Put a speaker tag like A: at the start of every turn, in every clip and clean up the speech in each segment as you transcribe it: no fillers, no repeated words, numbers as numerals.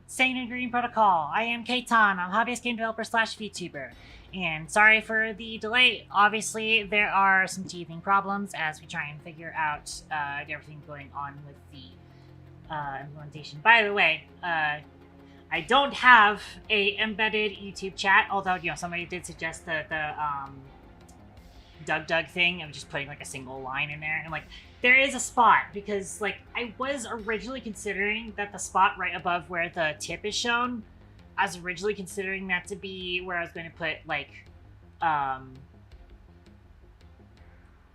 A: Sane Green Protocol. I am Keitan. I'm a hobbyist game developer slash VTuber. And sorry for the delay. Obviously, there are some teething problems as we try and figure out everything going on with the implementation. By the way, I don't have a embedded YouTube chat, although somebody did suggest the Doug thing of just putting like a single line in there, and like there is a spot because like I was originally considering that the spot right above where the tip is shown, I was originally considering that to be where I was going to put like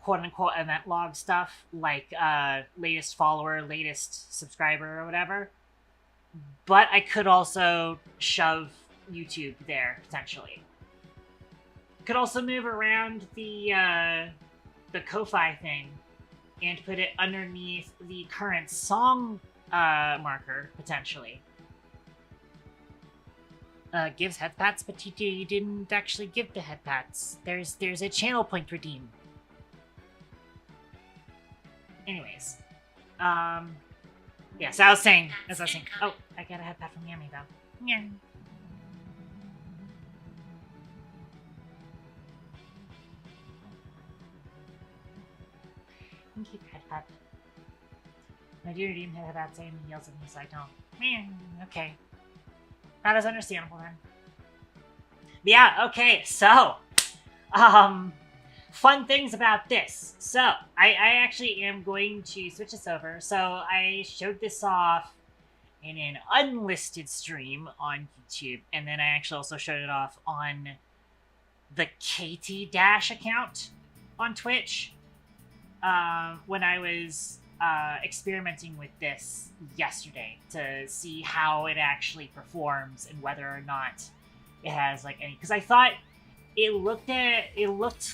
A: quote unquote event log stuff, like latest follower, latest subscriber, or whatever. But I could also shove YouTube there potentially. Could also move around the Ko-Fi thing and put it underneath the current song marker, potentially. Gives head pats, but you didn't actually give the head pats. There's a channel point redeem. Anyways. Yeah, so I was saying, oh, I got a head pat from Yami, though. Yeah. Keep your head pat. I do redeem head pats and he yells at me, so I don't. Man, okay. That is understandable then. But yeah, okay, so fun things about this. So I actually am going to switch this over. So I showed this off in an unlisted stream on YouTube, and then I actually also showed it off on the Kbity Dash account on Twitch. When I was experimenting with this yesterday to see how it actually performs and whether or not it has like any. Because I thought it looked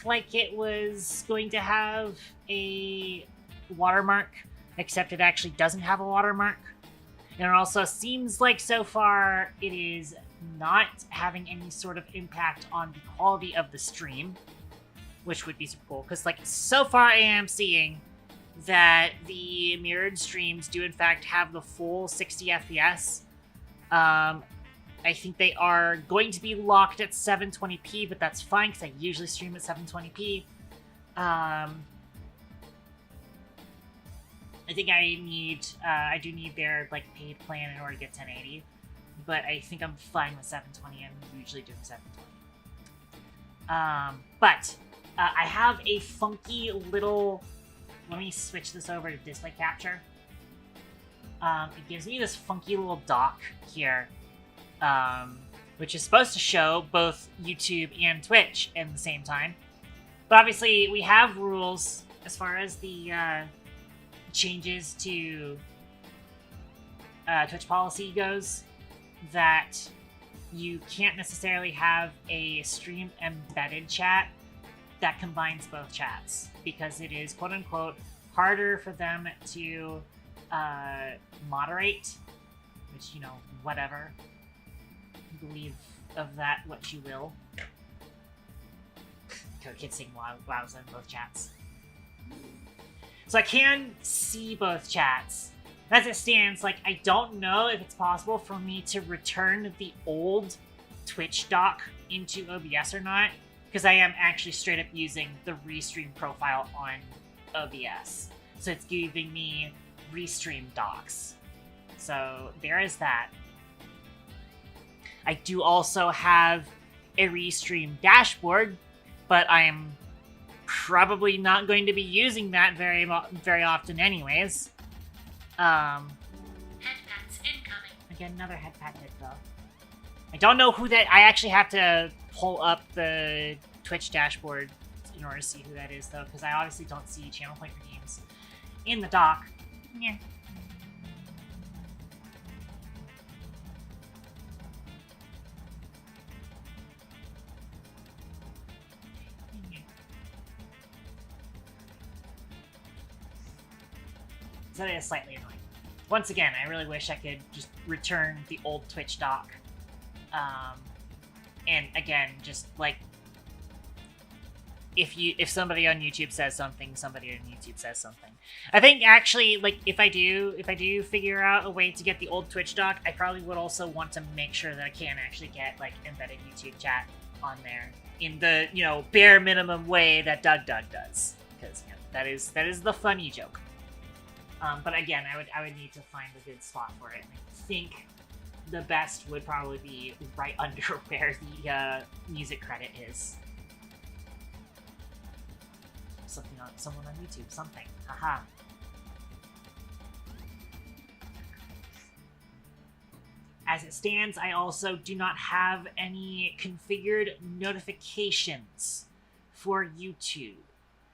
A: like it was going to have a watermark, except it actually doesn't have a watermark. And it also seems like so far it is not having any sort of impact on the quality of the stream, which would be super cool, because like so far I am seeing that the mirrored streams do in fact have the full 60 FPS. I think they are going to be locked at 720p, but that's fine because I usually stream at 720p. I think I do need their like paid plan in order to get 1080, but I think I'm fine with 720. I'm usually doing 720. But I have a funky little. Let me switch this over to display capture. It gives me this funky little dock here, which is supposed to show both YouTube and Twitch at the same time. But obviously, we have rules as far as the changes to Twitch policy goes, that you can't necessarily have a stream embedded chat that combines both chats, because it is quote-unquote harder for them to moderate, which, whatever. Believe of that what you will. Kids saying wows in both chats. So I can see both chats. As it stands, like, I don't know if it's possible for me to return the old Twitch dock into OBS or not, because I am actually straight up using the Restream profile on OBS. So it's giving me Restream docs. So there is that. I do also have a Restream dashboard, but I am probably not going to be using that very often anyways.
B: Headpats incoming.
A: Again, another headpat hit though. I don't know who that. I actually have to pull up the Twitch dashboard in order to see who that is, though, because I obviously don't see channel point redeems in the dock. Yeah. So that is slightly annoying. Once again, I really wish I could just return the old Twitch dock. And again, just like if somebody on YouTube says something, somebody on YouTube says something. I think actually, like, if I do figure out a way to get the old Twitch doc, I probably would also want to make sure that I can actually get like embedded YouTube chat on there in the bare minimum way that Doug does, because that is the funny joke. But again, I would need to find a good spot for it. And I think the best would probably be right under where the music credit is. Someone on YouTube, something. Haha. As it stands, I also do not have any configured notifications for YouTube.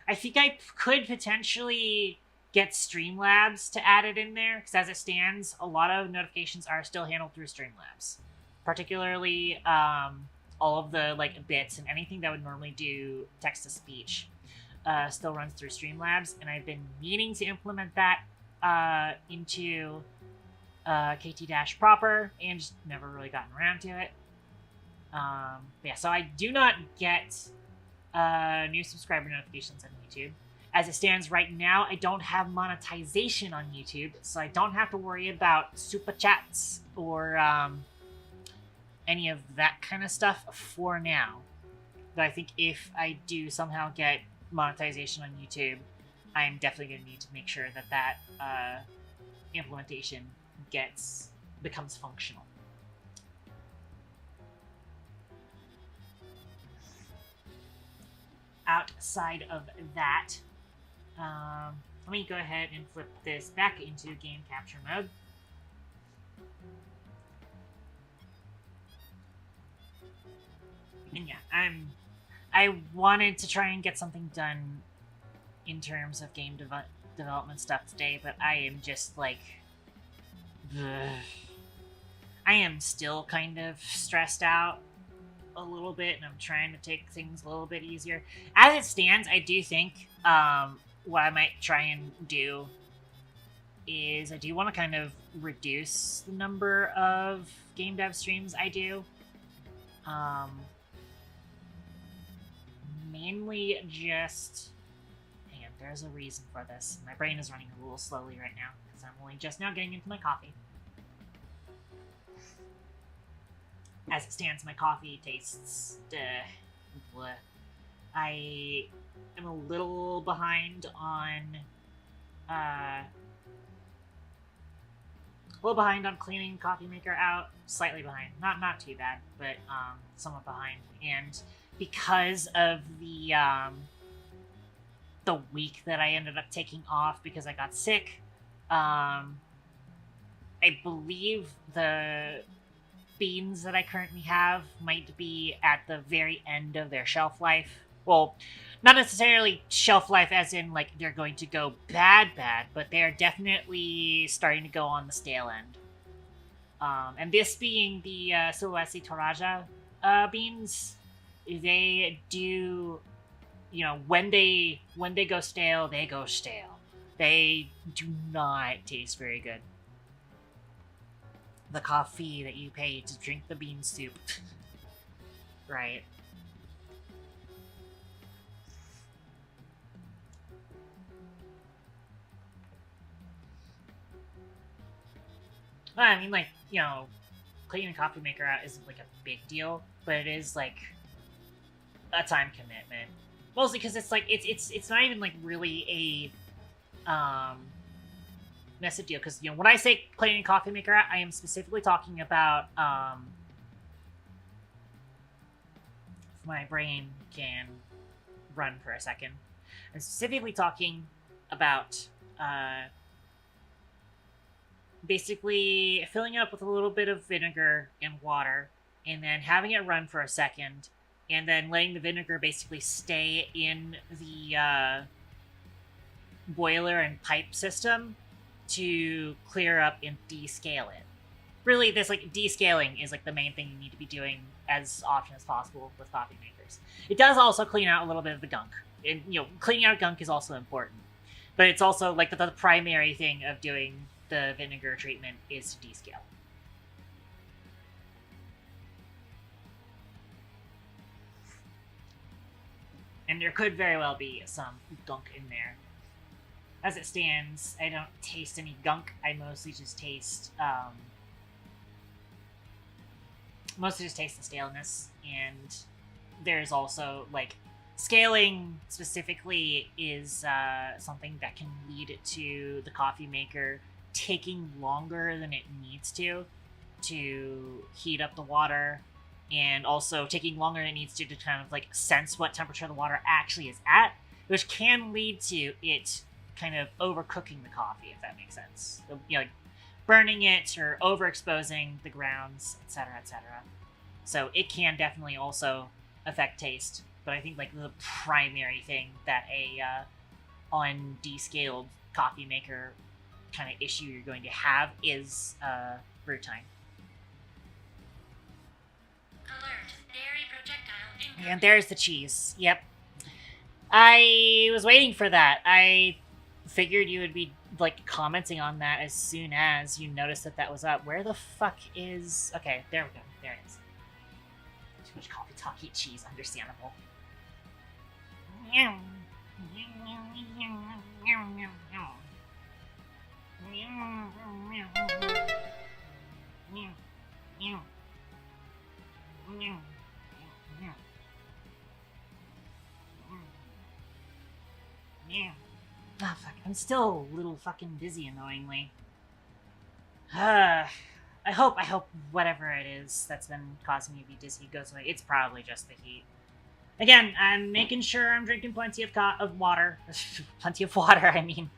A: I think I could potentially get Streamlabs to add it in there, because as it stands, a lot of notifications are still handled through Streamlabs. Particularly, all of the like bits and anything that would normally do text-to-speech still runs through Streamlabs, and I've been meaning to implement that into KT- proper, and just never really gotten around to it. Yeah, so I do not get new subscriber notifications on YouTube. As it stands right now, I don't have monetization on YouTube, so I don't have to worry about super chats or any of that kind of stuff for now. But I think if I do somehow get monetization on YouTube, I'm definitely going to need to make sure that that implementation becomes functional. Outside of that, let me go ahead and flip this back into game capture mode. And yeah, I wanted to try and get something done in terms of game development stuff today, but I am just like, I am still kind of stressed out a little bit, and I'm trying to take things a little bit easier. As it stands, I do think what I might try and do is I do want to kind of reduce the number of game dev streams I do. Mainly just... Hang on, there's a reason for this. My brain is running a little slowly right now, because I'm only just now getting into my coffee. As it stands, my coffee tastes... bleh. I am a little behind on... cleaning coffee maker out. Slightly behind. Not too bad, but somewhat behind. And because of the week that I ended up taking off because I got sick, I believe the beans that I currently have might be at the very end of their shelf life. Well, not necessarily shelf life as in, like, they're going to go bad, but they're definitely starting to go on the stale end. And this being the Sulawesi Toraja beans, they do, when they go stale, they go stale. They do not taste very good. The coffee that you pay to drink the bean soup. Right. Well, I mean, like, cleaning a coffee maker out isn't, like, a big deal, but it is, like, a time commitment. Mostly because it's, like, it's not even, like, really a, massive deal. Because, when I say cleaning a coffee maker out, I am specifically talking about, if my brain can run for a second. I'm specifically talking about, basically filling it up with a little bit of vinegar and water, and then having it run for a second, and then letting the vinegar basically stay in the boiler and pipe system to clear up and descale it. Really, this, like, descaling is, like, the main thing you need to be doing as often as possible with coffee makers. It does also clean out a little bit of the gunk. And, cleaning out gunk is also important. But it's also, like, the primary thing of doing the vinegar treatment is to descale. And there could very well be some gunk in there. As it stands, I don't taste any gunk. I mostly just taste the staleness, and there's also like scaling specifically is something that can lead to the coffee maker taking longer than it needs to heat up the water, and also taking longer than it needs to kind of like sense what temperature the water actually is at, which can lead to it kind of overcooking the coffee, if that makes sense. Like burning it or overexposing the grounds, etc., etc. So it can definitely also affect taste. But I think like the primary thing that a undescaled coffee maker kind of issue you're going to have is brew time.
B: Alert. Dairy projectile incoming.
A: And there's the cheese. Yep. I was waiting for that. I figured you would be like commenting on that as soon as you noticed that was up. Where the fuck is... Okay, there we go. There it is. Too much coffee talk, eat cheese. Understandable. Ah, fuck. I'm still a little fucking dizzy, annoyingly. I hope whatever it is that's been causing me to be dizzy goes away. It's probably just the heat. Again, I'm making sure I'm drinking plenty of water. Plenty of water, I mean.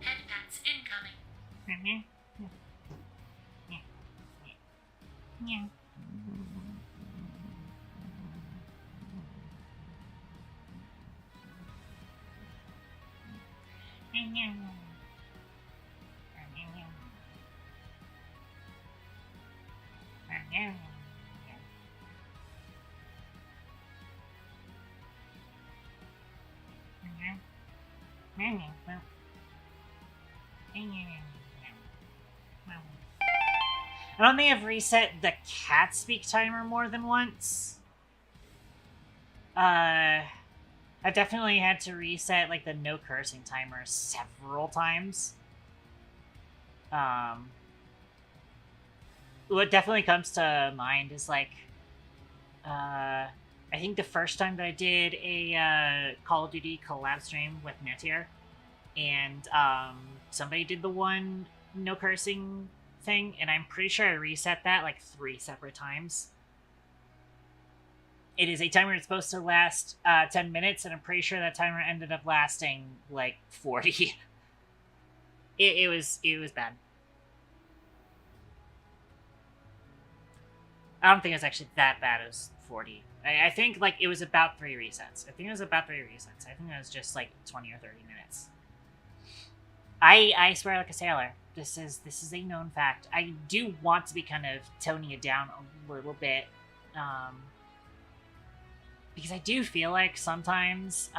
B: Headpats incoming.
A: I don't think I've reset the cat speak timer more than once. I've definitely had to reset like the no cursing timer several times. What definitely comes to mind is like, I think the first time that I did a Call of Duty collab stream with Netier, and somebody did the one no cursing thing, and I'm pretty sure I reset that like 3 separate times. It is a timer that's supposed to last 10 minutes, and I'm pretty sure that timer ended up lasting like 40. it was bad. I don't think it was actually that bad. It was 40. I think like it was about 3 resets. I think it was just like 20 or 30 minutes. I swear like a sailor. This is a known fact. I do want to be kind of toning it down a little bit, because I do feel like sometimes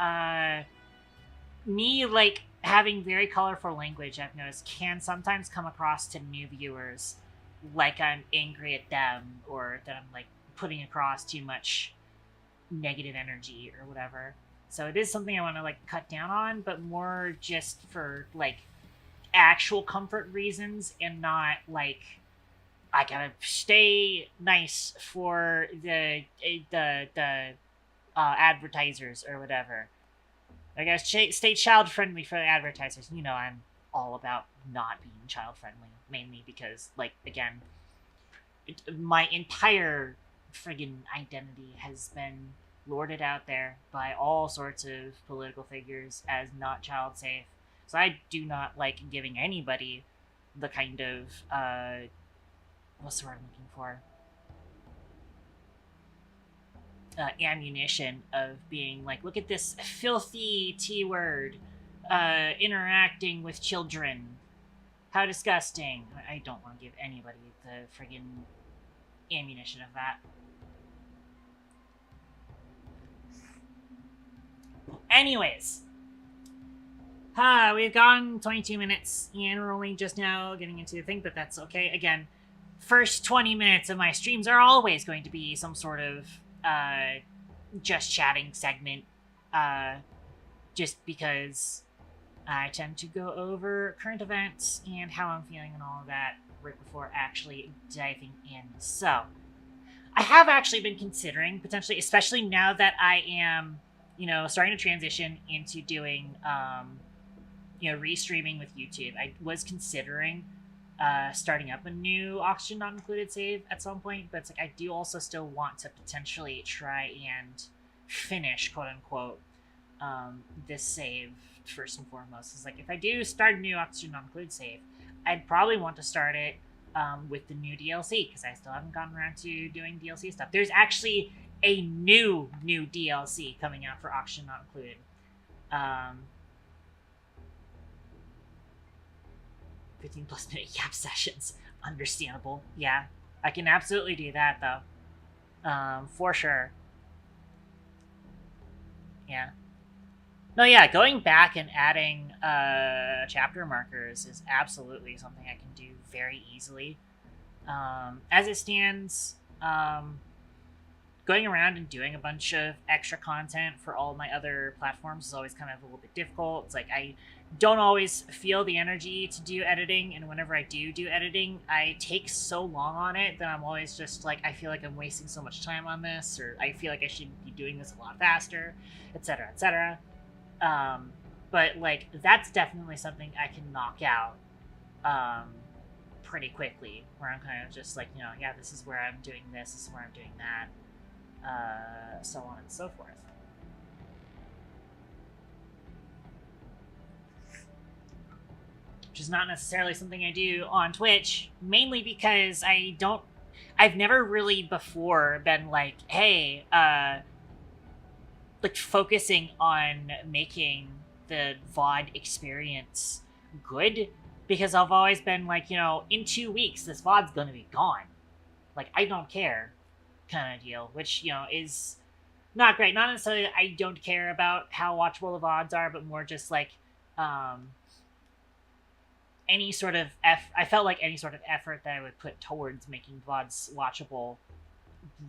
A: me like having very colorful language, I've noticed, can sometimes come across to new viewers like I'm angry at them, or that I'm like putting across too much negative energy or whatever. So it is something I want to like cut down on, but more just for like actual comfort reasons, and not like I gotta stay nice for the advertisers or whatever. I gotta stay child friendly for the advertisers. You know, I'm all about not being child friendly, mainly because, like, again, my entire friggin' identity has been lorded out there by all sorts of political figures as not child safe. So I do not like giving anybody the kind of what's the word I'm looking for? Ammunition of being like, look at this filthy T word, interacting with children. How disgusting. I don't want to give anybody the friggin' ammunition of that. Anyways. We've gone 22 minutes, and we're only just now getting into the thing, but that's okay. Again, first 20 minutes of my streams are always going to be some sort of, just chatting segment, just because I tend to go over current events and how I'm feeling and all of that right before actually diving in. So, I have actually been considering, potentially, especially now that I am, starting to transition into doing, restreaming with YouTube. I was considering starting up a new Oxygen Not Included save at some point, but it's like I do also still want to potentially try and finish, quote unquote, this save first and foremost. It's like if I do start a new Oxygen Not Included save, I'd probably want to start it with the new DLC because I still haven't gotten around to doing DLC stuff. There's actually a new DLC coming out for Oxygen Not Included. 15+ minute yap sessions. Understandable. Yeah. I can absolutely do that, though. For sure. Yeah. No, yeah, going back and adding chapter markers is absolutely something I can do very easily. As it stands, going around and doing a bunch of extra content for all my other platforms is always kind of a little bit difficult. It's like I don't always feel the energy to do editing, and whenever I do editing, I take so long on it that I'm always just like, I feel like I'm wasting so much time on this, or I feel like I should be doing this a lot faster, etc., etc. But like that's definitely something I can knock out pretty quickly, where I'm kind of just like, yeah, this is where I'm doing this is where I'm doing that, so on and so forth. Which is not necessarily something I do on Twitch, mainly because I've never really before been like, hey, like focusing on making the VOD experience good, because I've always been like, in 2 weeks, this VOD's gonna be gone. Like, I don't care kind of deal, which, is not great. Not necessarily I don't care about how watchable the VODs are, but more just like, any sort of I felt like any sort of effort that I would put towards making VODs watchable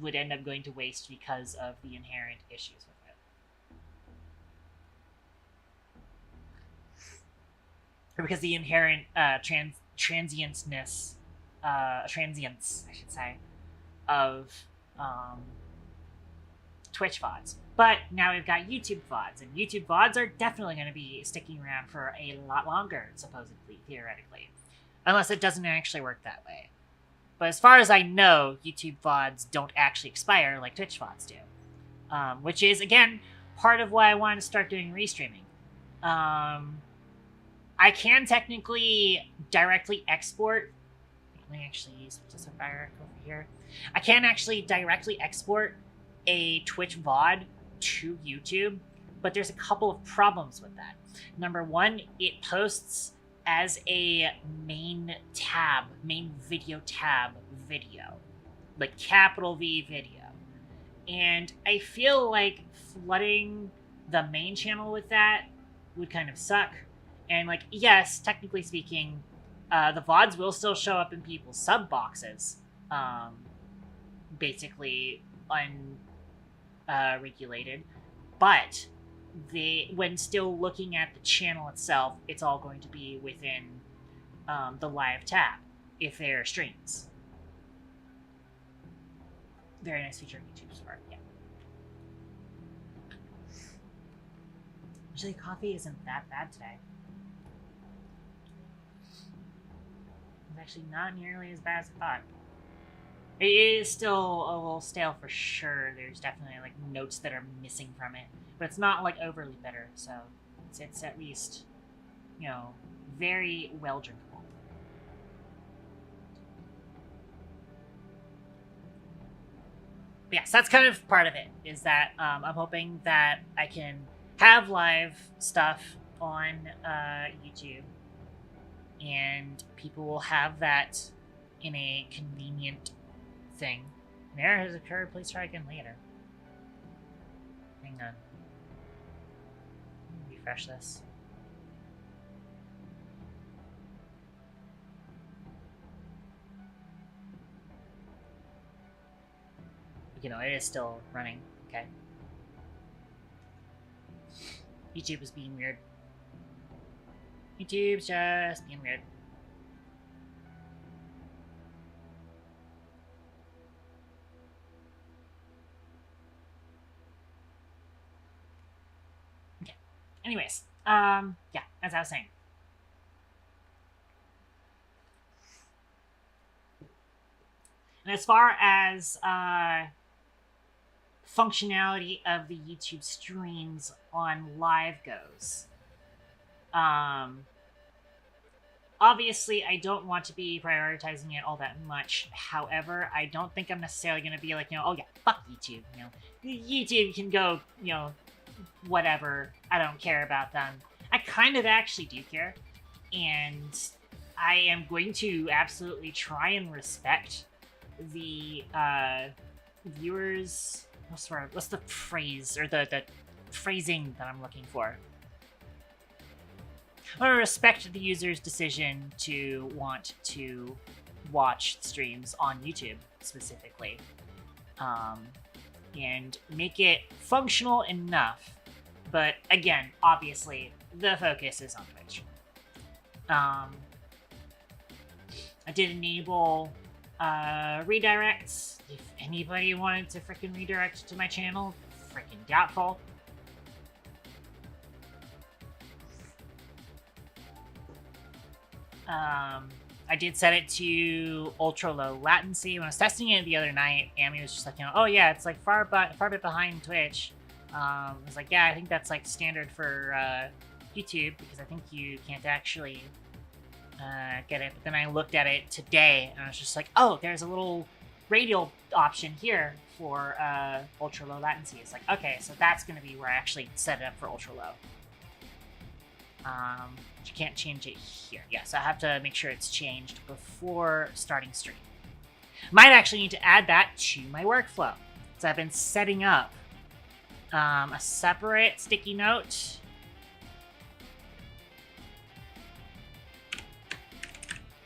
A: would end up going to waste because of the inherent issues with it. Or because the inherent transience, I should say, of Twitch VODs. But now we've got YouTube VODs, and YouTube VODs are definitely going to be sticking around for a lot longer, supposedly, theoretically. Unless it doesn't actually work that way. But as far as I know, YouTube VODs don't actually expire like Twitch VODs do. Which is, again, part of why I wanted to start doing restreaming. I can technically directly export. Let me actually use this over here. I can actually directly export a Twitch VOD to YouTube, but there's a couple of problems with that. Number one, it posts as a main video tab video. Like capital V video. And I feel like flooding the main channel with that would kind of suck. And like, yes, technically speaking, the VODs will still show up in people's sub boxes. Basically unregulated. But when still looking at the channel itself, it's all going to be within the live tab if they're streams. Very nice feature of YouTube's part, yeah. Actually, coffee isn't that bad today. It's actually not nearly as bad as I thought. It is still a little stale for sure. There's definitely like notes that are missing from it, but it's not like overly bitter, so it's at least you know, very well drinkable. But yes, that's kind of part of it, is that I'm hoping that I can have live stuff on YouTube, and people will have that in a convenient thing. An error has occurred, please try again later. Hang on. Refresh this. You know, it is still running. Okay. YouTube is being weird. YouTube's just being weird. Okay. Anyways, yeah, as I was saying. And as far as functionality of the YouTube streams on live goes, obviously I don't want to be prioritizing it all that much. However, I don't think I'm necessarily going to be like, you know, oh yeah, fuck YouTube, you know, YouTube can go, you know, whatever, I don't care about them. I kind of actually do care, and I am going to absolutely try and respect the viewers. What's the phrase, or the phrasing that I'm looking for? I want to respect the user's decision to want to watch streams on YouTube specifically, and make it functional enough. But again, obviously, the focus is on Twitch. I did enable redirects. If anybody wanted to freaking redirect to my channel, freaking doubtful. I did set it to ultra low latency. When I was testing it the other night, Amy was just like, you know, oh yeah, it's like far bit behind Twitch. I was like, yeah, I think that's like standard for YouTube, because I think you can't actually get it. But then I looked at it today, and I was just like, oh, there's a little radial option here for ultra low latency. It's like, okay, so that's going to be where I actually set it up for ultra low. You can't change it here. Yeah, so I have to make sure it's changed before starting stream. Might actually need to add that to my workflow. So I've been setting up a separate sticky note.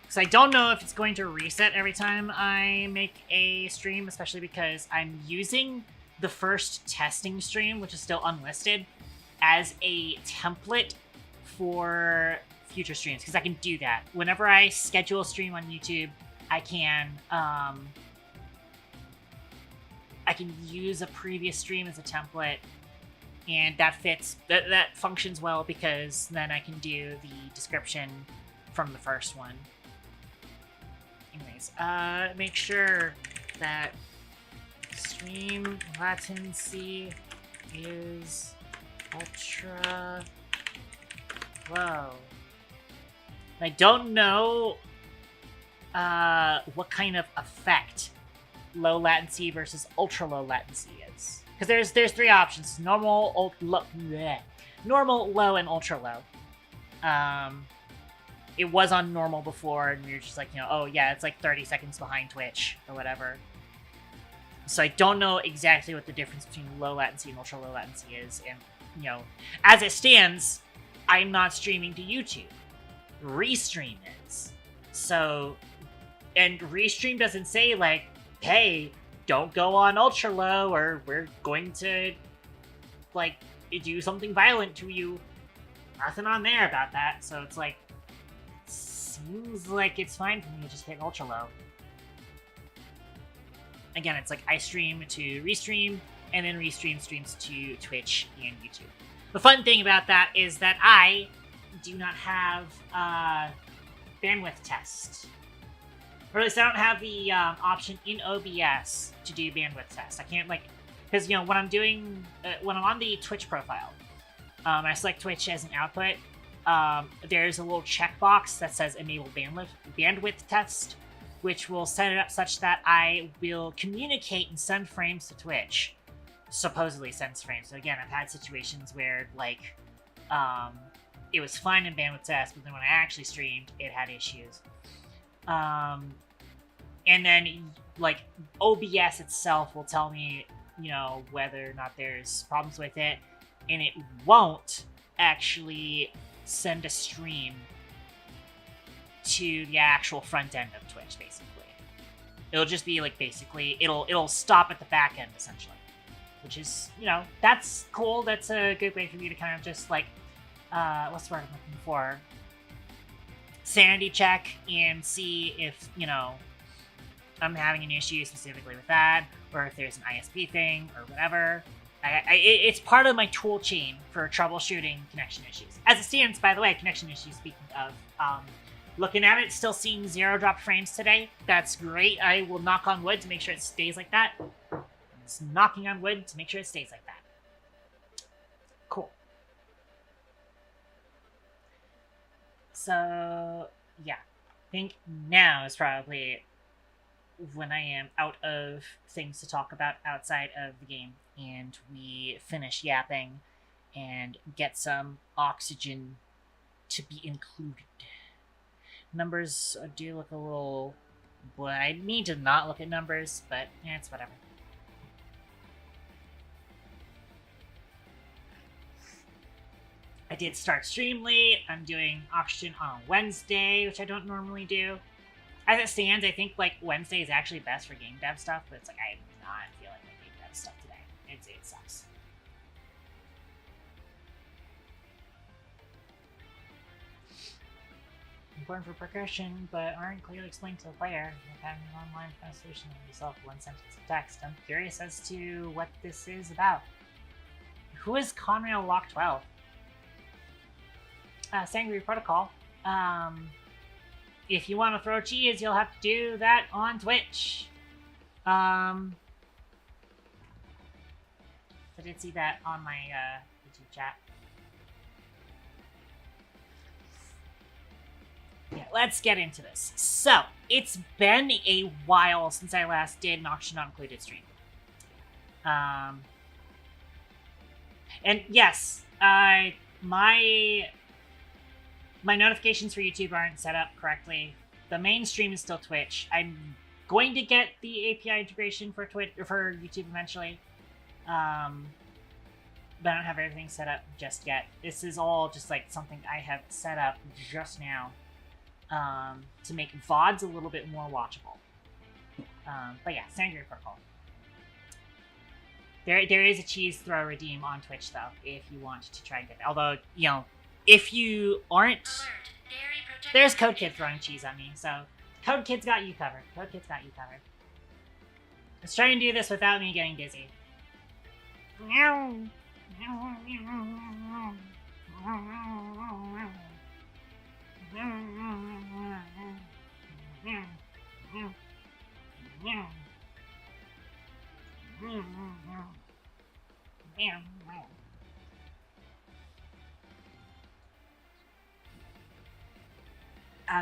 A: Because I don't know if it's going to reset every time I make a stream, especially because I'm using the first testing stream, which is still unlisted, as a template for future streams, because I can do that. Whenever I schedule a stream on YouTube, I can use a previous stream as a template, and that fits, that functions well, because then I can do the description from the first one. Anyways, make sure that stream latency is ultra low. I don't know what kind of effect low latency versus ultra low latency is, because there's three options: normal, normal, low, and ultra low. It was on normal before, and we were just like, you know, oh yeah, it's like 30 seconds behind Twitch or whatever. So I don't know exactly what the difference between low latency and ultra low latency is, and you know, as it stands, I'm not streaming to YouTube. Restream is. So, and Restream doesn't say like, hey, don't go on ultra low, or we're going to like do something violent to you. Nothing on there about that. So it's like, seems like it's fine for me to just hit ultra low. Again, it's like I stream to Restream, and then Restream streams to Twitch and YouTube. The fun thing about that is that I do not have bandwidth test. Or at least I don't have the option in OBS to do bandwidth test. I can't, like, because, you know, when I'm doing, when I'm on the Twitch profile, I select Twitch as an output, there's a little checkbox that says enable bandwidth test, which will set it up such that I will communicate and send frames to Twitch. Supposedly sends frames. So again, I've had situations where, like, it was fine in bandwidth test, but then when I actually streamed, it had issues. And then, like, OBS itself will tell me, you know, whether or not there's problems with it, and it won't actually send a stream to the actual front end of Twitch, basically. It'll just be, like, basically, it'll stop at the back end, essentially. Which is, you know, that's cool. That's a good way for me to kind of just, like, what's the word I'm looking for? Sanity check and see if, you know, I'm having an issue specifically with that, or if there's an ISP thing, or whatever. It's part of my tool chain for troubleshooting connection issues. As it stands, by the way, connection issues, speaking of, looking at it, still seeing 0 dropped frames today. That's great. I will knock on wood to make sure it stays like that. Just knocking on wood to make sure it stays like that. Cool. So, yeah. I think now is probably when I am out of things to talk about outside of the game, and we finish yapping and get some oxygen to be included. Numbers do look a little... Well, I need to not look at numbers, but it's whatever. I did start stream late. I'm doing oxygen on Wednesday, which I don't normally do. As it stands, I think, like, Wednesday is actually best for game dev stuff, but it's like, I'm not feeling like game dev stuff today. It sucks. Important for progression, but aren't clearly explained to the player. Like having an online translation of yourself one sentence of text. I'm curious as to what this is about. Who is Conrail Lock 12? Sangria Protocol. If you want to throw cheese, you'll have to do that on Twitch. I did see that on my YouTube chat. Yeah, let's get into this. So, it's been a while since I last did an Auction Not Included stream. And yes, my notifications for YouTube aren't set up correctly. The main stream is still Twitch. I'm going to get the API integration for Twitch or for YouTube eventually. But I don't have everything set up just yet. This is all just like something I have set up just now to make VODs a little bit more watchable. But yeah, Sangria Protocol. There is a cheese throw redeem on Twitch though, if you want to try and get it. Although, you know, if you aren't, there's Code Kid throwing cheese at me, so Code Kid's got you covered. Code Kid's got you covered. Let's try and do this without me getting dizzy.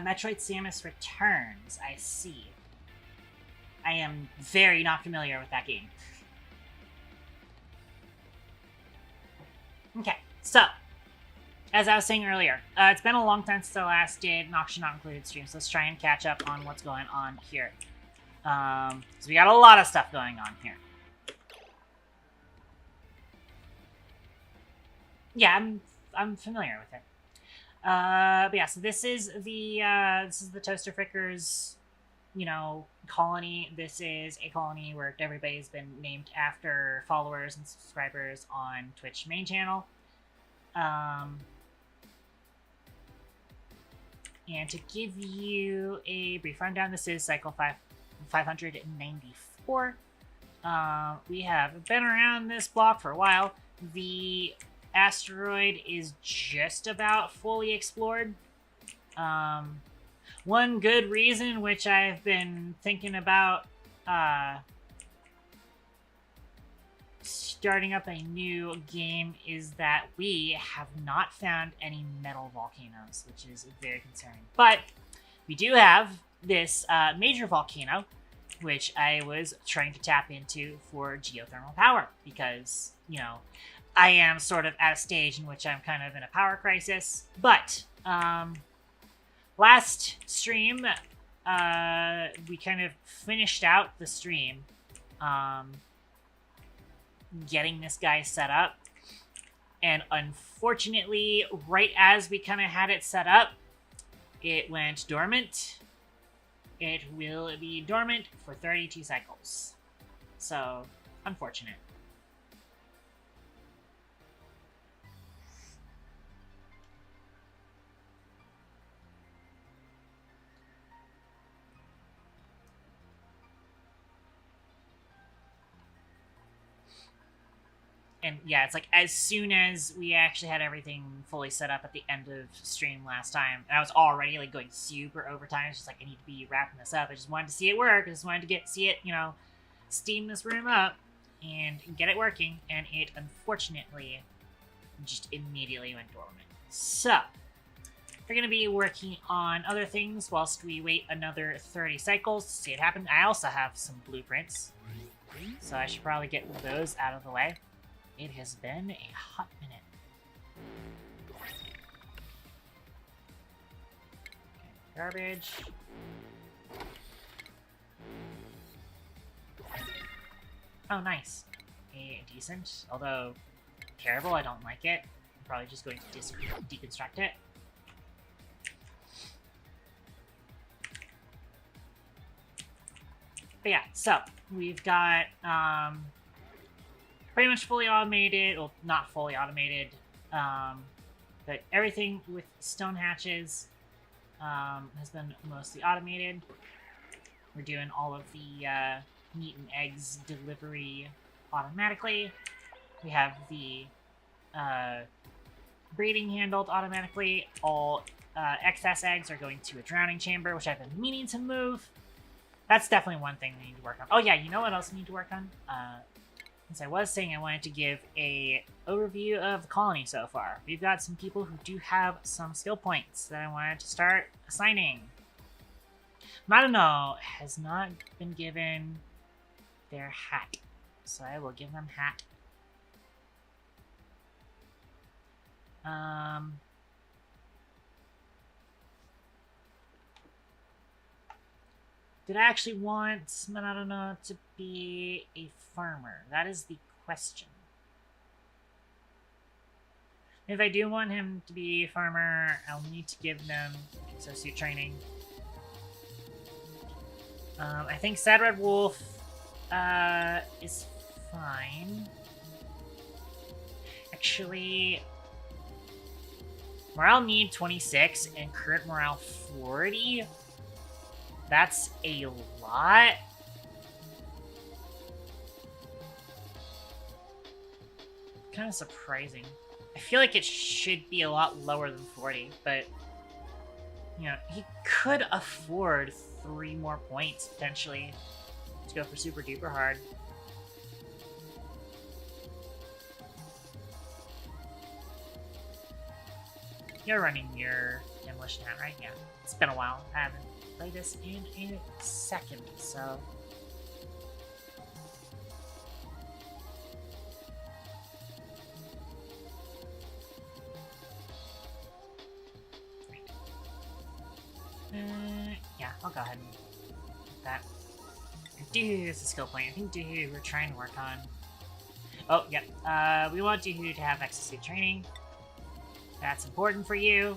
A: Metroid Samus Returns, I see. I am very not familiar with that game. Okay, so, as I was saying earlier, it's been a long time since I last did an Auction Not Included stream, so let's try and catch up on what's going on here. So we got a lot of stuff going on here. Yeah, I'm familiar with it. But yeah, so this is the Toaster Frickers, you know, colony. This is a colony where everybody's been named after followers and subscribers on Twitch main channel. And to give you a brief rundown, this is cycle 594. We have been around this block for a while. The asteroid is just about fully explored. One good reason, which I've been thinking about starting up a new game is that we have not found any metal volcanoes, which is very concerning. But we do have this major volcano, which I was trying to tap into for geothermal power because, you know, I am sort of at a stage in which I'm kind of in a power crisis. But last stream, we kind of finished out the stream getting this guy set up. And unfortunately, right as we kind of had it set up, it went dormant. It will be dormant for 32 cycles. So, unfortunate. And yeah, it's like as soon as we actually had everything fully set up at the end of stream last time, and I was already like going super overtime. It's just like I need to be wrapping this up. I just wanted to see it work. I just wanted to see it, you know, steam this room up and get it working. And it unfortunately just immediately went dormant. So we're gonna be working on other things whilst we wait another 30 cycles to see it happen. I also have some blueprints, so I should probably get those out of the way. It has been a hot minute. Okay, garbage. Oh, nice. A decent, although terrible. I don't like it. I'm probably just going to deconstruct it. But yeah, so we've got pretty much fully automated, well, not fully automated, but everything with stone hatches has been mostly automated. We're doing all of the meat and eggs delivery automatically. We have the breeding handled automatically. All excess eggs are going to a drowning chamber, which I've been meaning to move. That's definitely one thing we need to work on. Oh yeah, you know what else we need to work on? Since I was saying I wanted to give a overview of the colony so far. We've got some people who do have some skill points that I wanted to start assigning. Madano has not been given their hat, so I will give them hat. Did I actually want Madano to be a farmer? That is the question. If I do want him to be a farmer, I'll need to give them exosuit training. I think Sad Red Wolf is fine. Actually, morale need 26 and current morale 40. That's a lot. Kind of surprising. I feel like it should be a lot lower than 40, but you know, he could afford 3 more points potentially to go for super duper hard. You're running your demolition hat, right? Yeah. It's been a while. I haven't played this in a second, so. Yeah, I'll go ahead and get that. Doohoo is a skill point. I think Doohoo we're trying to work on. Oh, yep. We want Doohoo to have exosuit training. That's important for you.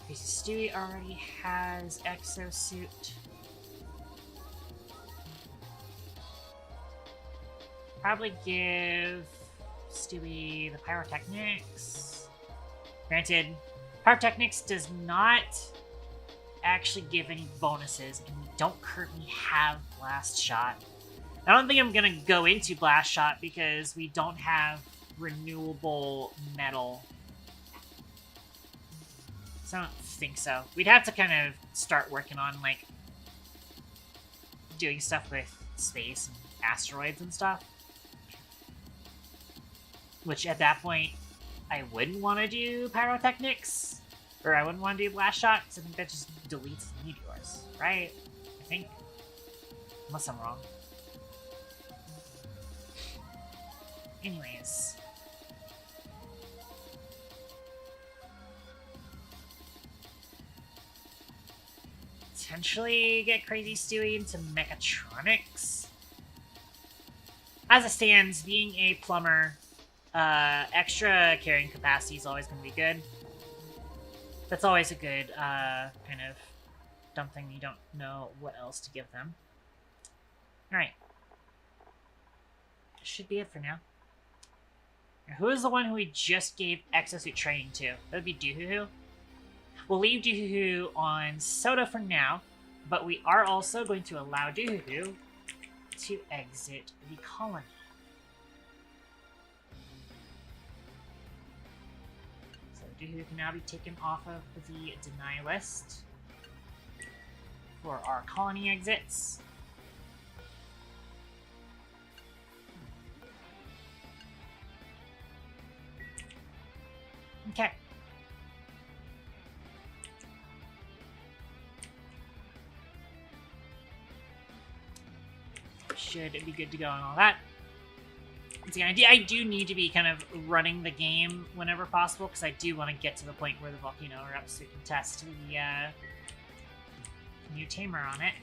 A: Okay, so Stewie already has exosuit. Probably give Stewie the pyrotechnics. Granted, pyrotechnics does not actually give any bonuses, and we don't currently have blast shot. I don't think I'm gonna go into blast shot because we don't have renewable metal. So I don't think so. We'd have to kind of start working on like doing stuff with space and asteroids and stuff. Which at that point, I wouldn't want to do pyrotechnics, or I wouldn't want to do blast shots. I think that just deletes meteors, right? I think, unless I'm wrong. Anyways. Potentially get Crazy Stewie into mechatronics. As it stands, being a plumber, extra carrying capacity is always going to be good. That's always a good kind of dumb thing you don't know what else to give them. Alright. Should be it for now. Who is the one who we just gave exosuit training to? That would be Doohoo. We'll leave Doohoo on Soda for now, but we are also going to allow Doohoo to exit the colony. So Doohoo can now be taken off of the deny list for our colony exits. Okay. Should be good to go and all that. Once again, I do need to be kind of running the game whenever possible, because I do want to get to the point where the volcano erupts so we can test the new tamer on it.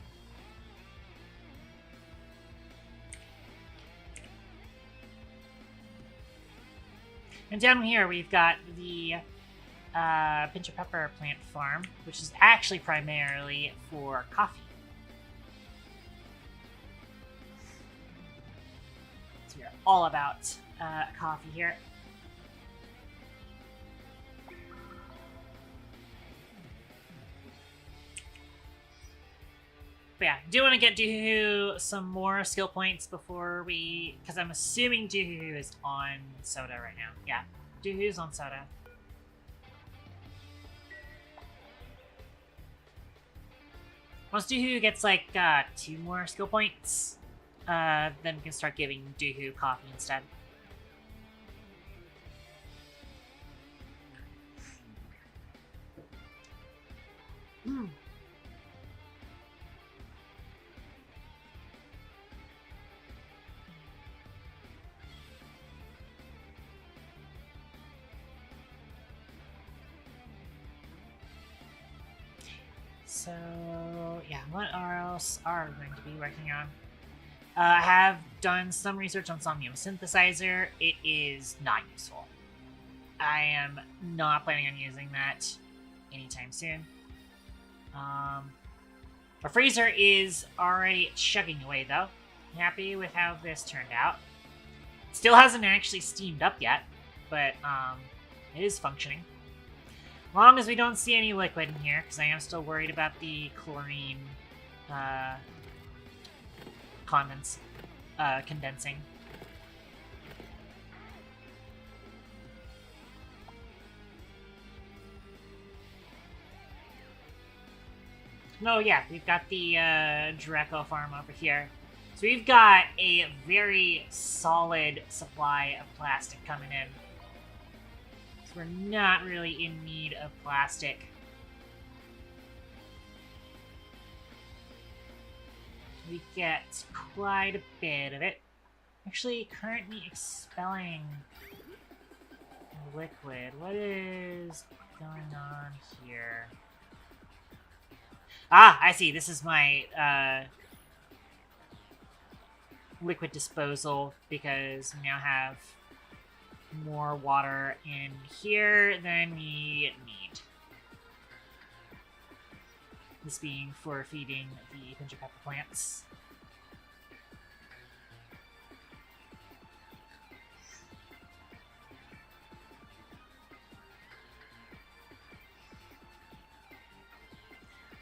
A: And down here we've got the pinch of pepper plant farm, which is actually primarily for coffee. So we're all about coffee here. But yeah, do want to get Doohoo some more skill points before we... Because I'm assuming Doohoo is on Soda right now. Yeah, Doohoo's on Soda. Once Doohoo gets like 2 more skill points, then we can start giving Doohoo coffee instead. So, yeah, what else are we going to be working on? I have done some research on Somnium Synthesizer. It is not useful. I am not planning on using that anytime soon. Our freezer is already chugging away, though. Happy with how this turned out. Still hasn't actually steamed up yet, but it is functioning. As long as we don't see any liquid in here, because I am still worried about the chlorine condensing. Oh yeah, we've got the Draco farm over here. So we've got a very solid supply of plastic coming in. We're not really in need of plastic. We get quite a bit of it. Actually, currently expelling liquid. What is going on here? Ah, I see. This is my liquid disposal, because we now have more water in here than we need. This being for feeding the pinch of pepper plants.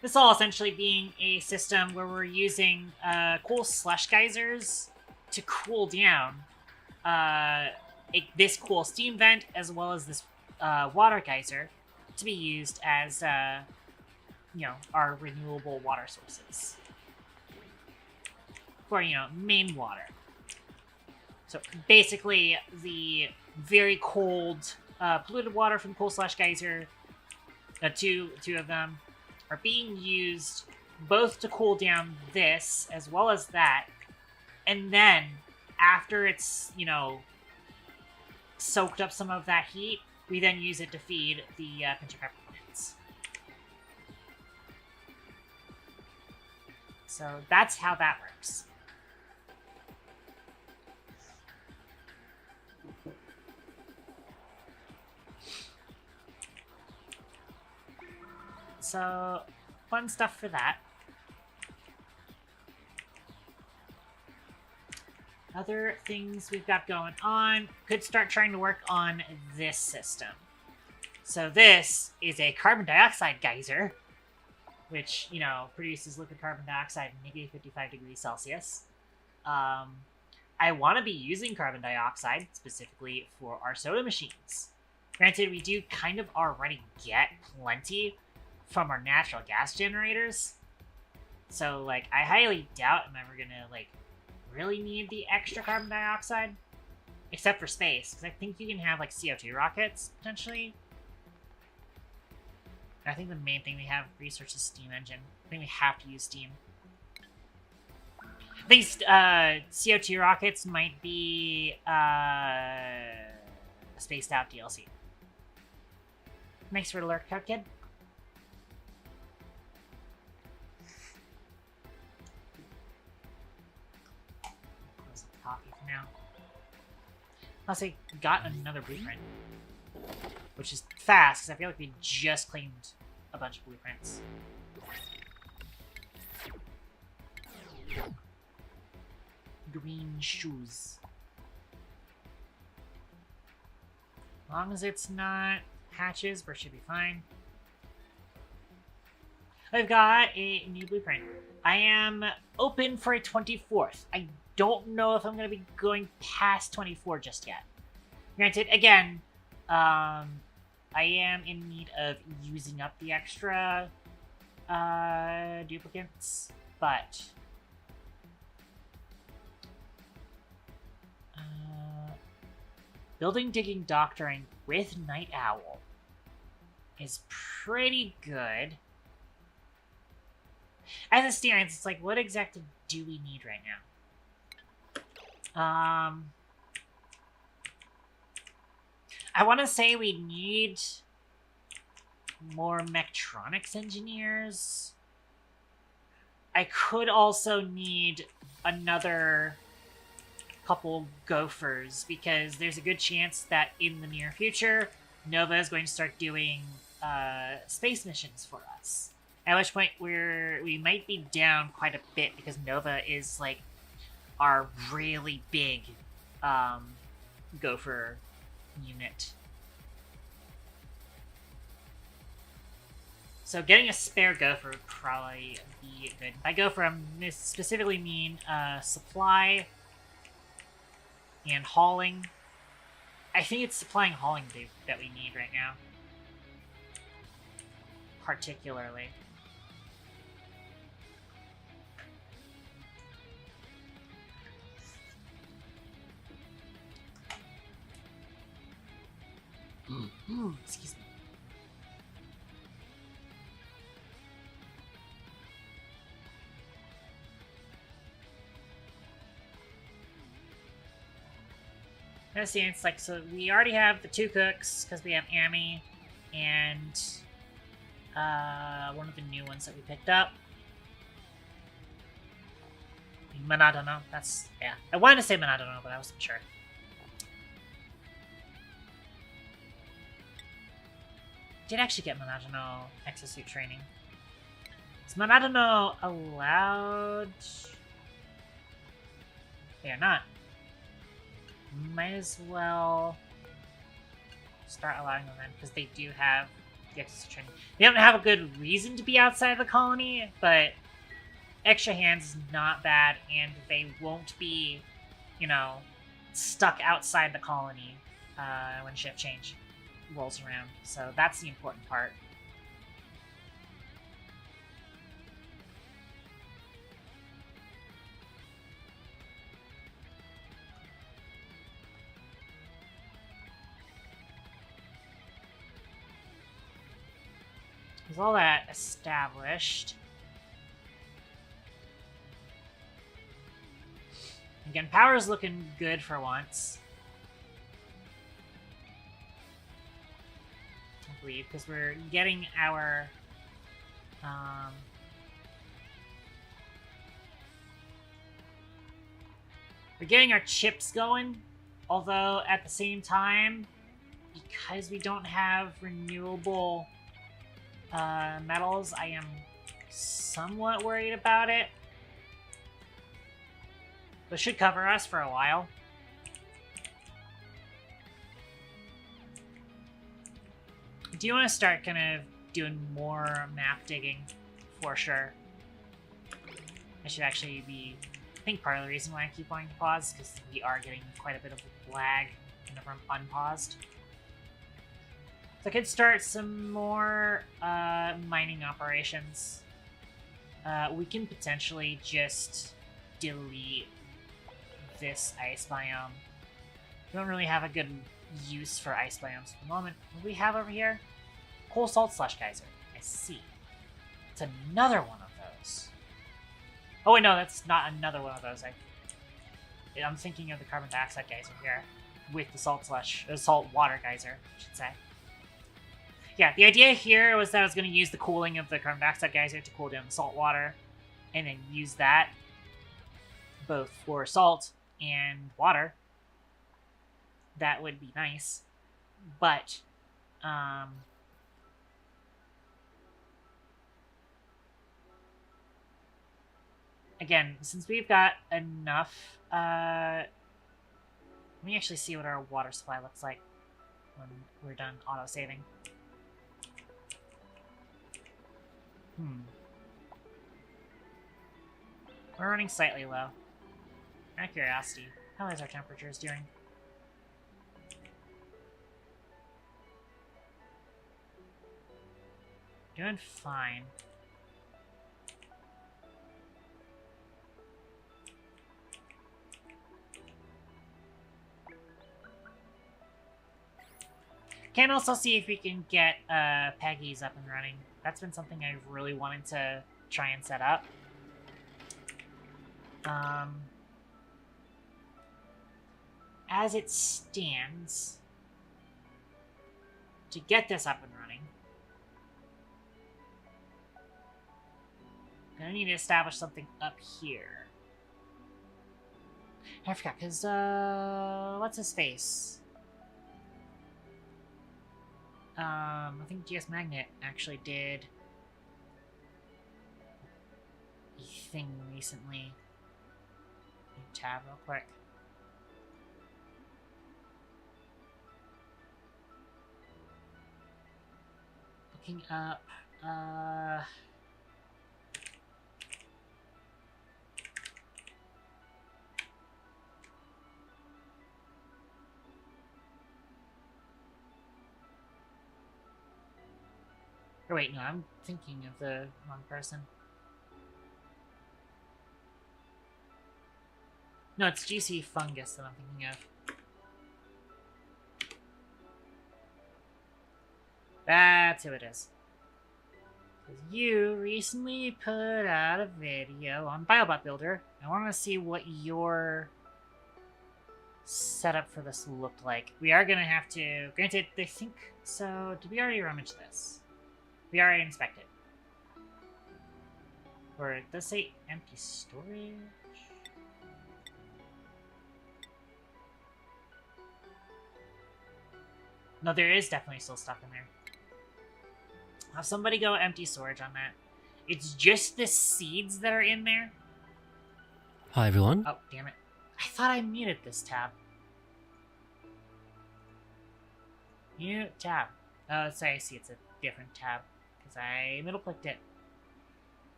A: This all essentially being a system where we're using cool slush geysers to cool down this cool steam vent, as well as this water geyser, to be used as, you know, our renewable water sources. for, you know, main water. So basically, the very cold, polluted water from Coal/Geyser, two of them, are being used both to cool down this as well as that, and then after it's, you know, soaked up some of that heat, we then use it to feed the pinch of pepper plants. So that's how that works. So, fun stuff for that. Other things we've got going on, could start trying to work on this system. So this is a carbon dioxide geyser, which, you know, produces liquid carbon dioxide at negative 55 degrees Celsius. I want to be using carbon dioxide specifically for our soda machines. Granted, we do kind of already get plenty from our natural gas generators. So, like, I highly doubt I'm ever gonna, like, really need the extra carbon dioxide. Except for space, because I think you can have, like, CO2 rockets, potentially. I think the main thing we have research is steam engine. I think we have to use steam. I think CO2 rockets might be a spaced out DLC. Thanks for the lurk, kid. Close the coffee for now. Plus, I got another blueprint, which is fast because I feel like we just claimed a bunch of blueprints. Green shoes. As long as it's not hatches, we should be fine. I've got a new blueprint. I am open for a 24th. I don't know if I'm going to be going past 24 just yet. Granted, again, I am in need of using up the extra duplicants, but building, digging, doctoring with Night Owl is pretty good. As it stands, it's like, what exactly do we need right now? I want to say we need more mechatronics engineers. I could also need another couple gophers, because there's a good chance that in the near future, Nova is going to start doing space missions for us. At which point we might be down quite a bit, because Nova is like our really big gopher unit. So getting a spare gopher would probably be good. By gopher, I specifically mean supply and hauling. I think it's supply and hauling that we need right now. Particularly. Excuse me. I see, it's like, so we already have the 2 cooks, because we have Amy, and one of the new ones that we picked up. Manadano, that's, yeah. I wanted to say Manadano, but I wasn't sure. Did actually get Manadano exosuit training. Is Manadano allowed? They are not. Might as well start allowing them in, because they do have the exosuit training. They don't have a good reason to be outside the colony, but extra hands is not bad, and they won't be, you know, stuck outside the colony when shift change rolls around. So that's the important part. With all that established. Again, power's looking good for once. I believe, because we're getting our we're getting our chips going, although at the same time, because we don't have renewable metals, I am somewhat worried about it. But should cover us for a while. I do want to start kind of doing more map digging, for sure. I should actually be... I think part of the reason why I keep wanting to pause is because we are getting quite a bit of lag whenever I'm unpaused. So I could start some more mining operations. We can potentially just delete this ice biome. We don't really have a good use for ice biomes at the moment. What do we have over here? Coal salt slush geyser. I see. It's another one of those. Oh wait, no, that's not another one of those. I'm thinking of the carbon dioxide geyser here with the salt water geyser, I should say. Yeah, the idea here was that I was going to use the cooling of the carbon dioxide geyser to cool down the salt water, and then use that both for salt and water. That would be nice, but again, since we've got enough, let me actually see what our water supply looks like when we're done auto-saving. We're running slightly low. Out of curiosity, how is our temperatures doing? Doing fine. Can also see if we can get PEGGYs up and running. That's been something I really wanted to try and set up. As it stands, to get this up and running, I'm gonna need to establish something up here. I forgot, because, what's his face? I think GS Magnet actually did a thing recently. Tab real quick. Looking up, or wait, no, I'm thinking of the wrong person. No, it's GC Fungus that I'm thinking of. That's who it is. You recently put out a video on Biobot Builder. I want to see what your setup for this looked like. We are going to have to... Granted, I think... So, did we already rummage this? We already inspected. Or it does say empty storage? No, there is definitely still stuff in there. Have somebody go empty storage on that. It's just the seeds that are in there.
C: Hi, everyone.
A: Oh, damn it. I thought I muted this tab. Mute tab. Oh, sorry, I see it's a different tab. Because I middle-clicked it.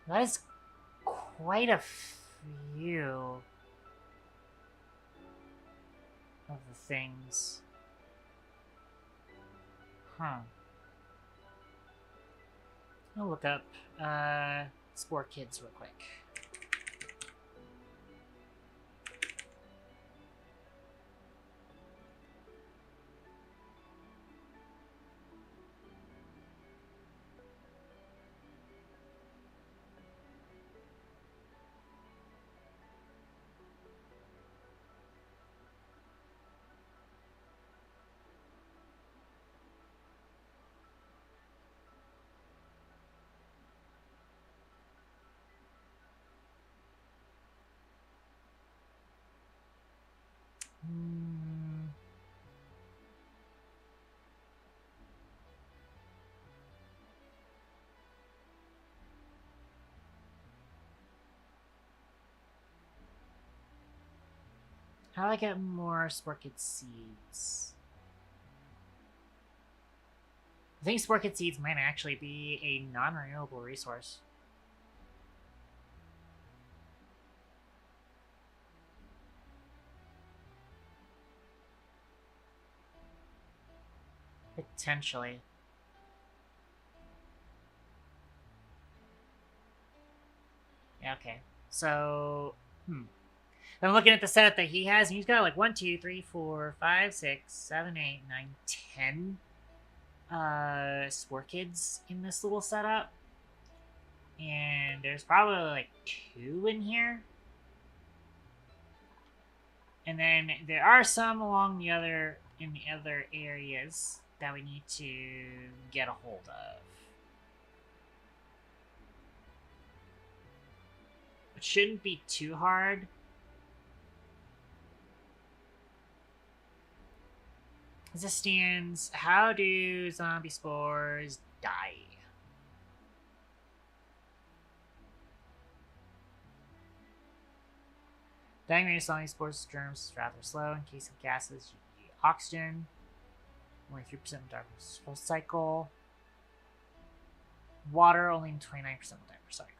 A: That is quite a few of the things. Huh. I'll look up Sporechids real quick. How do I get more Sporechids seeds? I think Sporechids seeds might actually be a non-renewable resource. Potentially. Yeah, okay. So, I'm looking at the setup that he has, and he's got like 1, 2, 3, 4, 5, 6, 7, 8, 9, 10 Sporechids in this little setup. And there's probably like 2 in here. And then there are some along the other areas that we need to get a hold of. It shouldn't be too hard. As it stands, how do zombie spores die? Dying rate of zombie spores germs is rather slow. In case of gases, you need oxygen. Only 3% of darkness full cycle. Water, only 29% of diaper cycle.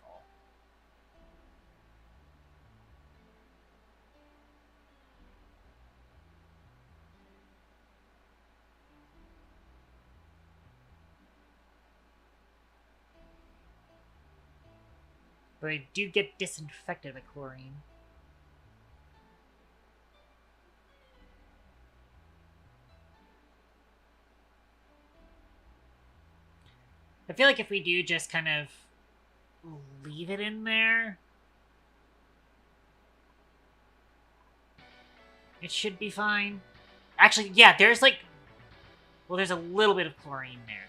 A: But they do get disinfected with chlorine. I feel like if we do just kind of leave it in there, it should be fine. Actually, yeah, there's like... Well, there's a little bit of chlorine there.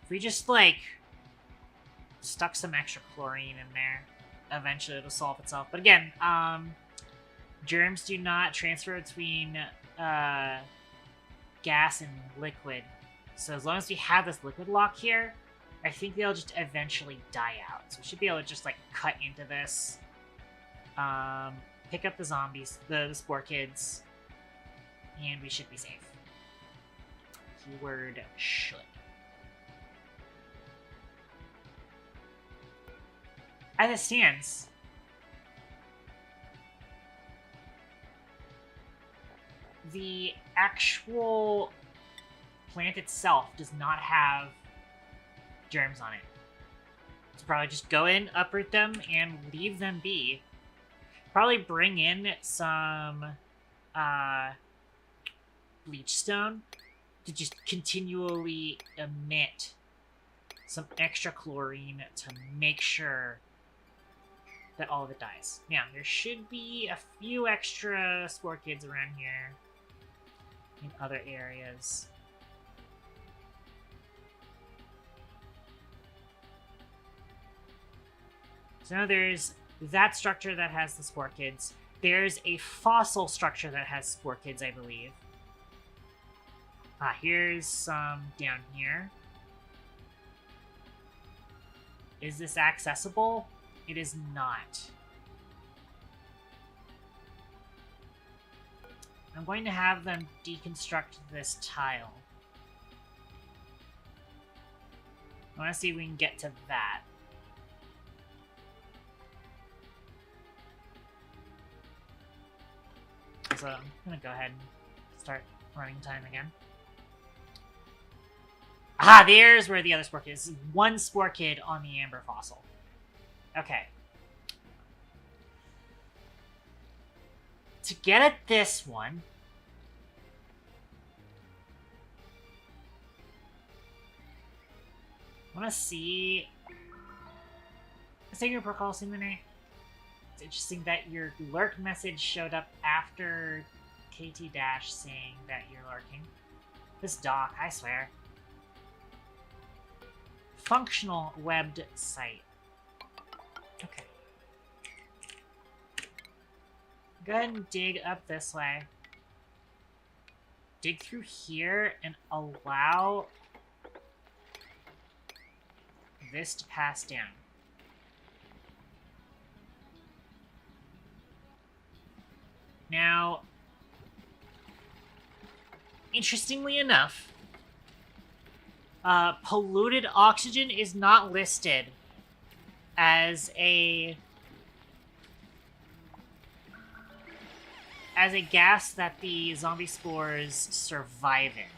A: If we just, like, stuck some extra chlorine in there, eventually it'll solve itself. But again, germs do not transfer between gas and liquid. So as long as we have this liquid lock here, I think they'll just eventually die out. So we should be able to just, like, cut into this. Pick up the zombies, the Sporechids, and we should be safe. Keyword should. As it stands, the actual plant itself does not have germs on it. So probably just go in, uproot them, and leave them be. Probably bring in some bleach stone to just continually emit some extra chlorine to make sure that all of it dies. Now, there should be a few extra Sporechids around here in other areas. So there's that structure that has the Sporechids. There's a fossil structure that has Sporechids, I believe. Here's some down here. Is this accessible? It is not. I'm going to have them deconstruct this tile. I want to see if we can get to that. So I'm going to go ahead and start running time again. Aha! There's where the other Sporekid is. One Sporekid on the amber fossil. Okay. To get at this one... I want to see... Let's take your protocol simulate. It's interesting that your lurk message showed up after KT Dash saying that you're lurking. This doc, I swear. Functional webbed site. Okay. Go ahead and dig up this way. Dig through here and allow this to pass down. Now, interestingly enough, polluted oxygen is not listed as a gas that the zombie spores survive in.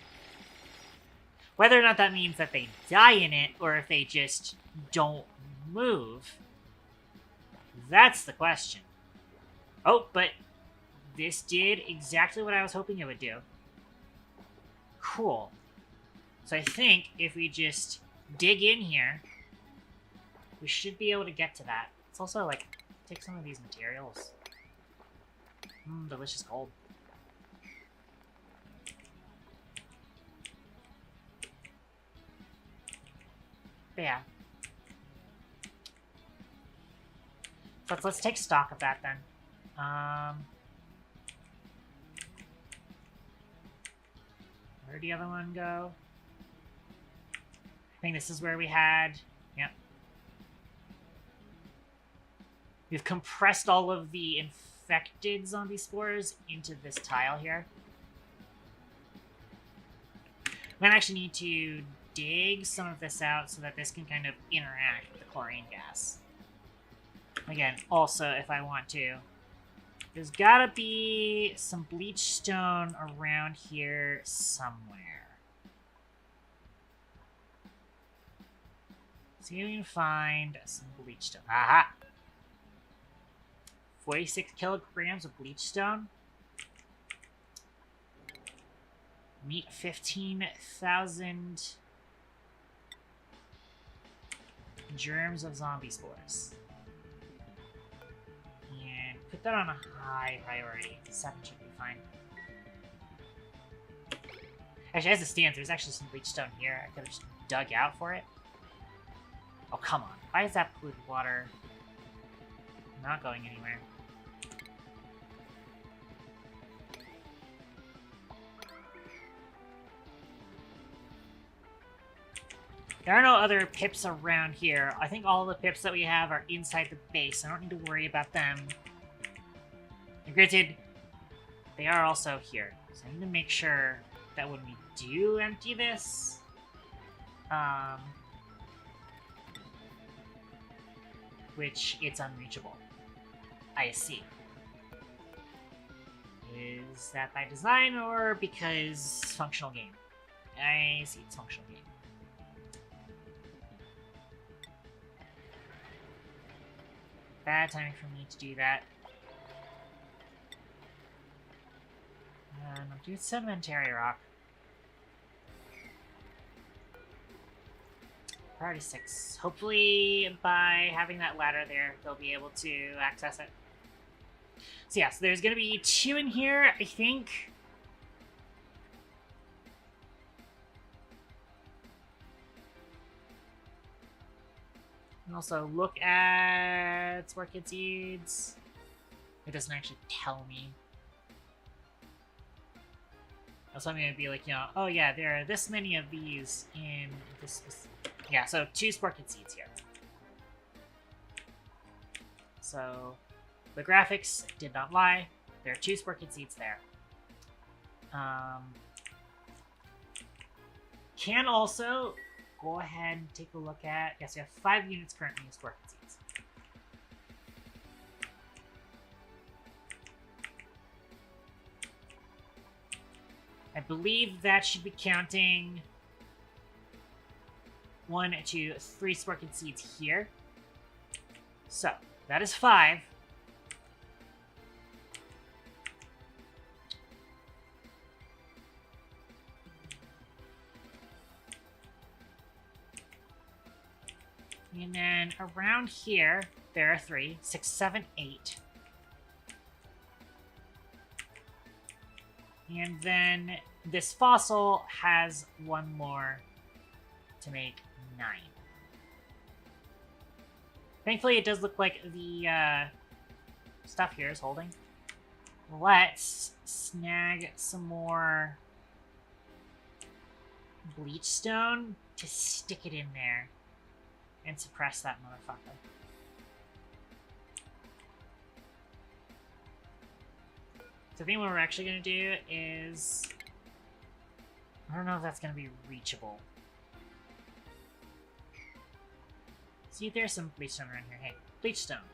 A: Whether or not that means that they die in it, or if they just don't move, that's the question. Oh, but this did exactly what I was hoping it would do. Cool. So I think if we just dig in here, we should be able to get to that. It's also like, take some of these materials. Delicious gold. But yeah. So let's take stock of that then. Where'd the other one go? I think this is where we had... Yep. We've compressed all of the infected zombie spores into this tile here. I'm gonna actually need to dig some of this out so that this can kind of interact with the chlorine gas. Again, also, if I want to, there's gotta be some bleach stone around here somewhere. See if we can find some bleach stone. Aha! 46 kilograms of bleach stone. Meet 15,000 germs of zombie spores. And put that on a high priority. 7 should be fine. Actually, as it stands, there's actually some bleach stone here. I could have just dug out for it. Oh, come on. Why is that polluted water not going anywhere? There are no other pips around here. I think all the pips that we have are inside the base. I don't need to worry about them. And granted, they are also here. So I need to make sure that when we do empty this, which it's unreachable. I see. Is that by design or because functional game? I see, it's functional game. Bad timing for me to do that. I'll do sedimentary rock. Priority 6. Hopefully, by having that ladder there, they'll be able to access it. So yeah, so there's going to be 2 in here, I think. And also look at Sporechids seeds. It doesn't actually tell me. Also, I'm going to be like, you know, oh yeah, there are this many of these in this. Yeah, so 2 Sporechids seeds here. So the graphics did not lie. There are 2 Sporechids seeds there. Can also go ahead and take a look at... Yes, we have 5 units currently in Sporechids seeds. I believe that should be counting 1, 2, 3 Sporechids seeds here. So, that is 5. And then around here, there are 3, 6, 7, 8. And then this fossil has 1 more to make 9. Thankfully, it does look like the stuff here is holding. Let's snag some more bleach stone to stick it in there and suppress that motherfucker. So I think what we're actually going to do is... I don't know if that's going to be reachable. See if there's some bleachstone around here. Hey, bleachstone.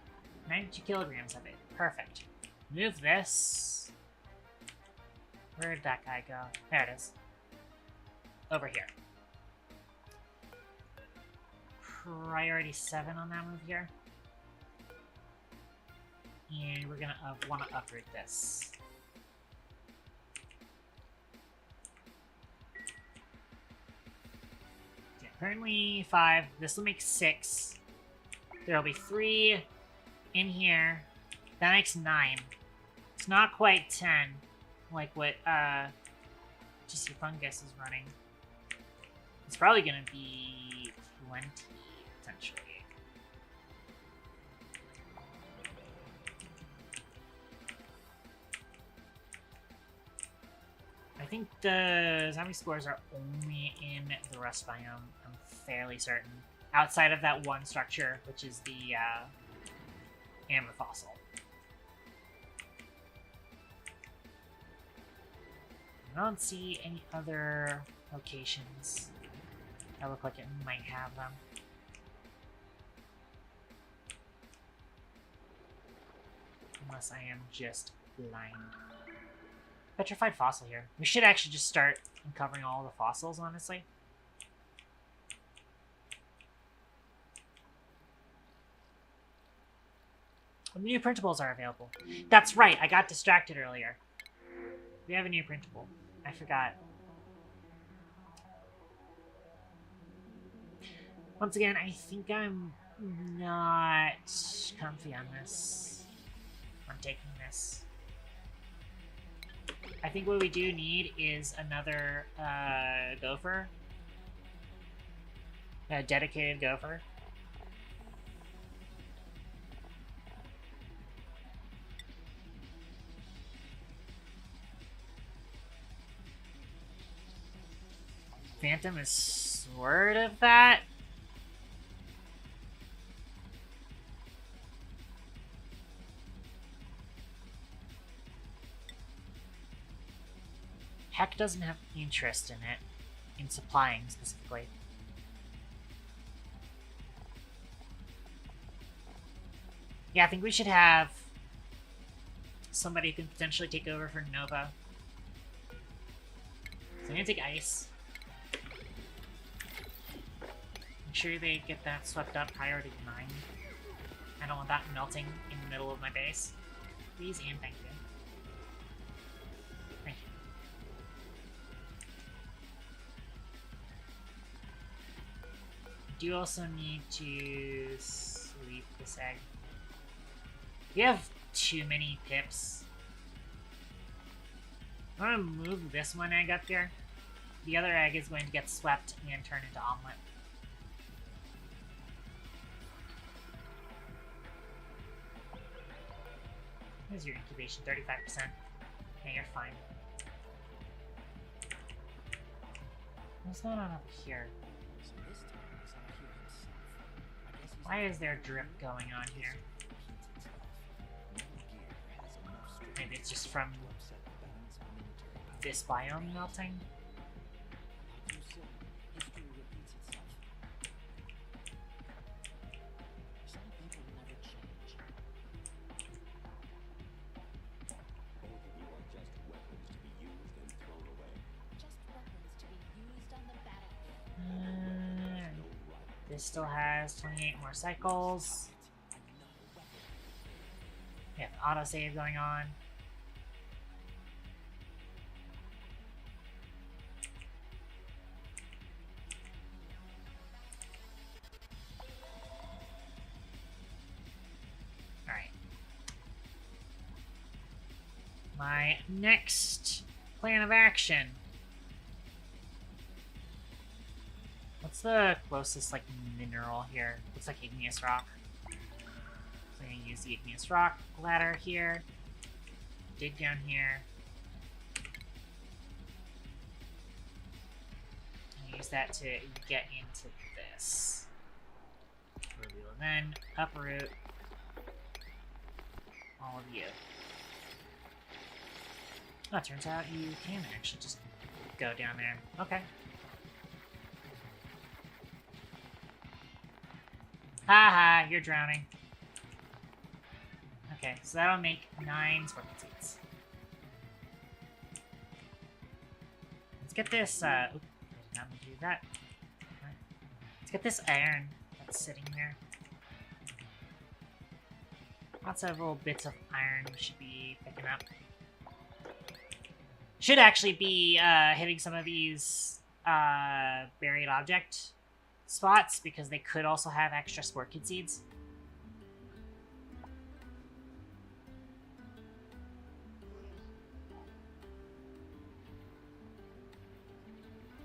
A: 92 kilograms of it. Perfect. Move this. Where did that guy go? There it is. Over here. Priority 7 on that move here. And we're gonna want to uproot this. Okay, currently 5. This will make 6. There'll be 3 in here. That makes 9. It's not quite 10, like what just Fungus is running. It's probably gonna be 20 potentially. I think the zombie spores are only in the rust biome, I'm fairly certain. Outside of that one structure, which is the amber fossil. I don't see any other locations that look like it might have them. Unless I am just blind. Petrified fossil here. We should actually just start uncovering all the fossils, honestly. New printables are available. That's right, I got distracted earlier. We have a new printable. I forgot. Once again, I think I'm not comfy on this. I'm taking this. I think what we do need is another gopher. A dedicated gopher. Phantom is sort of that. Heck doesn't have interest in it, in supplying specifically. Yeah, I think we should have somebody who can potentially take over for Nova. So I'm gonna take ice. Make sure they get that swept up priority 9. I don't want that melting in the middle of my base. Please and thank you. Thank you. I do also need to sweep this egg. We have too many pips. I'm gonna move this one egg up here. The other egg is going to get swept and turn into omelet. Here's your incubation, 35%. Yeah, you're fine. What's going on over here? Why is there drip going on here? Maybe it's just from this biome melting? This still has 28 more cycles. We have autosave going on. Alright. My next plan of action. What's the closest, like, mineral here? Looks like igneous rock. So I'm gonna use the igneous rock ladder here. Dig down here. And use that to get into this. We will then uproot all of you. Oh, it turns out you can actually just go down there. Okay. Haha, you're drowning. Okay, so that'll make 9 Sporechids seeds. Let's get this, oop, not gonna do that. Right. Let's get this iron that's sitting there. Lots of little bits of iron we should be picking up. Should actually be hitting some of these buried object spots because they could also have extra Sporechids seeds.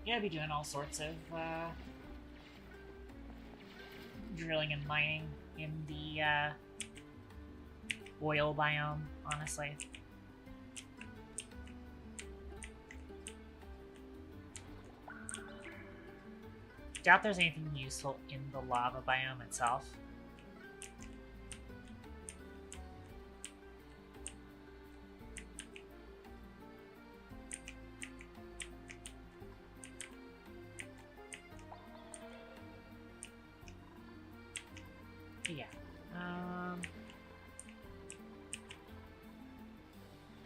A: Yeah, I'll be doing all sorts of drilling and mining in the oil biome, honestly. Doubt there's anything useful in the lava biome itself. But yeah.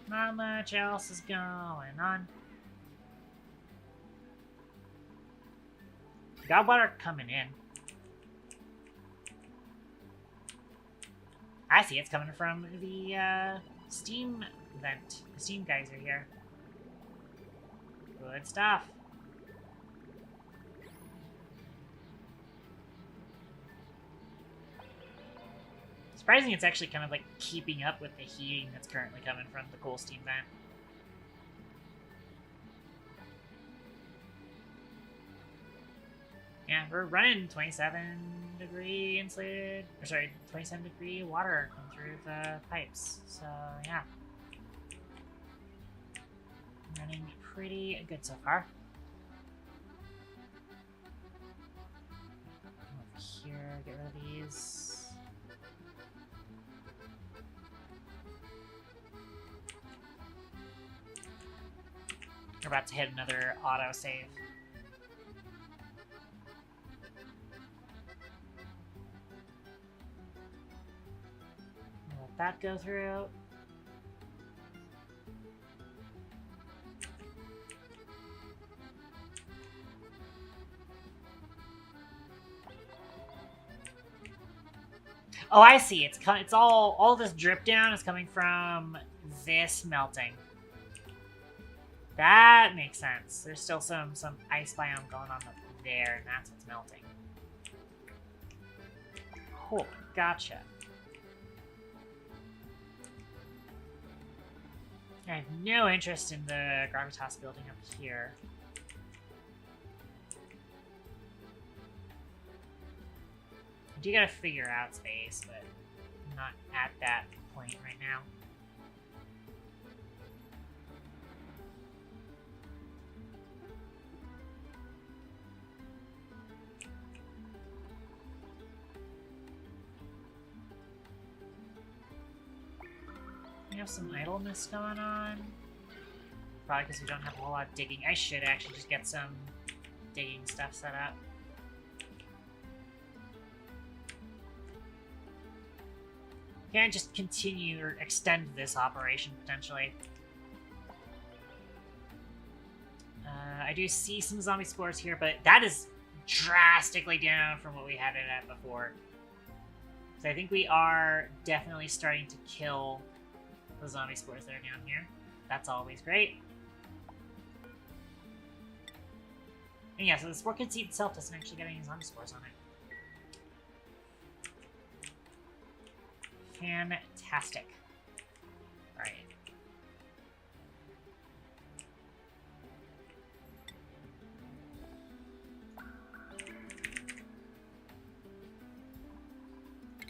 A: Not much else is going on. Got water coming in. I see it's coming from the steam vent. The steam geyser here. Good stuff. Surprising it's actually kind of like keeping up with the heating that's currently coming from the cool steam vent. Yeah, we're running 27-degree insulated, or sorry, 27-degree water coming through the pipes. So yeah, running pretty good so far. Over here, get rid of these. We're about to hit another auto save. Let that go through. Oh, I see. It's all this drip down is coming from this melting. That makes sense. There's still some ice biome going on up there, and that's what's melting. Cool. Gotcha. I have no interest in the gravitas building up here. I do gotta figure out space, but I'm not at that point right now. We have some idleness going on. Probably because we don't have a whole lot of digging. I should actually just get some digging stuff set up. Can I just continue or extend this operation potentially? I do see some zombie spores here, but that is drastically down from what we had it at before. So I think we are definitely starting to kill the zombie spores that are down here. That's always great. And yeah, so the Sporechids seed itself doesn't actually get any zombie spores on it. Fantastic. Alright.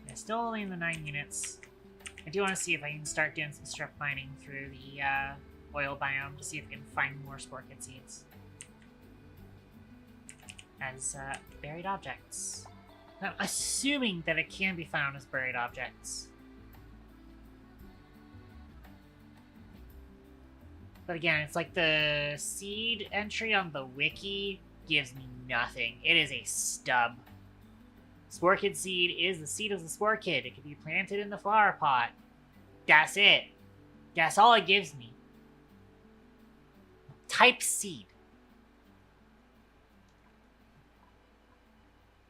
A: Yeah, still only in the 9 units. I do want to see if I can start doing some strip mining through the oil biome to see if I can find more Sporechids seeds as buried objects. Now, assuming that it can be found as buried objects. But again, it's like the seed entry on the wiki gives me nothing. It is a stub. Sporekid seed is the seed of the Sporekid. It can be planted in the flower pot. That's it. That's all it gives me. Type seed.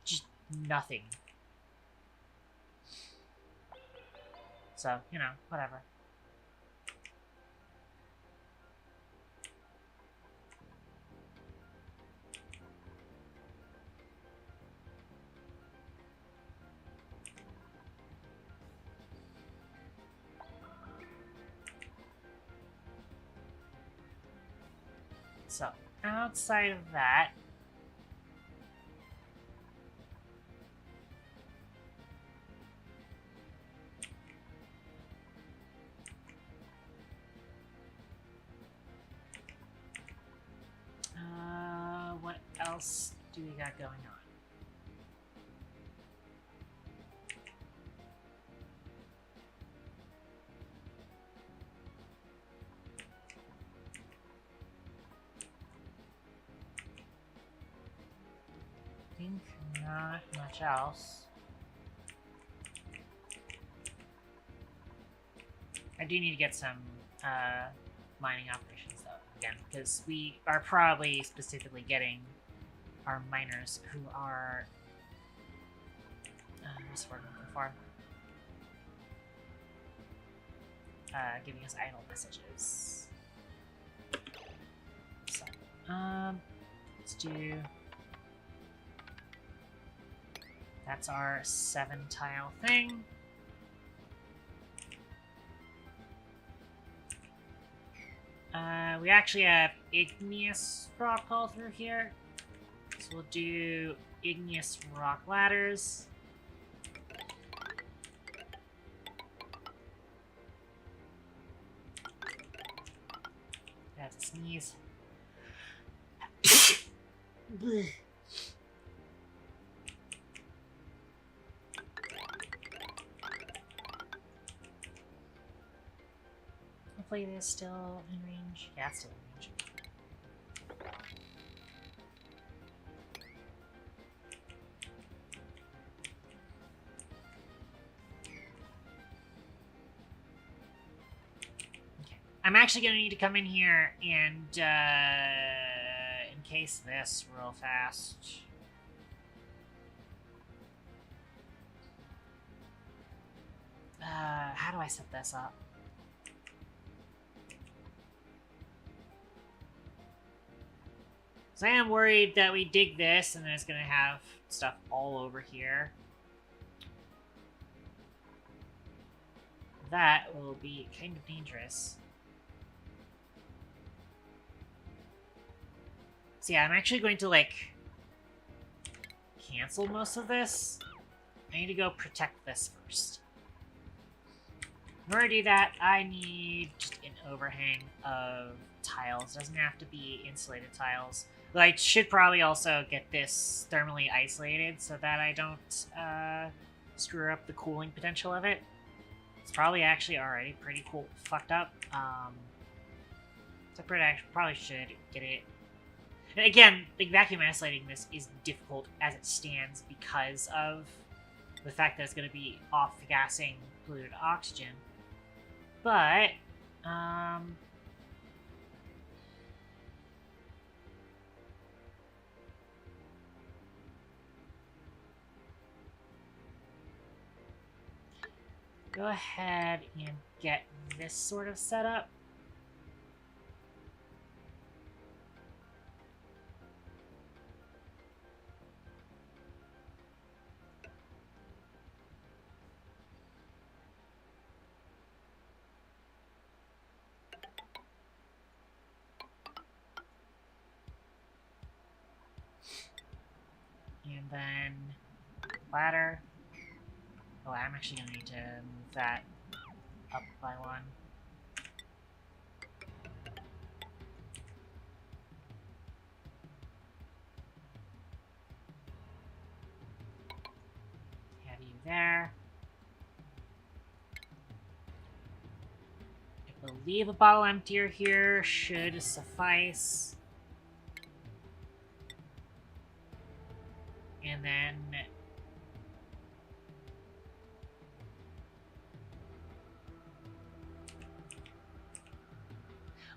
A: Just nothing. So, you know, whatever. So, outside of that, what else do we got going on? Think not much else. I do need to get some mining operations though, again, because we are probably specifically getting our miners who are what's the word I'm looking for? Giving us idle messages. So, let's do. That's our 7-tile thing. We actually have igneous rock all through here. So we'll do igneous rock ladders. That's a sneeze. Hopefully it is still in range. Yeah, it's still in range. Okay. I'm actually going to need to come in here and encase this real fast. How do I set this up? So I am worried that we dig this and then it's going to have stuff all over here. That will be kind of dangerous. So yeah, I'm actually going to, like, cancel most of this. I need to go protect this first. In order to do that, I need just an overhang of tiles. It doesn't have to be insulated tiles. But I should probably also get this thermally isolated so that I don't screw up the cooling potential of it. It's probably actually already pretty cool, fucked up. So I probably should get it. And again, like, vacuum isolating this is difficult as it stands because of the fact that it's going to be off-gassing polluted oxygen. But, go ahead and get this sort of set up. And then ladder. Oh, I'm actually going to need to move that up by one. Have you there. I believe a bottle emptier here should suffice. And then...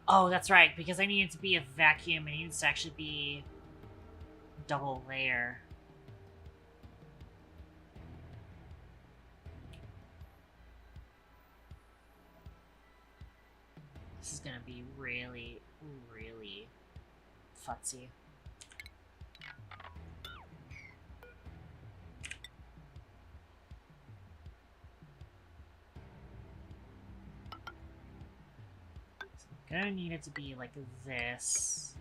A: Oh, that's right, because I need it to be a vacuum, it needs to actually be double layer. This is gonna be really, really futzy. I'm gonna need it to be like this.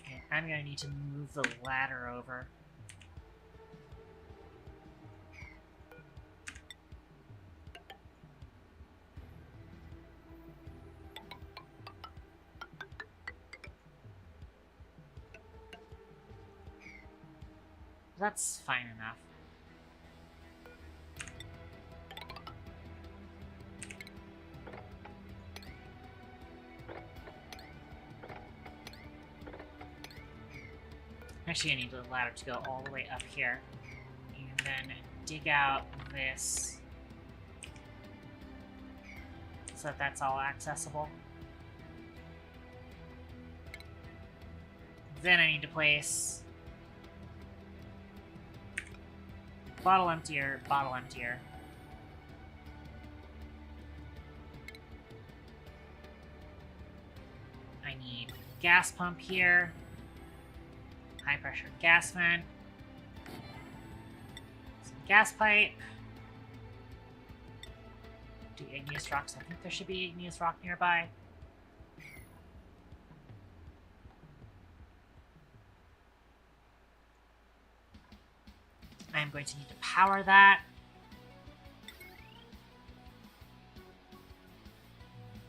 A: And I'm gonna need to move the ladder over. That's fine enough. Actually, I need the ladder to go all the way up here. And then dig out this so that that's all accessible. Then I need to place bottle emptier, bottle emptier. I need gas pump here. High pressure gas vent. Some gas pipe. Do igneous rocks. I think there should be igneous rock nearby. I am going to need to power that.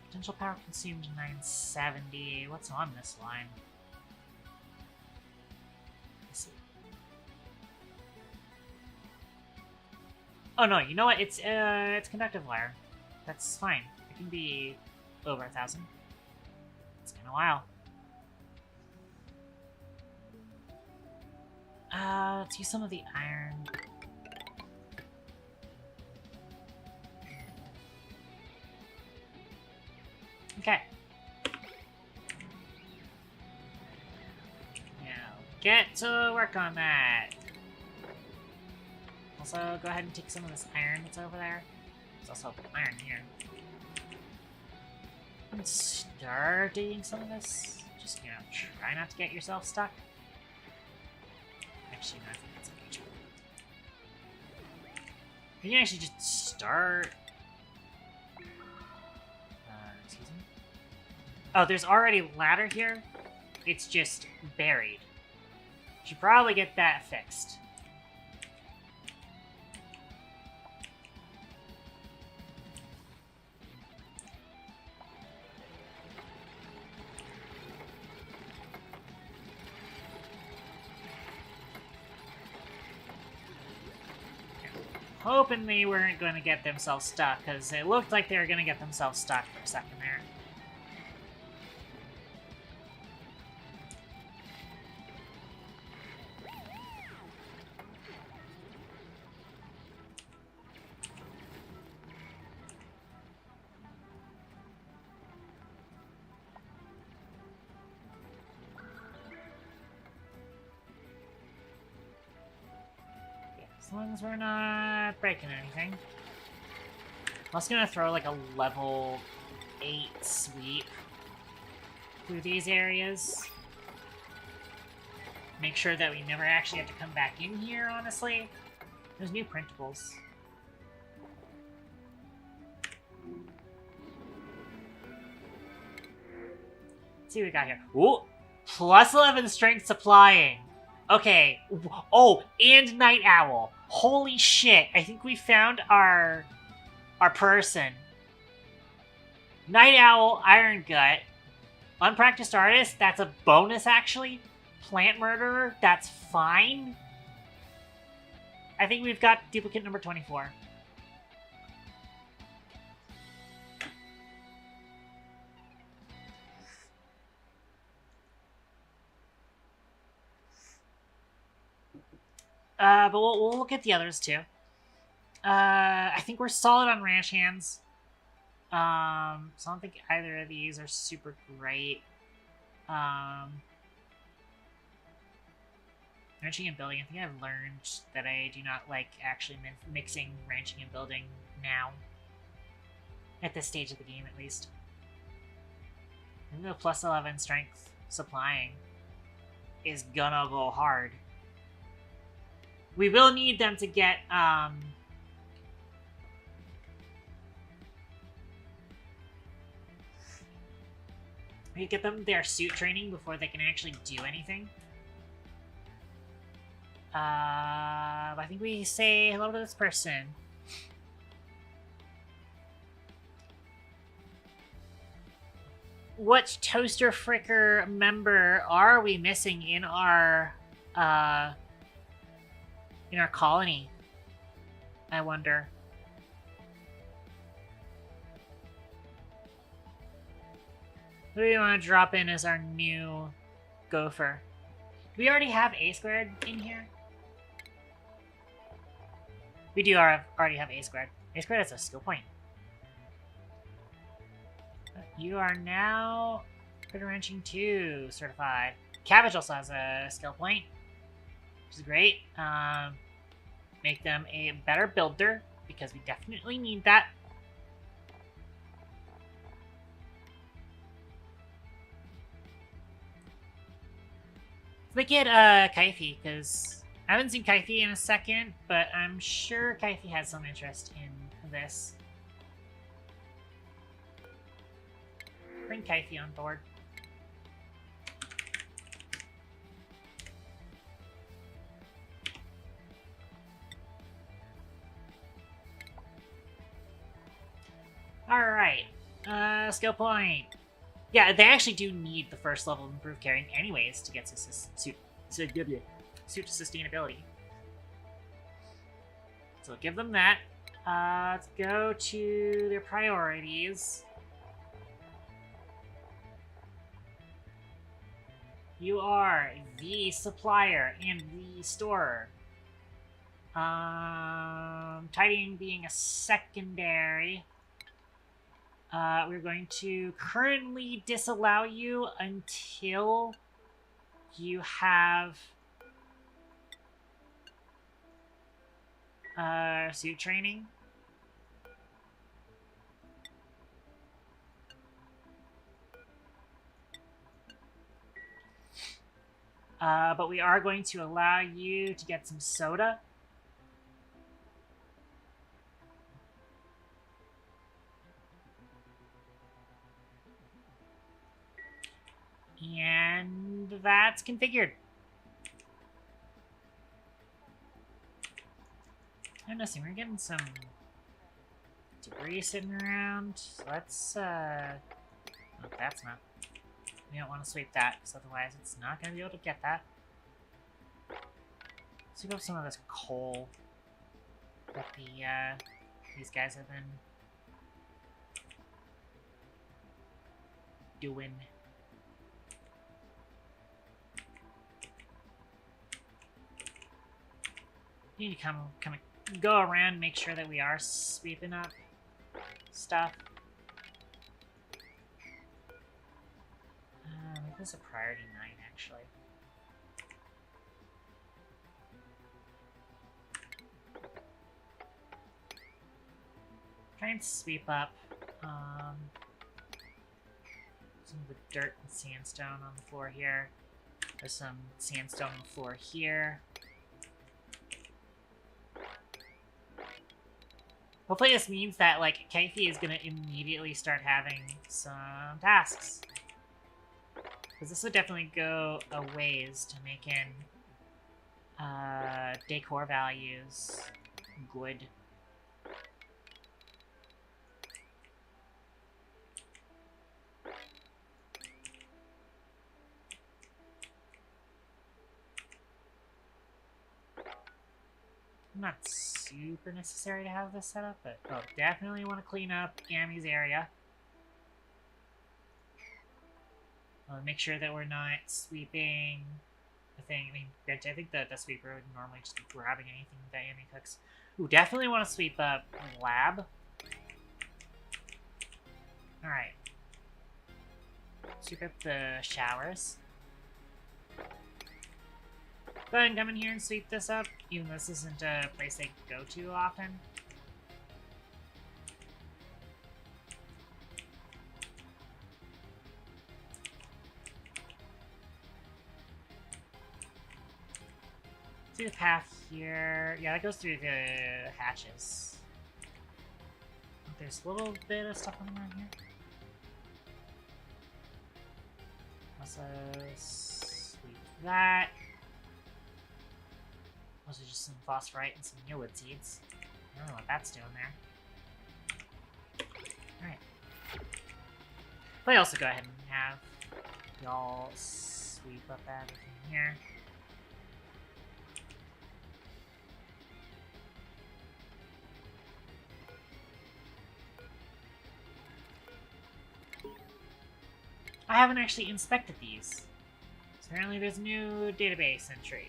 A: Potential power consumed 970. What's on this line? Let's see. Oh no, you know what? It's conductive wire. That's fine. It can be over 1,000. It's been a while. Let's use some of the iron. Okay. Now, get to work on that. Also, go ahead and take some of this iron that's over there. There's also iron here. And start digging some of this. Just, you know, try not to get yourself stuck. Actually, no, I think that's okay. You can actually just start. Excuse me. Oh, there's already ladder here. It's just buried. Should probably get that fixed. Hoping they weren't going to get themselves stuck, because it looked like they were going to get themselves stuck for a second there. As long as we're not breaking anything. I'm also gonna throw like a level 8 sweep through these areas. Make sure that we never actually have to come back in here, honestly. There's new printables. Let's see what we got here. Ooh! Plus 11 strength supplying. Okay. Oh, and Night Owl. Holy shit. I think we found our person. Night Owl, Iron Gut. Unpracticed Artist, that's a bonus actually. Plant Murderer, that's fine. I think we've got duplicate number 24. But we'll look at the others too. I think we're solid on ranch hands. So I don't think either of these are super great. Ranching and building, I think I've learned that I do not like actually mixing ranching and building now. At this stage of the game, at least. And the plus 11 strength supplying is gonna go hard. We will need them to get, we get them their suit training before they can actually do anything. I think we say hello to this person. What Toaster Fricker member are we missing in our colony? I wonder. Who do we want to drop in as our new gopher? Do we already have A squared in here? We do already have A squared. A squared has a skill point. You are now Critter Wrenching 2 certified. Cabbage also has a skill point, which is great. Make them a better builder, because we definitely need that. Let's make it Kbity, because I haven't seen Kbity in a second, but I'm sure Kbity has some interest in this. Bring Kbity on board. Alright. Skill point. Yeah, they actually do need the first level of improved carrying anyways to get to suit sustainability. So give them that. Let's go to their priorities. You are the supplier and the storer. Tidying being a secondary. We're going to currently disallow you until you have suit training. But we are going to allow you to get some soda. And that's configured. I'm noticing we're getting some debris sitting around. So let's, oh, that's not. We don't want to sweep that, because otherwise it's not going to be able to get that. Let's sweep up some of this coal that these guys have been doing. You need to come go around, make sure that we are sweeping up stuff. This is a priority 9, actually. Try and sweep up some of the dirt and sandstone on the floor here. There's some sandstone on the floor here. Hopefully this means that, like, Kbity is gonna immediately start having some tasks. Because this would definitely go a ways to making decor values good. Not super necessary to have this set up, but oh, definitely want to clean up Gammy's area. Make sure that we're not sweeping I mean, granted, I think the sweeper would normally just be grabbing anything that Amy cooks. Ooh, definitely want to sweep up lab. Alright. Sweep up the showers. Go ahead and come in here and sweep this up, even though this isn't a place they go to often. See the path here. Yeah, that goes through the hatches. There's a little bit of stuff on around here. Also, sweep that. Also, just some phosphorite and some millwood seeds. I don't know what that's doing there. Alright. But I also go ahead and have y'all sweep up everything here. I haven't actually inspected these. So apparently there's a new database entry.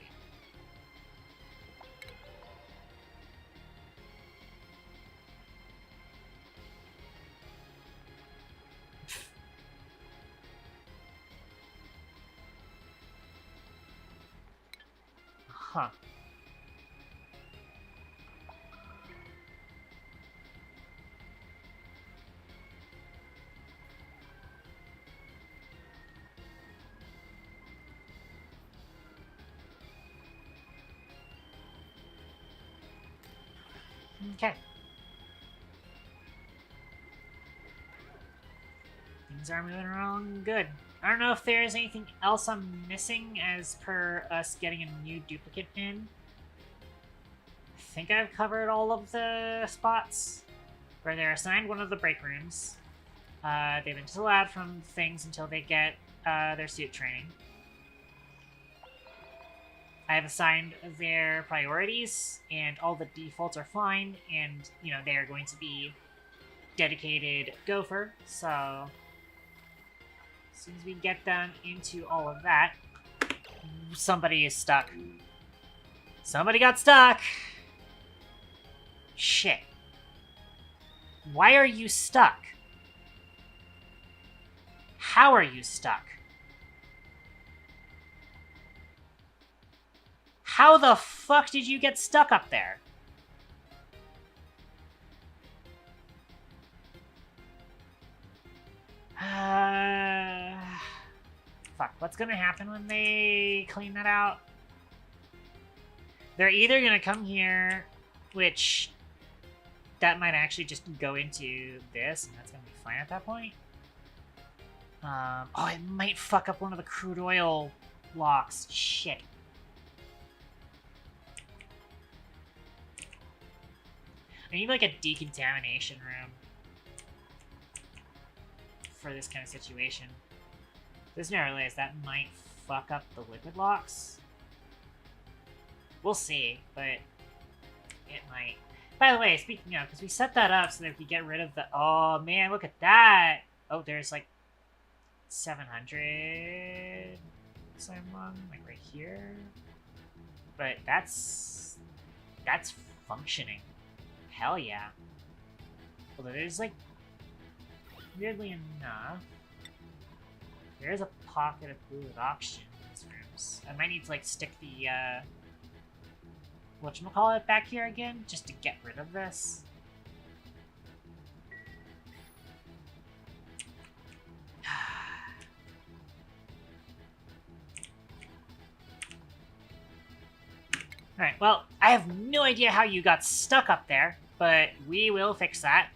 A: Huh. Okay. Things are moving along good. I don't know if there's anything else I'm missing as per us getting a new duplicate in. I think I've covered all of the spots where they're assigned one of the break rooms. They've been disallowed from things until they get their suit training. I have assigned their priorities, and all the defaults are fine, and, you know, they are going to be dedicated gopher, so as soon as we get them into all of that, somebody is stuck. Somebody got stuck! Shit. Why are you stuck? How are you stuck? How the fuck did you get stuck up there? Fuck, what's gonna happen when they clean that out? They're either gonna come here, which that might actually just go into this, and that's gonna be fine at that point. Oh, it might fuck up one of the crude oil locks. Shit. I need, like, a decontamination room for this kind of situation. There's no realize that might fuck up the liquid locks. We'll see, but it might. By the way, speaking of, because we set that up so that we get rid of the... Oh, man, look at that! Oh, there's, like, 700... someone, like, right here. But that's functioning. Hell yeah. Although there's, like, weirdly enough, there's a pocket of fluid oxygen in these rooms. I might need to, like, stick the, whatchamacallit back here again, just to get rid of this. Alright, well, I have no idea how you got stuck up there, but we will fix that.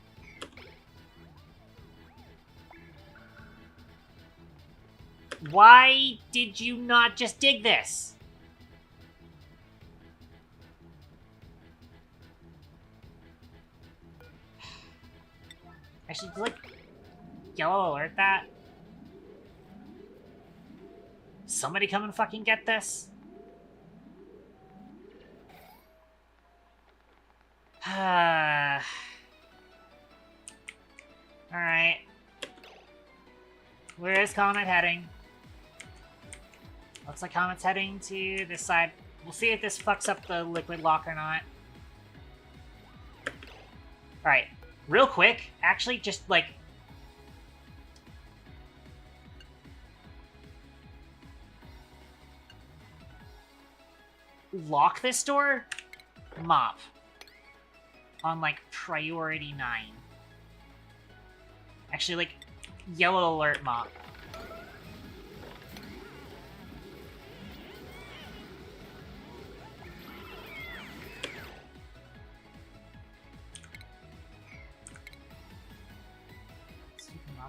A: Why did you not just dig this? I should, like, yellow alert that. Somebody come and fucking get this. Alright. Where is Komette heading? Looks like Komette's heading to this side. We'll see if this fucks up the liquid lock or not. Alright, real quick, actually just like... lock this door? Mop. On like priority 9. Actually, like, yellow alert mop.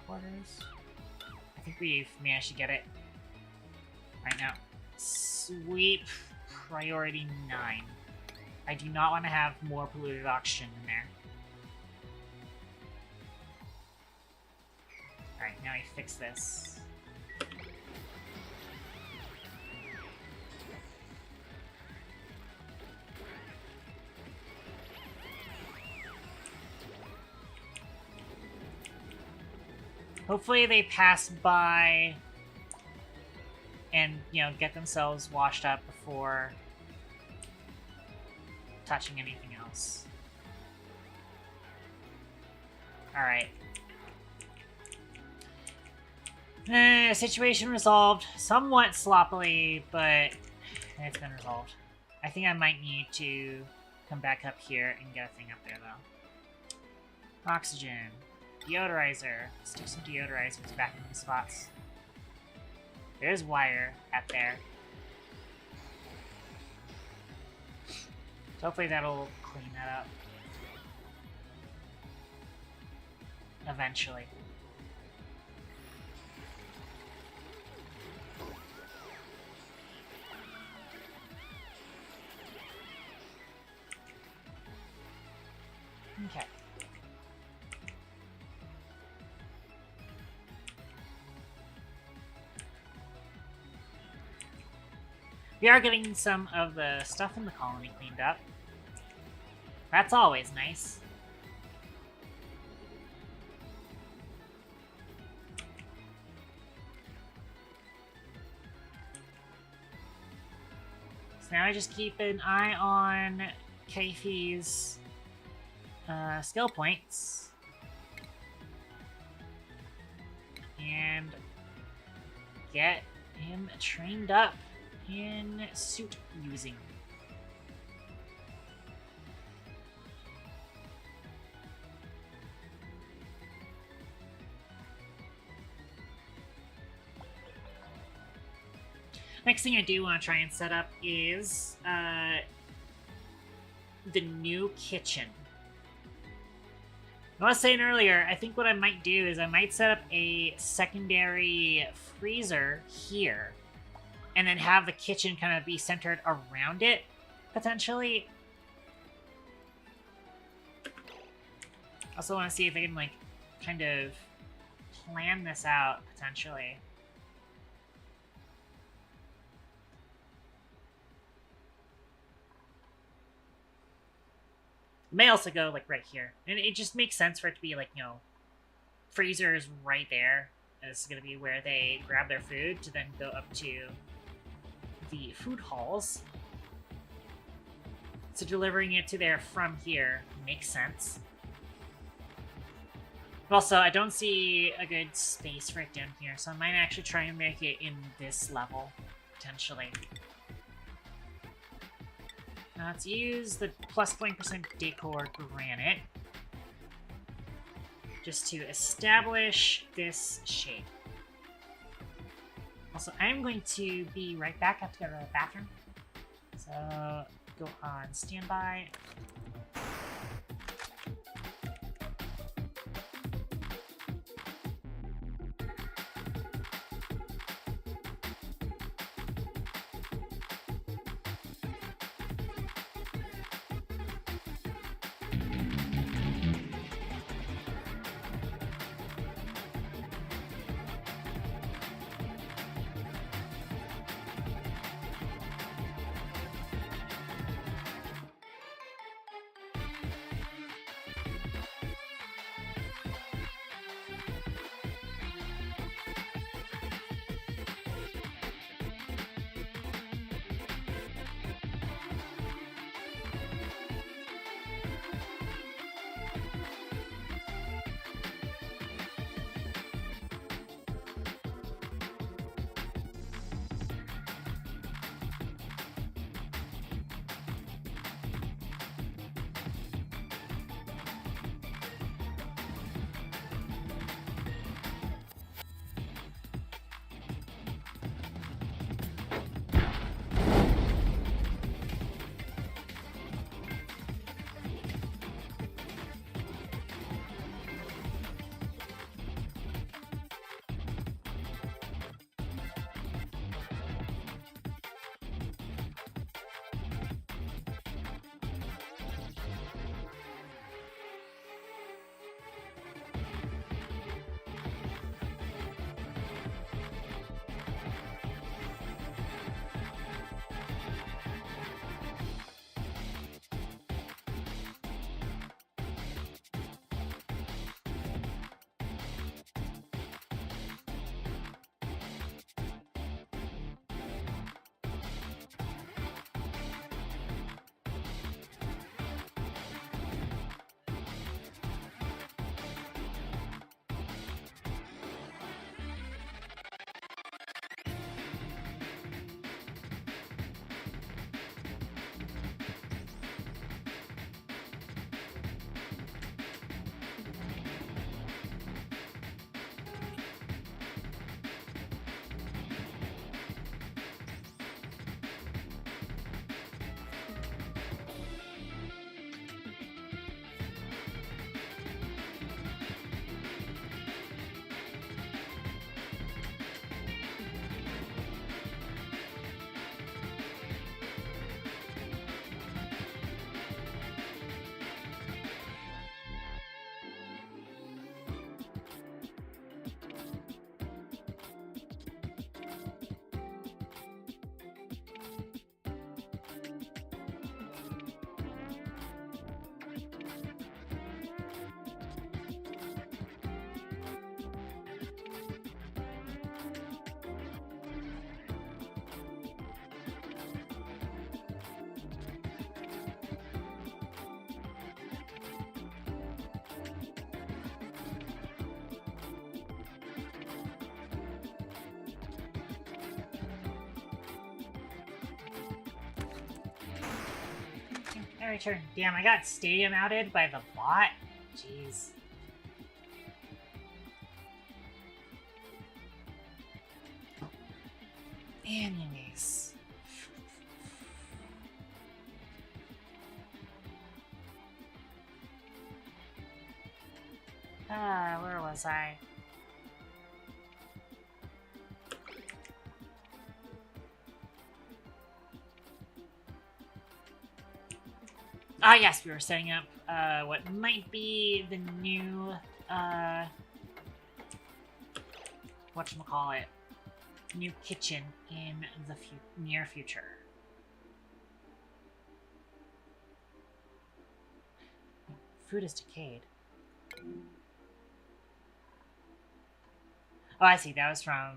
A: Orders. I think we've managed to get it right now. Sweep priority 9. I do not want to have more polluted oxygen in there. Alright, now we fix this. Hopefully they pass by and, you know, get themselves washed up before touching anything else. Alright. Situation resolved. Somewhat sloppily, but it's been resolved. I think I might need to come back up here and get a thing up there, though. Oxygen. Deodorizer. Stick some deodorizers back in the spots. There's wire at there. So hopefully that'll clean that up. Eventually. Okay. We are getting some of the stuff in the colony cleaned up. That's always nice. So now I just keep an eye on Kbty's skill points. And get him trained up in suit using. Next thing I do want to try and set up is the new kitchen. I was saying earlier, I think what I might do is I might set up a secondary freezer here and then have the kitchen kind of be centered around it, potentially. Also want to see if I can, like, kind of plan this out, potentially. It may also go, like, right here. And it just makes sense for it to be, like, you know, freezers right there. And this is going to be where they grab their food to then go up to the food halls. So delivering it to there from here makes sense. But also, I don't see a good space for it down here, so I might actually try and make it in this level, potentially. Now let's use the plus 20% decor granite just to establish this shape. Also, I'm going to be right back. I have to go to the bathroom. So, go on standby. my turn. Damn, I got stadium outed by the bot? Jeez. Anyways. Where was I? Ah, yes, we were setting up what might be the new whatchamacallit, new kitchen in the near future. Food is decayed. Oh, I see. That was from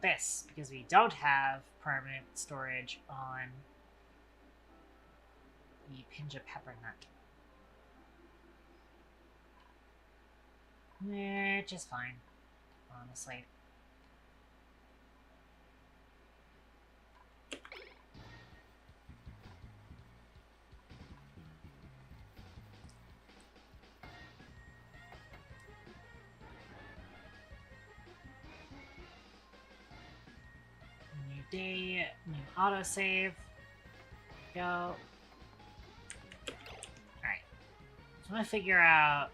A: this, because we don't have permanent storage on the pinch of peppermint. Which is fine, honestly. New day, new autosave. Go. Alright. So I'm gonna figure out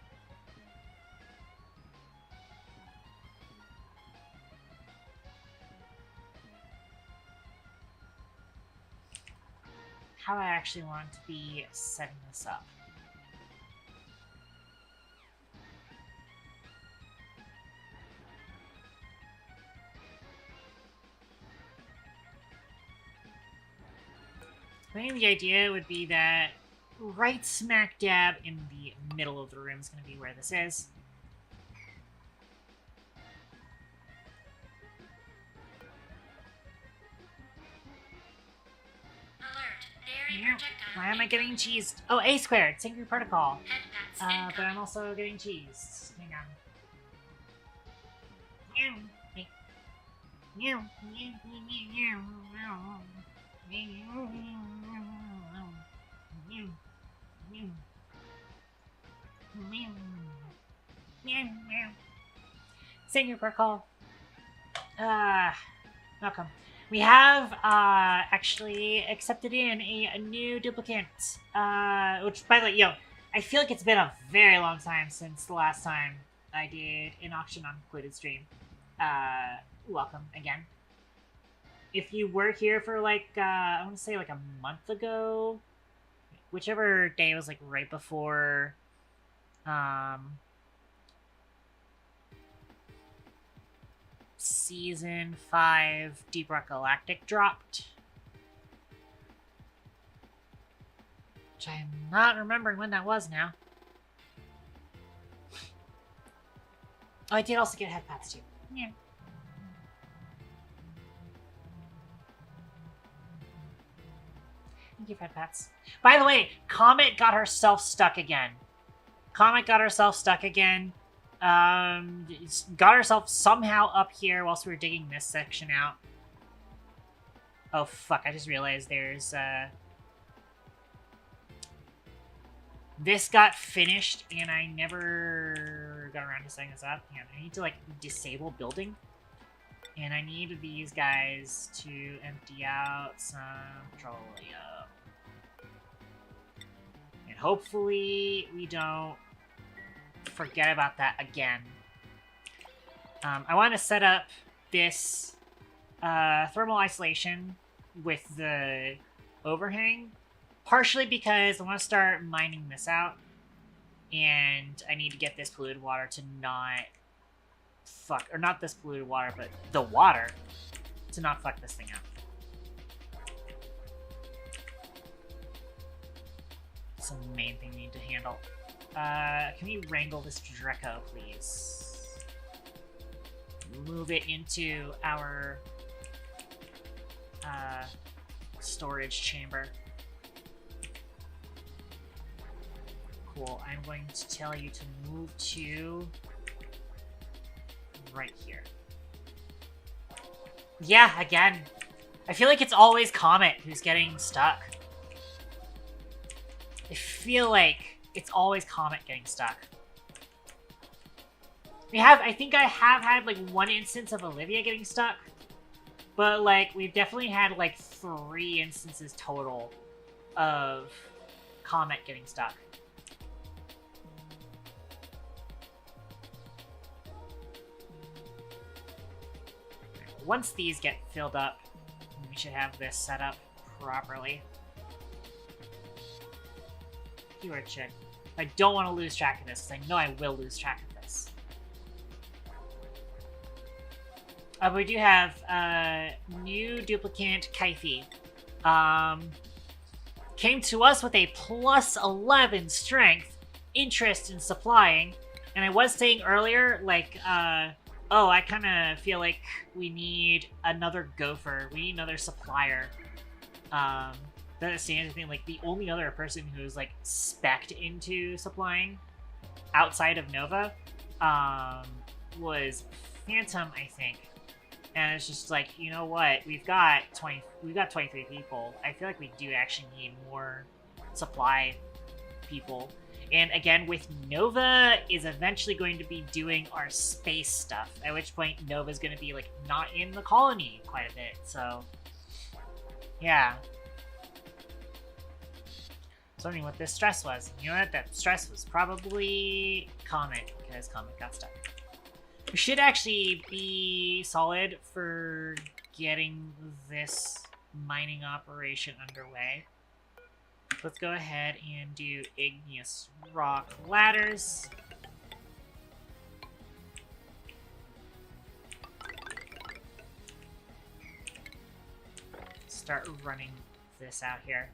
A: how I actually want to be setting this up. Maybe the idea would be that right smack dab in the middle of the room is going to be where this is.
B: Alert. Dairy
A: Yeah.
B: projectile.
A: Why am I getting cheesed? Oh, A squared, Synchro Protocol.
B: Headpats
A: But
B: incoming.
A: I'm also getting cheesed. Hang on. Synchro Protocol. Welcome. We have actually accepted in a new duplicant. Which, by the way, I feel like it's been a very long time since the last time I did an auction on concluded stream. Welcome again. If you were here for like, I want to say like a month ago, whichever day was like right before, Season 5 Deep Rock Galactic dropped. Which I'm not remembering when that was now. Oh, I did also get headpats too. Yeah. Thank you for headpats. By the way, Komette got herself stuck again. Komette got herself stuck again. Got herself somehow up here whilst we were digging this section out. Oh fuck, I just realized there's this got finished and I never got around to setting this up. Yeah, I need to like disable building. And I need these guys to empty out some petroleum. And hopefully we don't forget about that again. I want to set up this thermal isolation with the overhang, partially because I want to start mining this out, and I need to get this polluted water to not fuck, or not this polluted water, but the water to not fuck this thing up. That's the main thing we need to handle. Can we wrangle this Dreco, please? Move it into our storage chamber. Cool. I'm going to tell you to move to right here. Yeah, again. I feel like it's always Komette who's getting stuck. I feel like it's always Komette getting stuck. I think I have had like one instance of Olivia getting stuck, but like we've definitely had like 3 instances total of Komette getting stuck. Once these get filled up, we should have this set up properly. Keyword should. I don't want to lose track of this, because I know I will lose track of this. We do have new Duplicant Kbity. Came to us with a +11 strength, interest in supplying, and I was saying earlier, like, oh, I kind of feel like we need another gopher. We need another supplier. Doesn't say anything. Like, the only other person who's, like, spec'd into supplying outside of Nova was Phantom, I think. And it's just like, you know what? We've got 23 people. I feel like we do actually need more supply people. And again, with Nova is eventually going to be doing our space stuff, at which point Nova's going to be, like, not in the colony quite a bit, so... yeah. I was wondering what this stress was. You know what? That stress was probably Komette, because Komette got stuck. We should actually be solid for getting this mining operation underway. Let's go ahead and do igneous rock ladders. Start running this out here.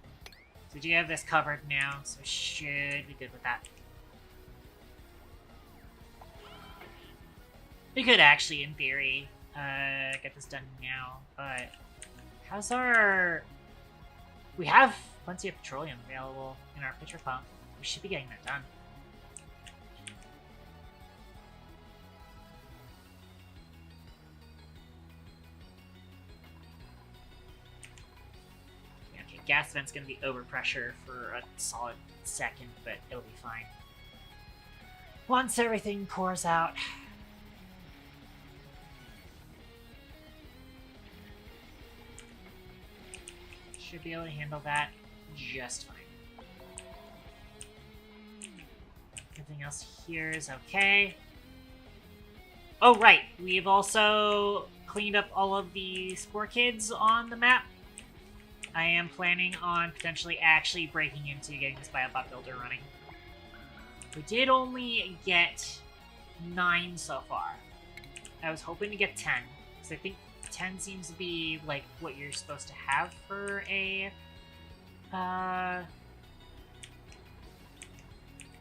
A: So we do have this covered now, so should be good with that. We could actually, in theory, get this done now, but how's our... We have plenty of petroleum available in our pitcher pump. We should be getting that done. Yeah, okay, gas vent's gonna be overpressure for a solid second, but it'll be fine. Once everything pours out. Should be able to handle that just fine. Everything else here is okay. Oh, right. We've also cleaned up all of the Sporechids on the map. I am planning on potentially actually breaking into getting this Biobot builder running. We did only get 9 so far. I was hoping to get 10, because I think 10 seems to be, like, what you're supposed to have for a,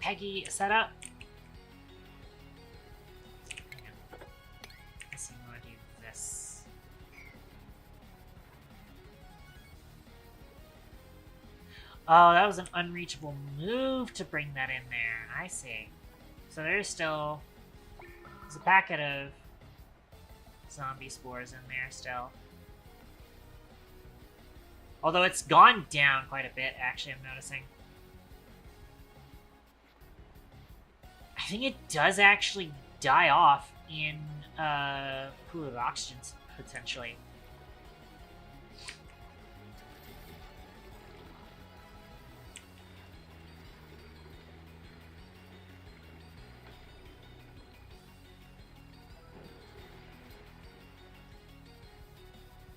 A: PEGGY setup. Let's see, I want to do this. Oh, that was an unreachable move to bring that in there. I see. So there's a packet of zombie spores in there still. Although it's gone down quite a bit, actually, I'm noticing. I think it does actually die off in pool of oxygen, potentially.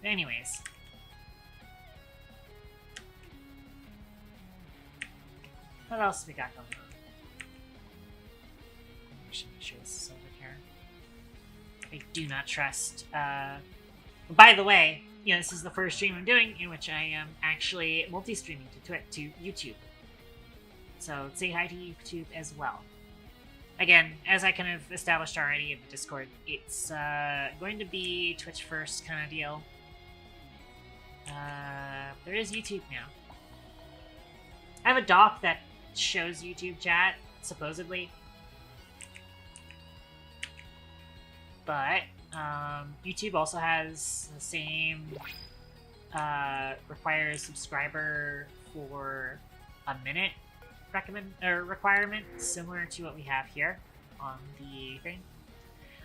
A: Anyways. What else we got going on? I should make sure this is over here. I do not trust, by the way, you know, this is the first stream I'm doing in which I am actually multi-streaming to YouTube. So say hi to YouTube as well. Again, as I kind of established already in the Discord, it's going to be Twitch first kind of deal. There is YouTube now. I have a doc that shows YouTube chat, supposedly. But, YouTube also has the same, requires subscriber for a minute requirement, similar to what we have here on the thing.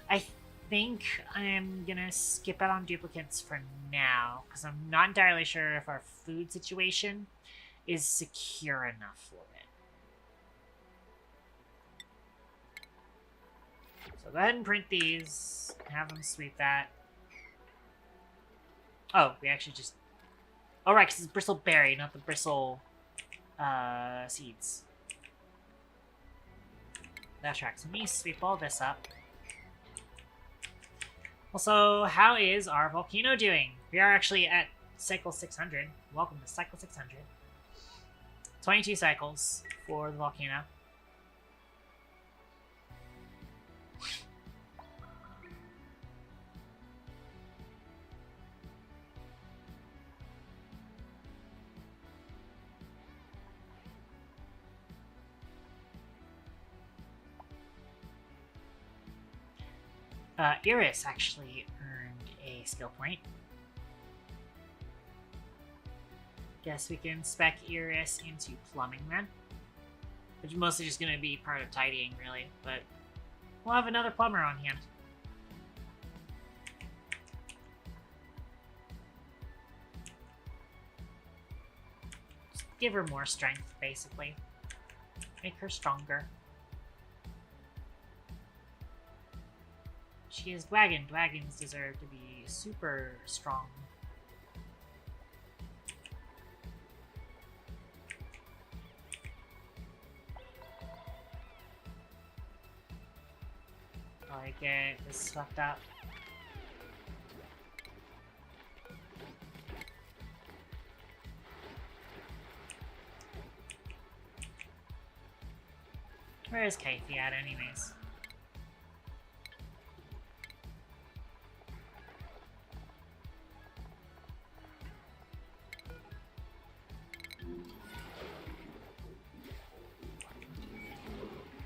A: I think I'm gonna skip out on duplicants for now because I'm not entirely sure if our food situation is secure enough for it. So go ahead and print these. Have them sweep that. Oh, we actually just... Oh, right, because it's bristleberry, not the bristle seeds. That tracks. Let me sweep all this up. Also, how is our volcano doing? We are actually at cycle 600. Welcome to cycle 600. 22 cycles for the volcano. Iris actually earned a skill point. Guess we can spec Iris into plumbing then. Which is mostly just going to be part of tidying, really. But we'll have another plumber on hand. Just give her more strength, basically. Make her stronger. She is Dwagon. Dwagons deserve to be super strong. I get this swept up. Where is Kbity at anyways?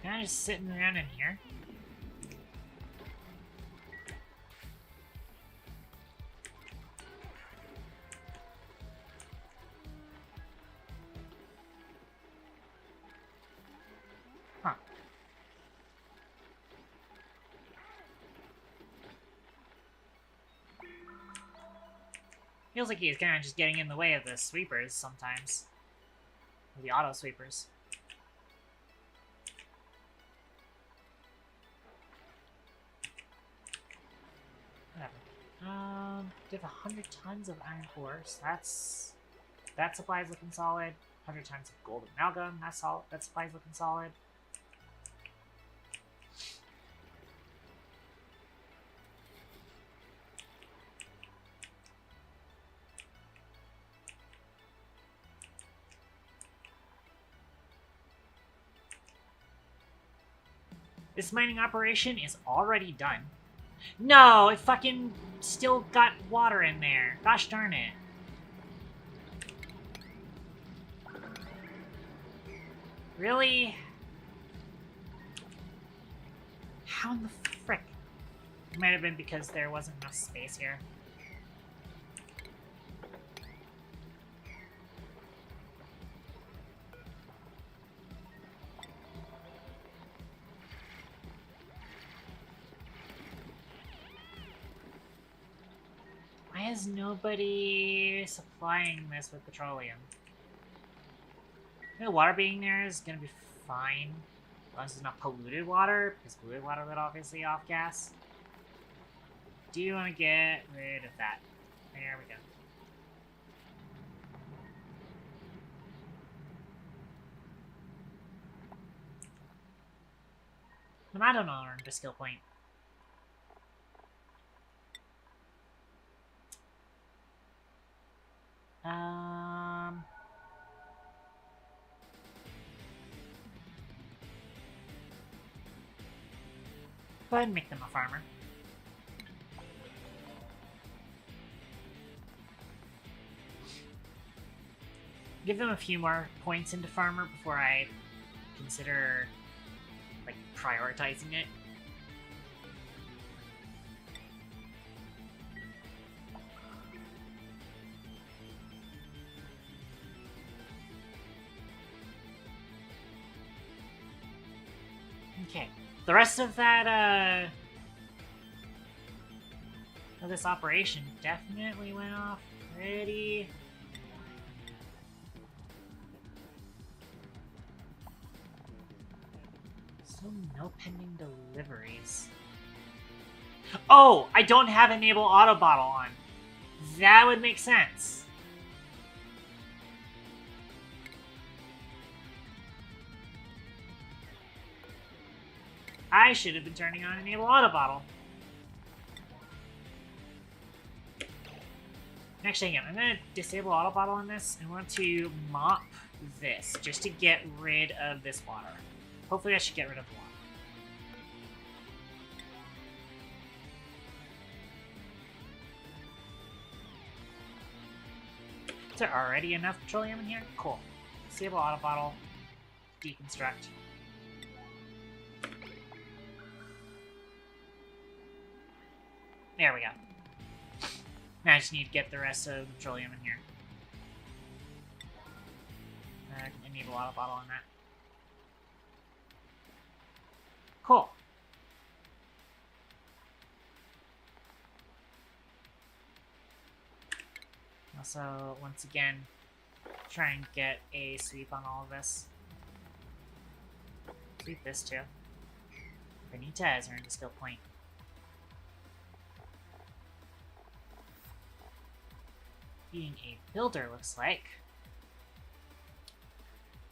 A: Kind of just sitting around in here. Huh. Feels like he's kind of just getting in the way of the sweepers sometimes. The auto sweepers. We have 100 tons of iron ore, so that supply is looking solid. 100 tons of gold amalgam, that supply is looking solid. This mining operation is already done. No, it fucking still got water in there. Gosh darn it. Really? How in the frick? It might have been because there wasn't enough space here. Why is nobody supplying this with petroleum? The water being there is gonna be fine. As long as it's not polluted water, because polluted water would obviously off gas. Do you want to get rid of that? There we go. And I don't know, earned a skill point. Go ahead and make them a farmer. Give them a few more points into farmer before I consider, like, prioritizing it. Okay. The rest of that, of this operation definitely went off pretty... Still no pending deliveries. Oh! I don't have enable auto bottle on. That would make sense. I should have been turning on enable auto bottle. Actually, hang on. I'm going to disable auto bottle on this. I want to mop this just to get rid of this water. Hopefully I should get rid of the water. Is there already enough petroleum in here? Cool. Disable auto bottle. Deconstruct. There we go. Now I just need to get the rest of the petroleum in here. Enable auto bottle on that. Cool. Also, once again, try and get a sweep on all of this. Sweep this too. Benitez earned a skill point. Being a builder looks like.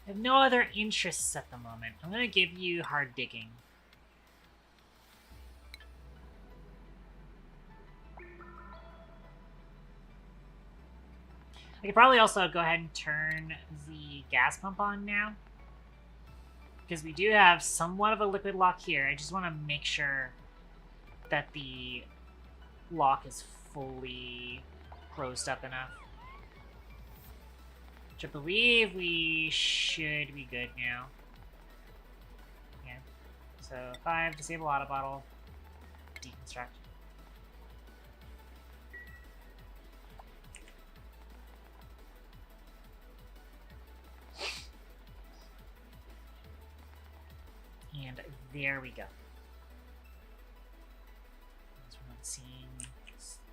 A: I have no other interests at the moment. I'm gonna give you hard digging. I could probably also go ahead and turn the gas pump on now. Because we do have somewhat of a liquid lock here. I just want to make sure that the lock is fully closed up enough. Which I believe we should be good now. Yeah. So 5, disable auto bottle, deconstruct. And there we go. So we're not seeing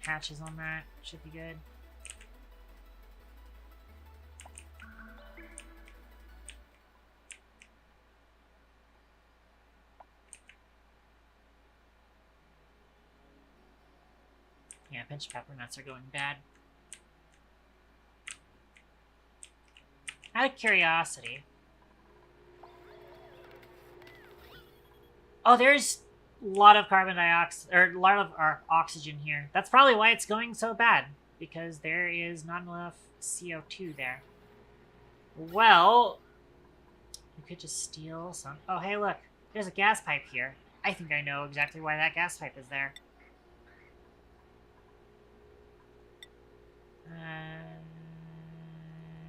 A: hatches on that. Should be good. Yeah, pinched pepper nuts are going bad. Out of curiosity. Oh, there's a lot of carbon dioxide, or a lot of oxygen here. That's probably why it's going so bad, because there is not enough CO2 there. Well, we could just steal some. Oh, hey, look, there's a gas pipe here. I think I know exactly why that gas pipe is there.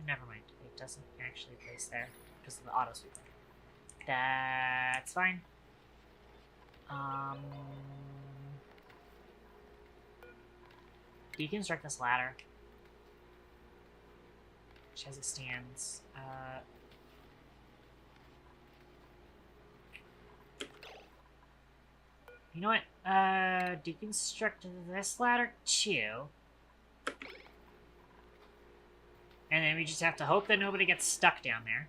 A: Never mind. It doesn't actually place there because of the auto sweeper. That's fine. Deconstruct this ladder. Which as it stands. You know what? Deconstruct this ladder too. And then we just have to hope that nobody gets stuck down there.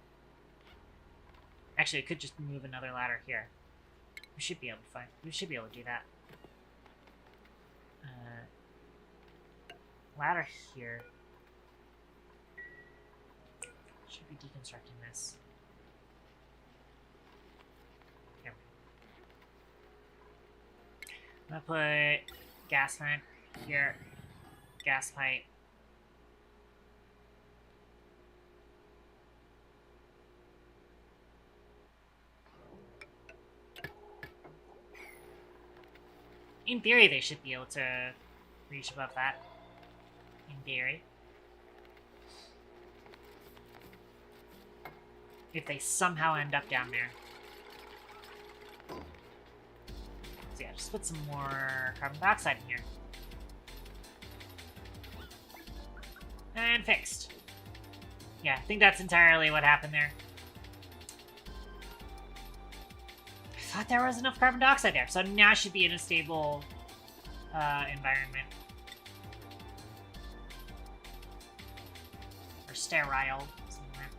A: Actually, it could just move another ladder here. We should be able to find. We should be able to do that. Ladder here. Should be deconstructing this. There we go. I'm gonna put gas vent here. Gas pipe. In theory, they should be able to reach above that. In theory. If they somehow end up down there. So yeah, just put some more carbon dioxide in here. And fixed. Yeah, I think that's entirely what happened there. I thought there was enough carbon dioxide there, so now it should be in a stable environment. Or sterile, somewhere.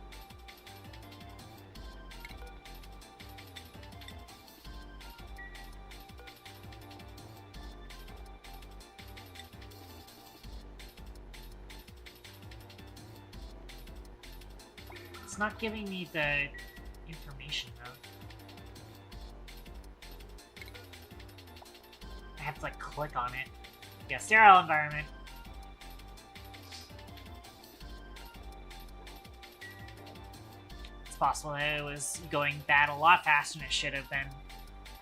A: It's not giving me the information, though. I have to, like, click on it. Yeah, sterile environment. It's possible that it was going bad a lot faster than it should have been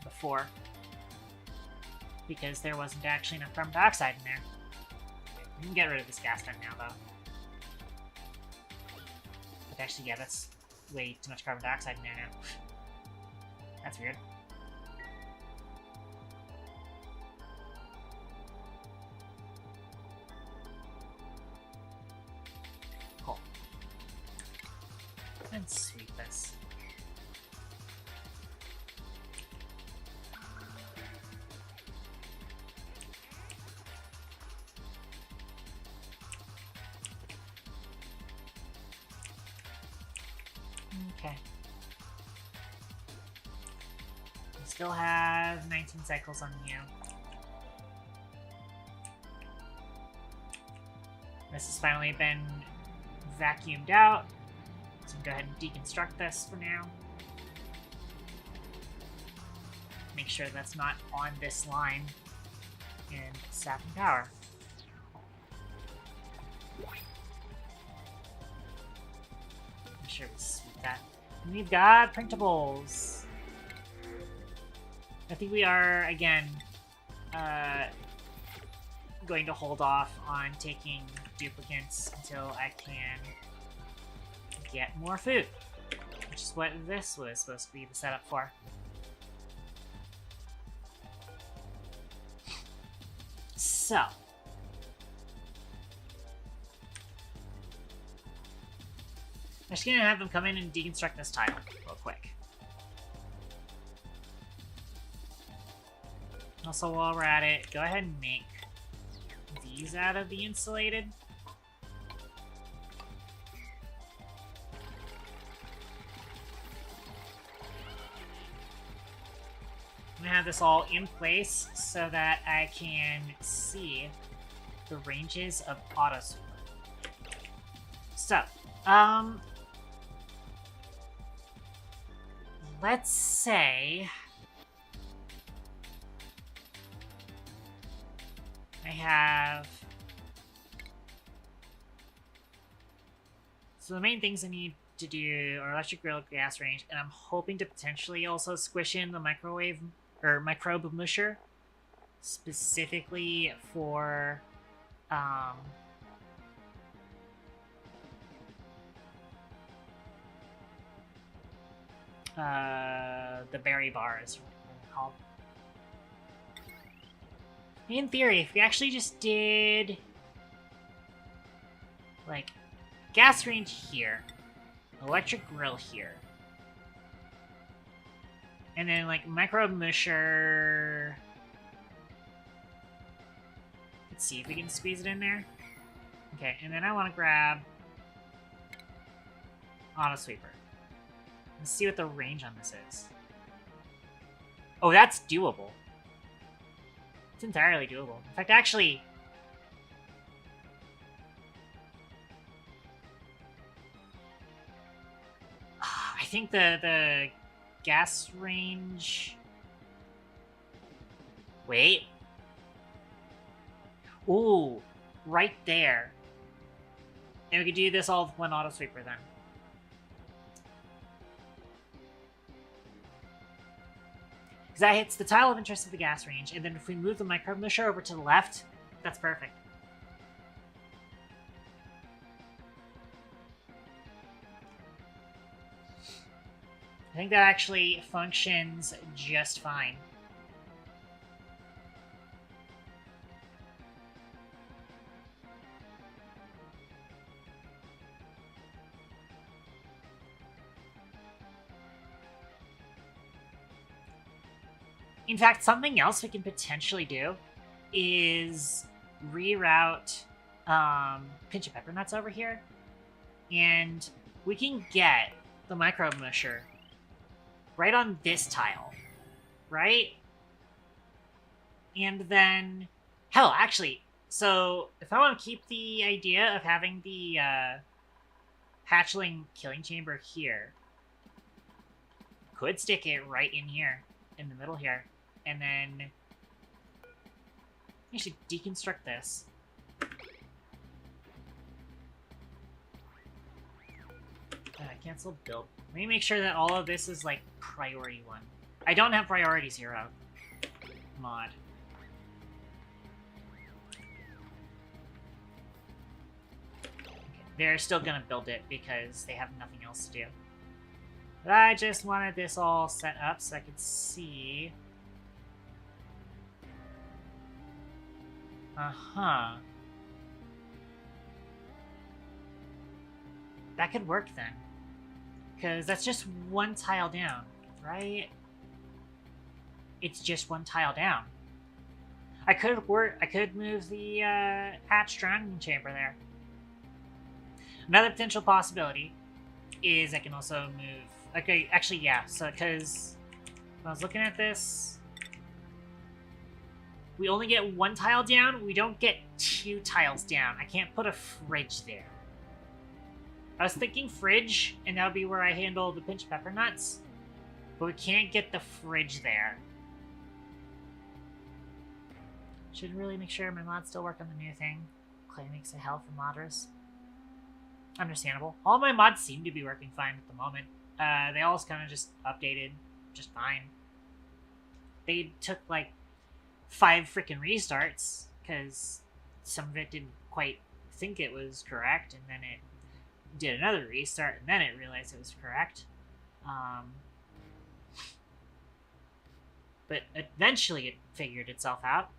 A: before. Because there wasn't actually enough carbon dioxide in there. We can get rid of this gas vent now, though. But actually, yeah, that's way too much carbon dioxide in there now. That's weird. Cool. And sweep this. Okay. We still have 19 cycles on you. This has finally been vacuumed out. So go ahead and deconstruct this for now. Make sure that's not on this line. And sap and power. Make sure we sweep that. And we've got printables. I think we are, again, going to hold off on taking duplicants until I can get more food. Which is what this was supposed to be the setup for. So. I'm just gonna have them come in and deconstruct this tile real quick. Also, while we're at it, go ahead and make these out of the insulated. I'm gonna have this all in place so that I can see the ranges of autosweeper. So, let's say I have... So the main things I need to do are electric grill, gas range, and I'm hoping to potentially also squish in the microwave or microbe musher specifically for the berry bars, what they're called. In theory, if we actually just did like gas range here, electric grill here, and then like microbe musher. Let's see if we can squeeze it in there. Okay, and then I want to grab auto sweeper. Let's see what the range on this is. Oh, that's doable. It's entirely doable. In fact, actually... I think the gas range... Wait. Ooh, right there. And we could do this all with one auto sweeper then. Because that hits the tile of interest of the gas range, and then if we move the microbe musher over to the left, that's perfect. I think that actually functions just fine. In fact, something else we can potentially do is reroute Pinch of Pepper Nuts over here, and we can get the Micro Musher right on this tile, right? And then, hell, actually, so if I want to keep the idea of having the hatchling killing chamber here, could stick it right in here, in the middle here, and then I should deconstruct this. Cancel build. Let me make sure that all of this is like priority 1. I don't have priority 0 mod. Okay. They're still gonna build it because they have nothing else to do. But I just wanted this all set up so I could see. Uh-huh. That could work then. Because that's just one tile down, right? It's just one tile down. I could move the hatch drowning chamber there. Another potential possibility is I can also move. Okay, actually, yeah. So, because when I was looking at this, we only get one tile down. We don't get 2 tiles down. I can't put a fridge there. I was thinking fridge, and that would be where I handle the Pinch Pepper Nuts. But we can't get the fridge there. Should really make sure my mods still work on the new thing. Clay makes a hell for modders. Understandable. All my mods seem to be working fine at the moment. They all kind of just updated just fine. They took like 5 freaking restarts, because some of it didn't quite think it was correct, and then it did another restart, and then it realized it was correct. But eventually it figured itself out,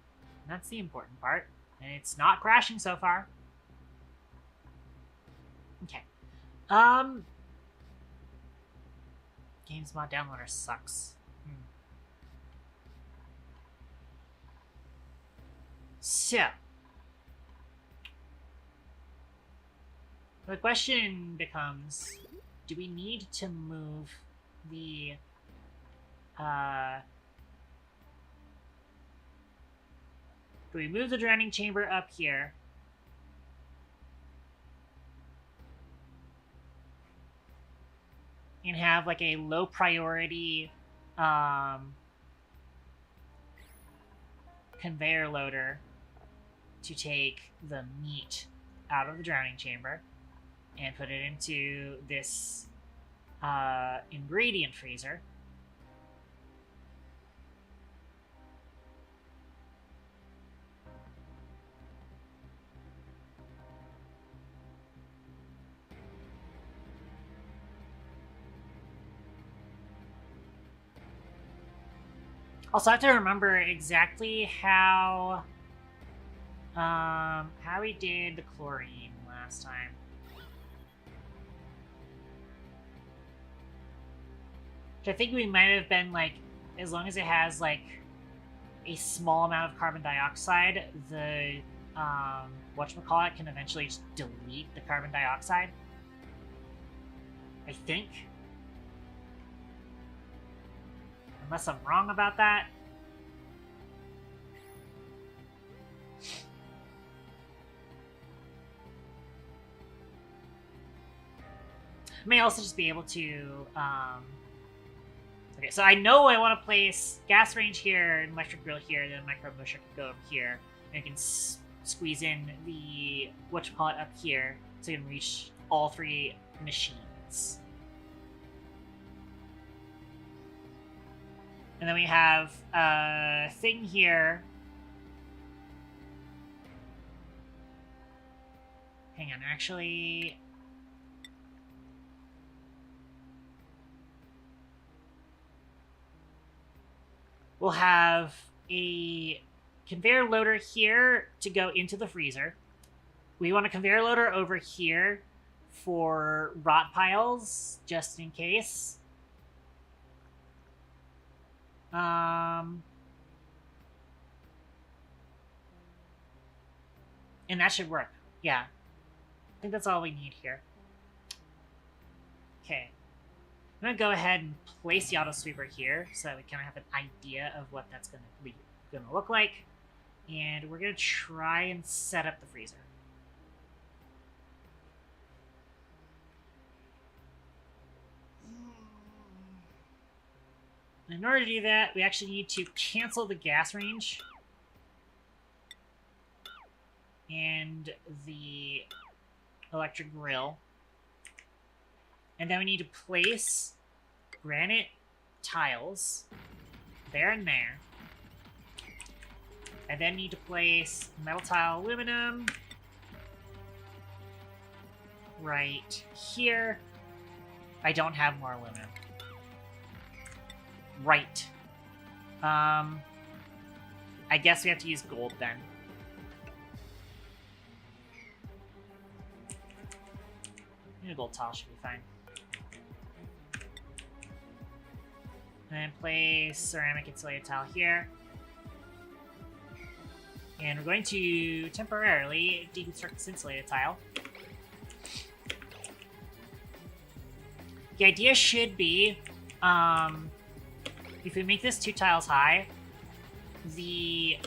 A: and that's the important part. And it's not crashing so far. Okay. Games mod downloader sucks. So, the question becomes, do we need to move the, do we move the drowning chamber up here? And have like a low priority, conveyor loader to take the meat out of the drowning chamber and put it into this ingredient freezer. Also, I have to remember exactly how we did the chlorine last time. Which I think we might have been like, as long as it has like a small amount of carbon dioxide, the whatchamacallit can eventually just delete the carbon dioxide. I think. Unless I'm wrong about that. I may also just be able to, okay, so I know I want to place gas range here and electric grill here, then micro musher can go over here, and I can squeeze in the whatchamacallit up here, so you can reach all 3 machines. And then we have a thing here. Hang on, actually... We'll have a conveyor loader here to go into the freezer. We want a conveyor loader over here for rot piles, just in case. And that should work. Yeah. I think that's all we need here. Okay. I'm gonna go ahead and place the auto sweeper here so that we kind of have an idea of what that's gonna look like. And we're gonna try and set up the freezer. In order to do that, we actually need to cancel the gas range and the electric grill. And then we need to place granite tiles there and there. I then need to place metal tile aluminum right here. I don't have more aluminum. Right. I guess we have to use gold then. A gold tile should be fine. And then place ceramic insulated tile here. And we're going to temporarily deconstruct this insulated tile. The idea should be, if we make this 2 tiles high, the,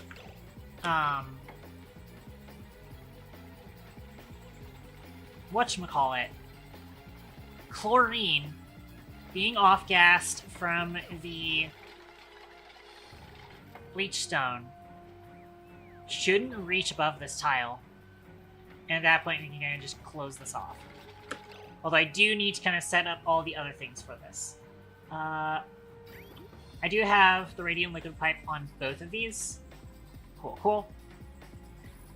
A: whatchamacallit, chlorine being off-gassed from the bleach stone shouldn't reach above this tile. And at that point, we can kind of just close this off. Although I do need to kind of set up all the other things for this. I do have the radium liquid pipe on both of these. Cool, cool.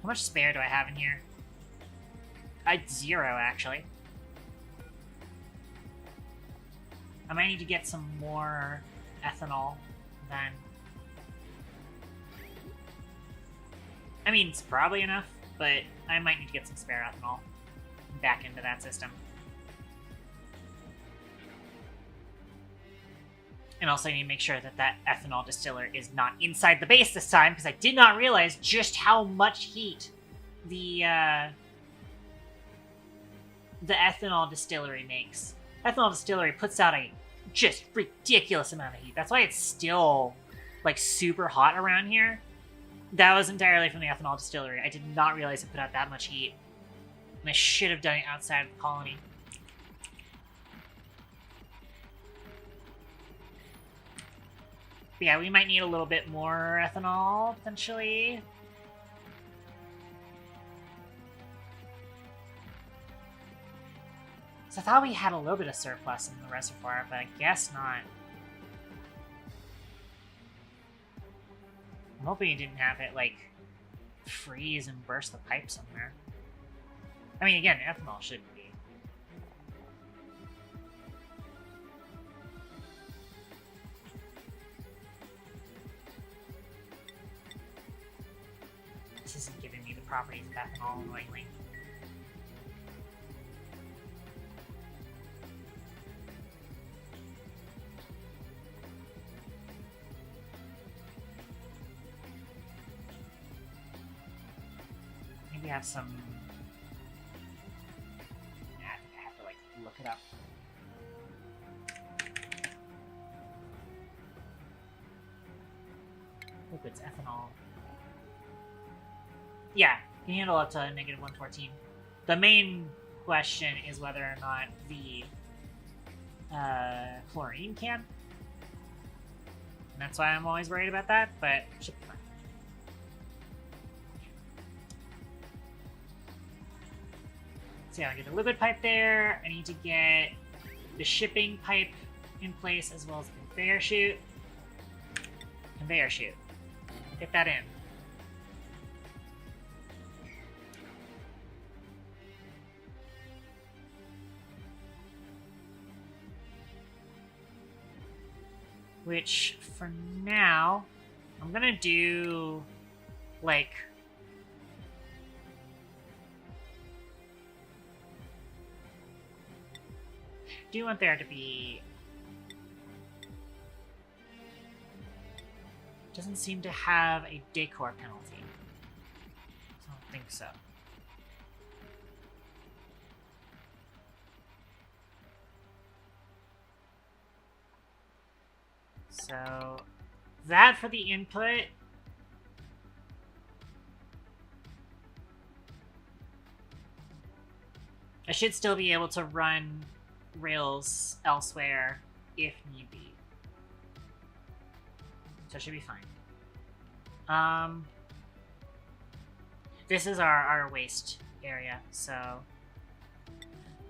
A: How much spare do I have in here? 0, actually. I might need to get some more ethanol then. I mean, it's probably enough, but I might need to get some spare ethanol back into that system. And also I need to make sure that that ethanol distiller is not inside the base this time, because I did not realize just how much heat the ethanol distillery makes. Ethanol distillery puts out a just ridiculous amount of heat. That's why it's still, like, super hot around here. That was entirely from the ethanol distillery. I did not realize it put out that much heat. And I should have done it outside of the colony. But yeah, we might need a little bit more ethanol, potentially. So I thought we had a little bit of surplus in the reservoir, but I guess not. I'm hoping you didn't have it, like, freeze and burst the pipe somewhere. I mean, again, ethanol shouldn't be. This isn't giving me the properties of ethanol, annoyingly. We have some. Yeah, I think I have to like look it up. Liquids, ethanol. Yeah, can handle up to -114. The main question is whether or not the chlorine can. And that's why I'm always worried about that, but should be fine. So yeah, I get the liquid pipe there. I need to get the shipping pipe in place as well as the conveyor chute. Conveyor chute. Get that in. Which, for now, I'm gonna do, like, do you want there to be... Doesn't seem to have a decor penalty. I don't think so. So that for the input. I should still be able to run rails elsewhere if need be. So it should be fine. This is our waste area, so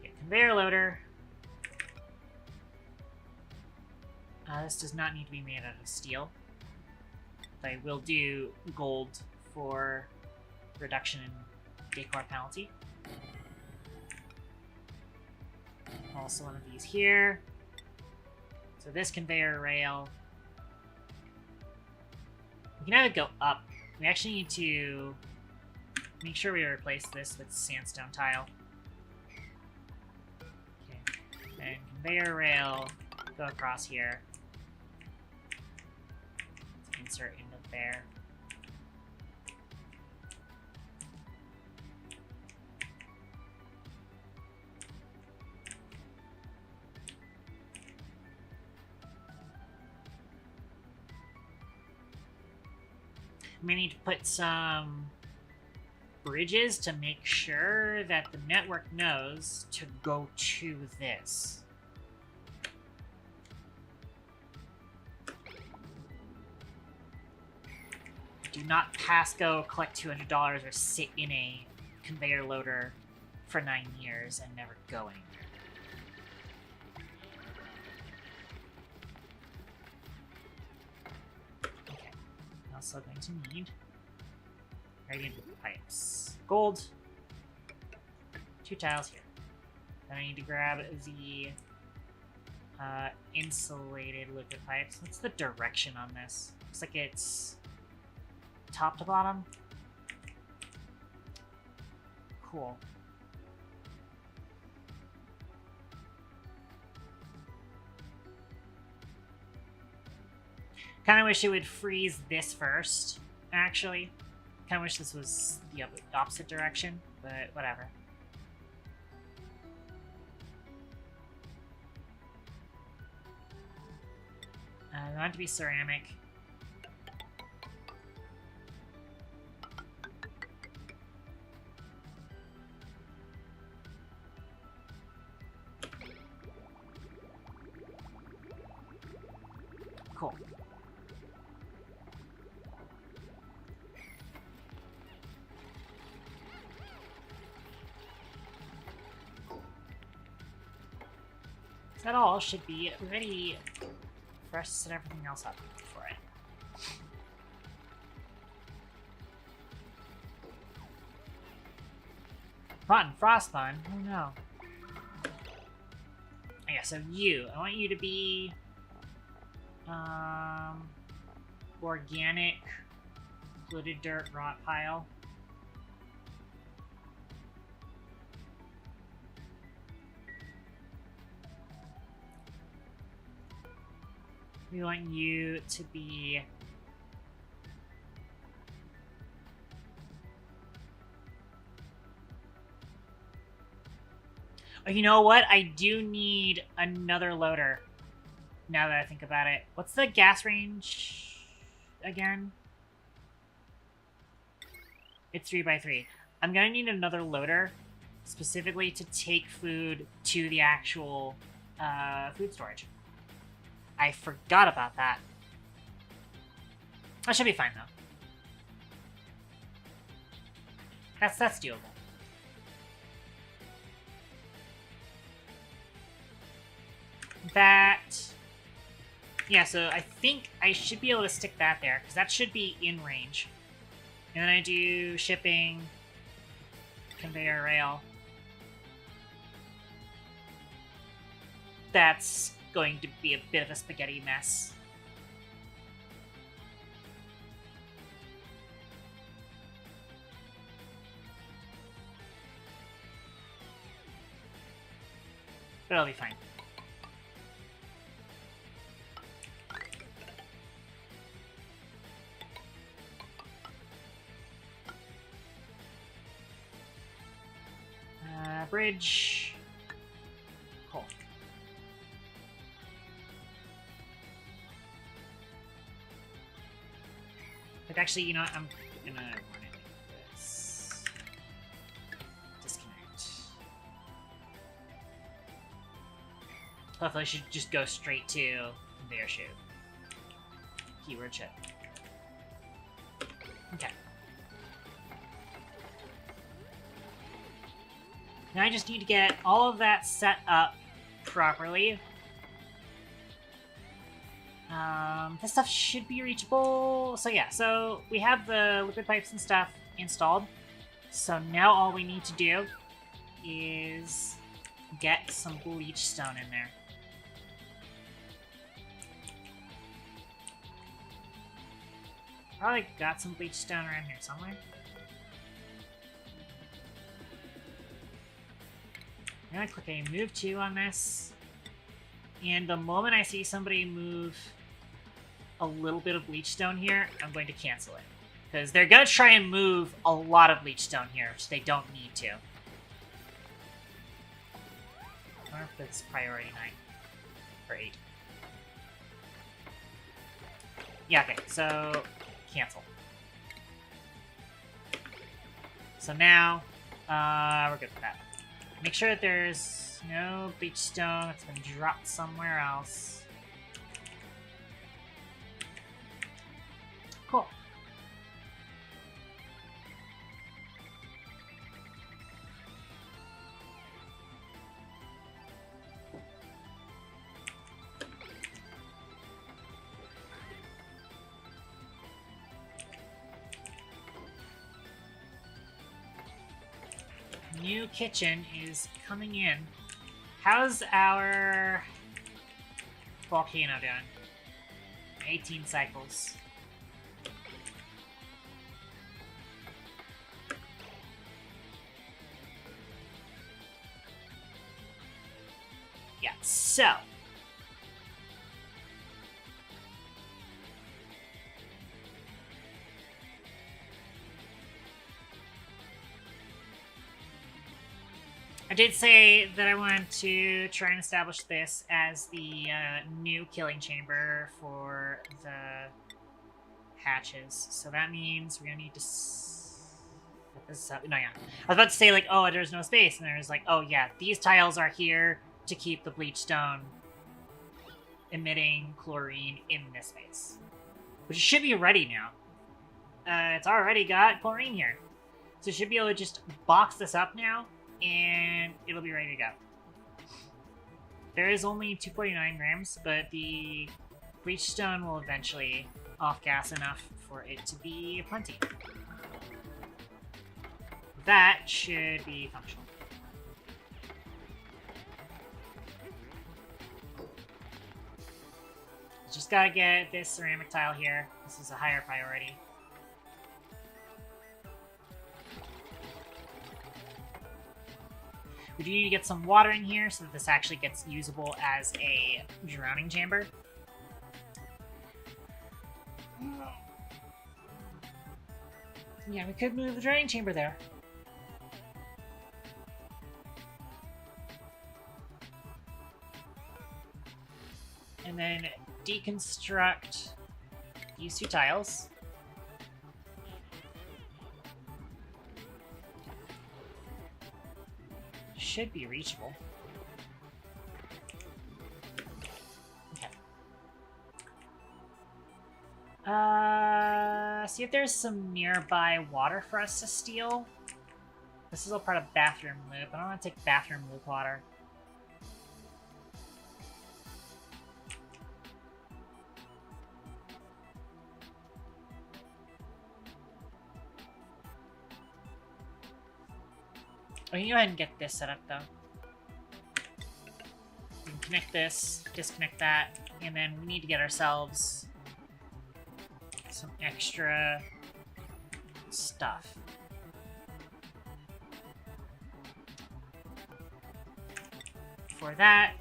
A: get conveyor loader. This does not need to be made out of steel. But I will do gold for reduction in decor penalty. Also one of these here. So this conveyor rail. We can have it go up. We actually need to make sure we replace this with sandstone tile. Okay. And conveyor rail go across here. Let's insert into there. We need to put some bridges to make sure that the network knows to go to this. Do not pass go, collect $200, or sit in a conveyor loader for 9 years and never go anywhere. Also going to need radiant pipes. Gold. 2 tiles here. Then I need to grab the insulated liquid pipes. What's the direction on this? Looks like it's top to bottom. Cool. Kind of wish it would freeze this first, actually. Kind of wish this was the opposite direction, but whatever. I want it to be ceramic. Cool. That all should be ready for us to set everything else up for it. Rotten frost bun? Oh no. Yeah, so I want you to be organic polluted dirt rot pile. We want you to be oh, you know what? I do need another loader. Now that I think about it. What's the gas range again? It's 3x3. I'm gonna need another loader specifically to take food to the actual food storage. I forgot about that. That should be fine, though. That's doable. That... Yeah, so I think I should be able to stick that there, because that should be in range. And then I do shipping, conveyor rail. That's going to be a bit of a spaghetti mess. But it'll be fine. Bridge. Cool. Like, actually, you know what? I'm gonna run it like this. Disconnect. Hopefully, I should just go straight to conveyor chute. Keyword chip. Okay. Now I just need to get all of that set up properly. This stuff should be reachable. So yeah, so we have the liquid pipes and stuff installed. So now all we need to do is get some bleach stone in there. Probably got some bleach stone around here somewhere. I'm gonna click a move to on this. And the moment I see somebody move a little bit of bleach stone here, I'm going to cancel it. Because they're going to try and move a lot of bleach stone here, which they don't need to. I wonder if it's priority 9 or 8. Yeah, okay, so cancel. So now, we're good with that. Make sure that there's no bleach stone that's been dropped somewhere else. Cool. New kitchen is coming in. How's our volcano doing? 18 cycles. Yeah, so I did say that I wanted to try and establish this as the new killing chamber for the hatches. So that means we're gonna need to put this up. No, yeah. I was about to say, like, oh, there's no space. And there's like, oh, yeah, these tiles are here to keep the bleach stone emitting chlorine in this space. Which should be ready now. It's already got chlorine here. So it should be able to just box this up now, and it'll be ready to go. There is only 249 grams, but the bleach stone will eventually off-gas enough for it to be plenty. That should be functional. Just gotta get this ceramic tile here. This is a higher priority. We do need to get some water in here so that this actually gets usable as a drowning chamber. Yeah, we could move the drowning chamber there. And then deconstruct these two tiles. Should be reachable. Okay. See if there's some nearby water for us to steal. This is all part of bathroom loop. I don't want to take bathroom loop water. We can go ahead and get this set up, though. We can connect this, disconnect that, and then we need to get ourselves some extra stuff. For that,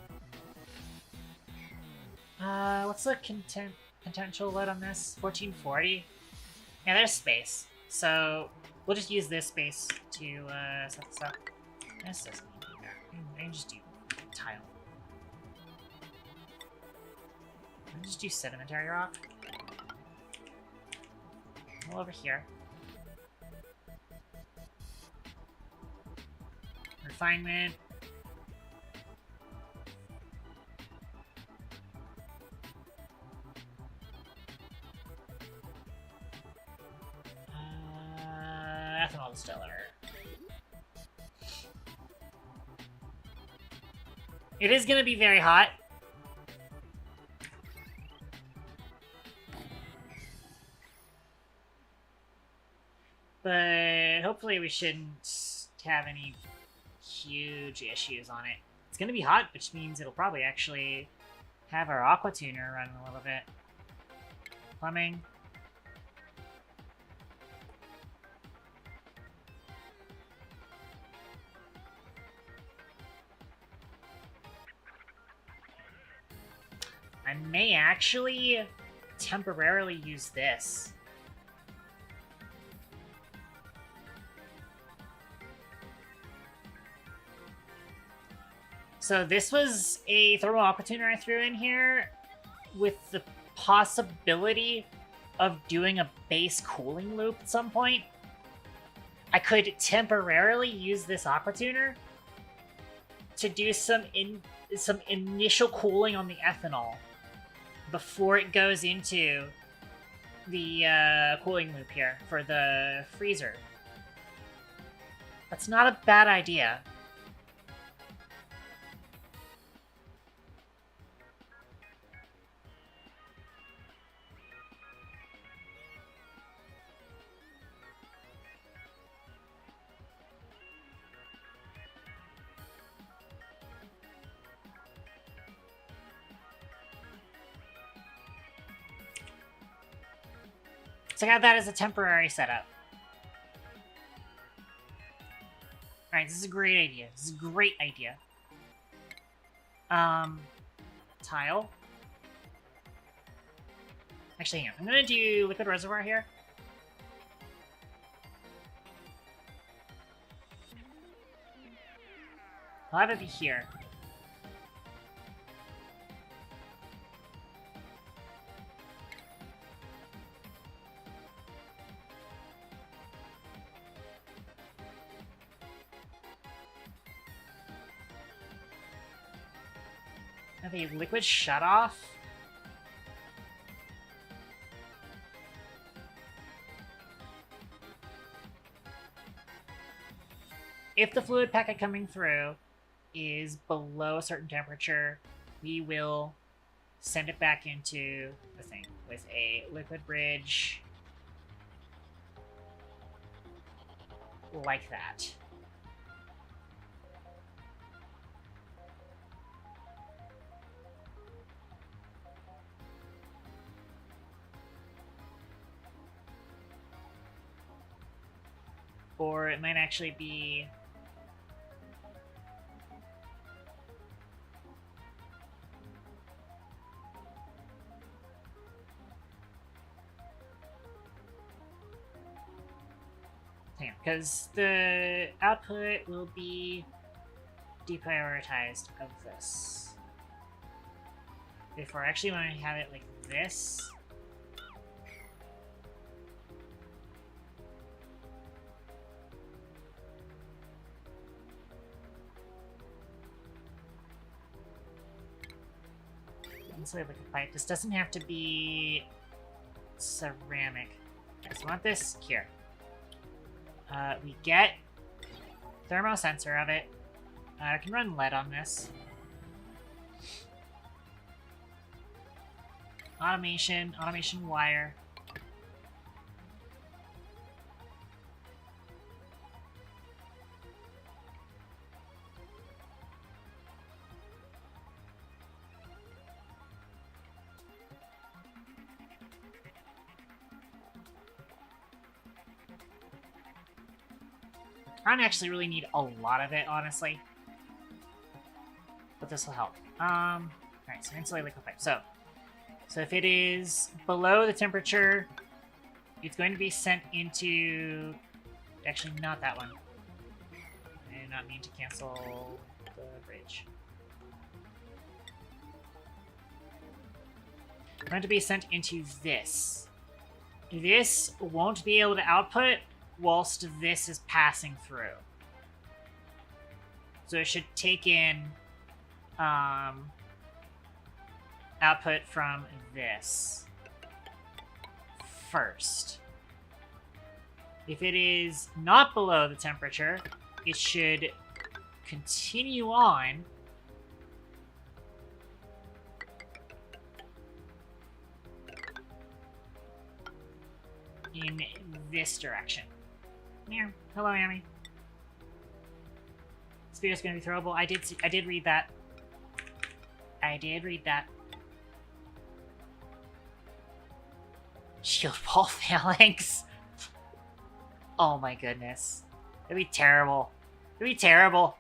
A: what's the potential load on this? 1440? Yeah, there's space. So we'll just use this space to set this up. This doesn't need to be there. I can just do tile. I can just do sedimentary rock. all over here. Refinement. Ethanol distiller. It is going to be very hot. But hopefully we shouldn't have any huge issues on it. It's going to be hot, which means it'll probably actually have our aqua tuner running a little bit. Plumbing. I may actually temporarily use this. So this was a thermal aqua tuner I threw in here with the possibility of doing a base cooling loop at some point. I could temporarily use this aqua tuner to do some initial cooling on the ethanol before it goes into the cooling loop here for the freezer. That's not a bad idea. So I got that as a temporary setup. Alright, this is a great idea. This is a great idea. Tile. Actually, hang on. I'm gonna do liquid reservoir here. I'll have it be here. Have a liquid shutoff. If the fluid packet coming through is below a certain temperature, we will send it back into the thing with a liquid bridge like that. Or it might actually be... Hang on, because the output will be deprioritized of this. Therefore, actually, when I have it like this... Insulated liquid pipe. This doesn't have to be ceramic. Okay, so I want this here. We get thermo sensor of it. I can run lead on this. Automation wire. I don't actually really need a lot of it, honestly. But this will help. Alright, so insulate liquid pipe. So if it is below the temperature, it's going to be sent into... Actually, not that one. I did not mean to cancel the bridge. It's going to be sent into this. this won't be able to output whilst this is passing through. So it should take in output from this first. If it is not below the temperature, it should continue on in this direction. Yeah. Hello, Amy. Spear's gonna be throwable. I did read that. I did read that. Shield ball phalanx. Oh my goodness. That'd be terrible. It'd be terrible.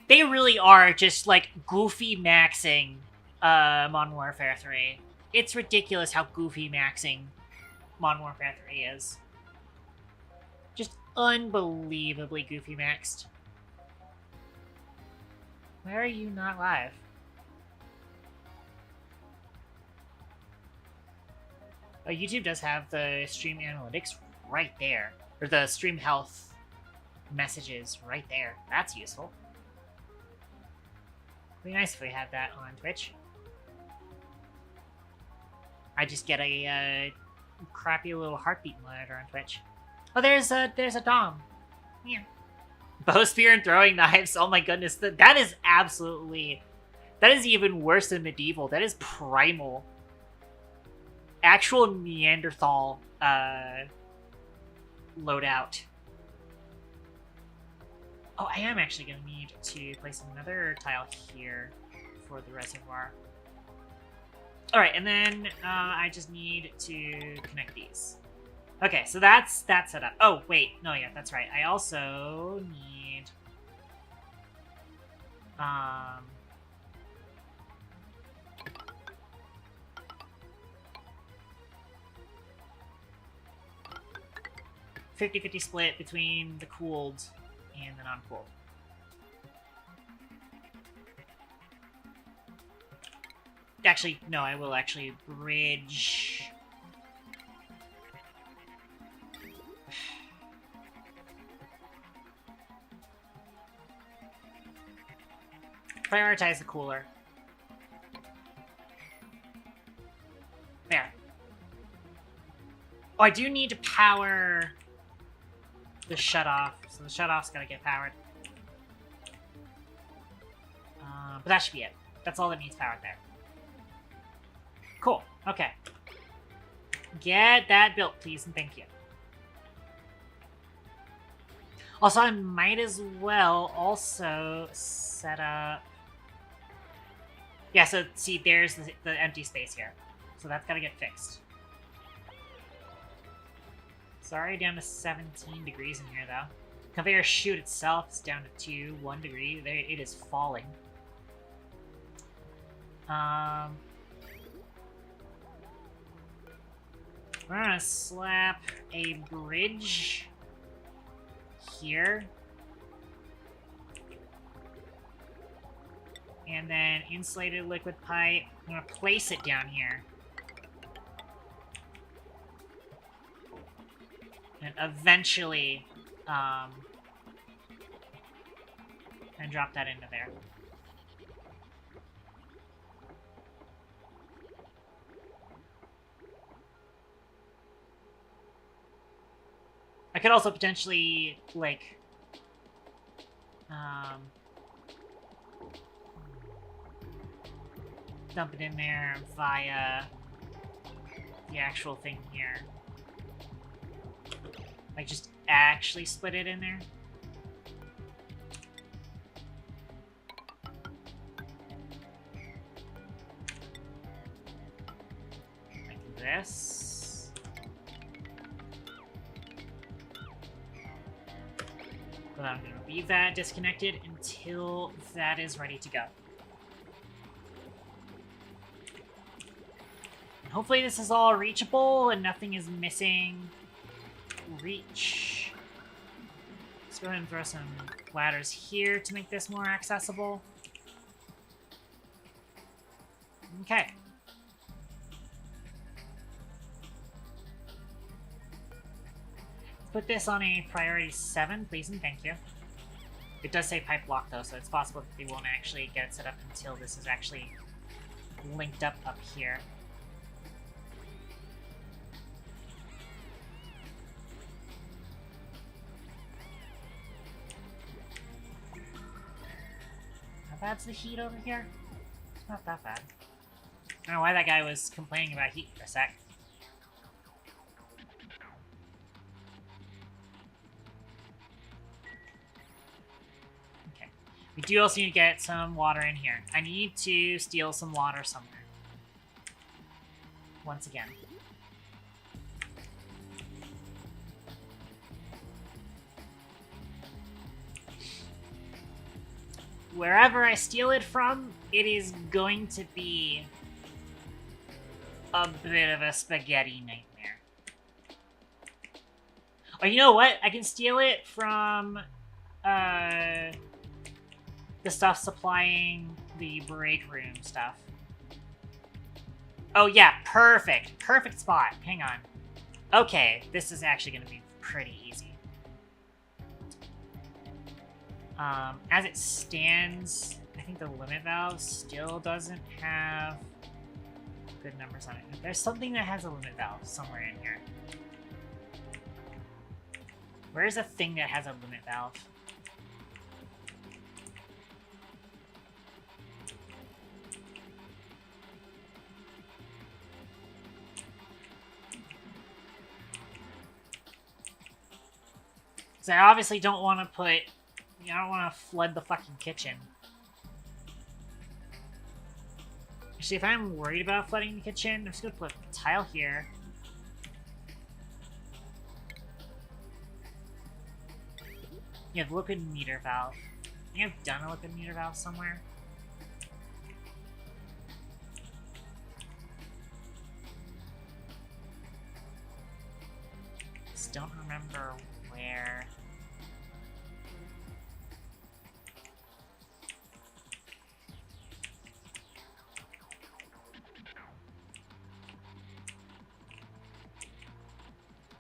A: They really are just like goofy maxing Modern Warfare 3. It's ridiculous how goofy maxing Modern Warfare 3 is. Just unbelievably goofy maxed. Why are you not live? Oh, YouTube does have the stream analytics right there. Or the stream health messages right there. That's useful. It'd be nice if we had that on Twitch. I just get a crappy little heartbeat monitor on Twitch. Oh, there's a Dom. Yeah. Bow spear and throwing knives. Oh my goodness, that is absolutely... That is even worse than medieval. That is primal. Actual Neanderthal loadout. Oh, I am actually going to need to place another tile here for the reservoir. Alright, and then I just need to connect these. Okay, so that's set up. Oh, wait. No, yeah, that's right. I also need... 50-50 split between the cooled and the non-cooled. Actually, no, I will actually bridge... Prioritize the cooler. There. Oh, I do need to power the shutoff, so the shutoff's gotta get powered. But that should be it. That's all that needs powered there. Cool. Okay. Get that built, please, and thank you. Also, I might as well also set up... Yeah, so see, there's the empty space here. So that's gotta get fixed. Sorry, down to 17 degrees in here, though. Conveyor chute itself is down to 1 degree. There, it is falling. We're gonna slap a bridge here. And then insulated liquid pipe. I'm gonna place it down here. And eventually, and drop that into there. I could also potentially, like, dump it in there via the actual thing here. Like, just actually split it in there. Like this. But I'm going to leave that disconnected until that is ready to go. And hopefully this is all reachable and nothing is missing. Reach. Let's go ahead and throw some ladders here to make this more accessible. Okay. Put this on a priority 7, please and thank you. It does say pipe lock though, so it's possible that they won't actually get it set up until this is actually linked up here. How bad's the heat over here? It's not that bad. I don't know why that guy was complaining about heat for a sec. Okay. We do also need to get some water in here. I need to steal some water somewhere. Once again. Wherever I steal it from, it is going to be a bit of a spaghetti nightmare. Oh, you know what? I can steal it from the stuff supplying the break room stuff. Oh yeah, perfect. Perfect spot. Hang on. Okay, this is actually going to be pretty easy. As it stands, I think the limit valve still doesn't have good numbers on it. There's something that has a limit valve somewhere in here. Where's a thing that has a limit valve? Because I obviously don't want to put... I don't want to flood the fucking kitchen. Actually, if I'm worried about flooding the kitchen, I'm just going to put a tile here. You have liquid meter valve. I think I've done a liquid meter valve somewhere. Just don't remember where.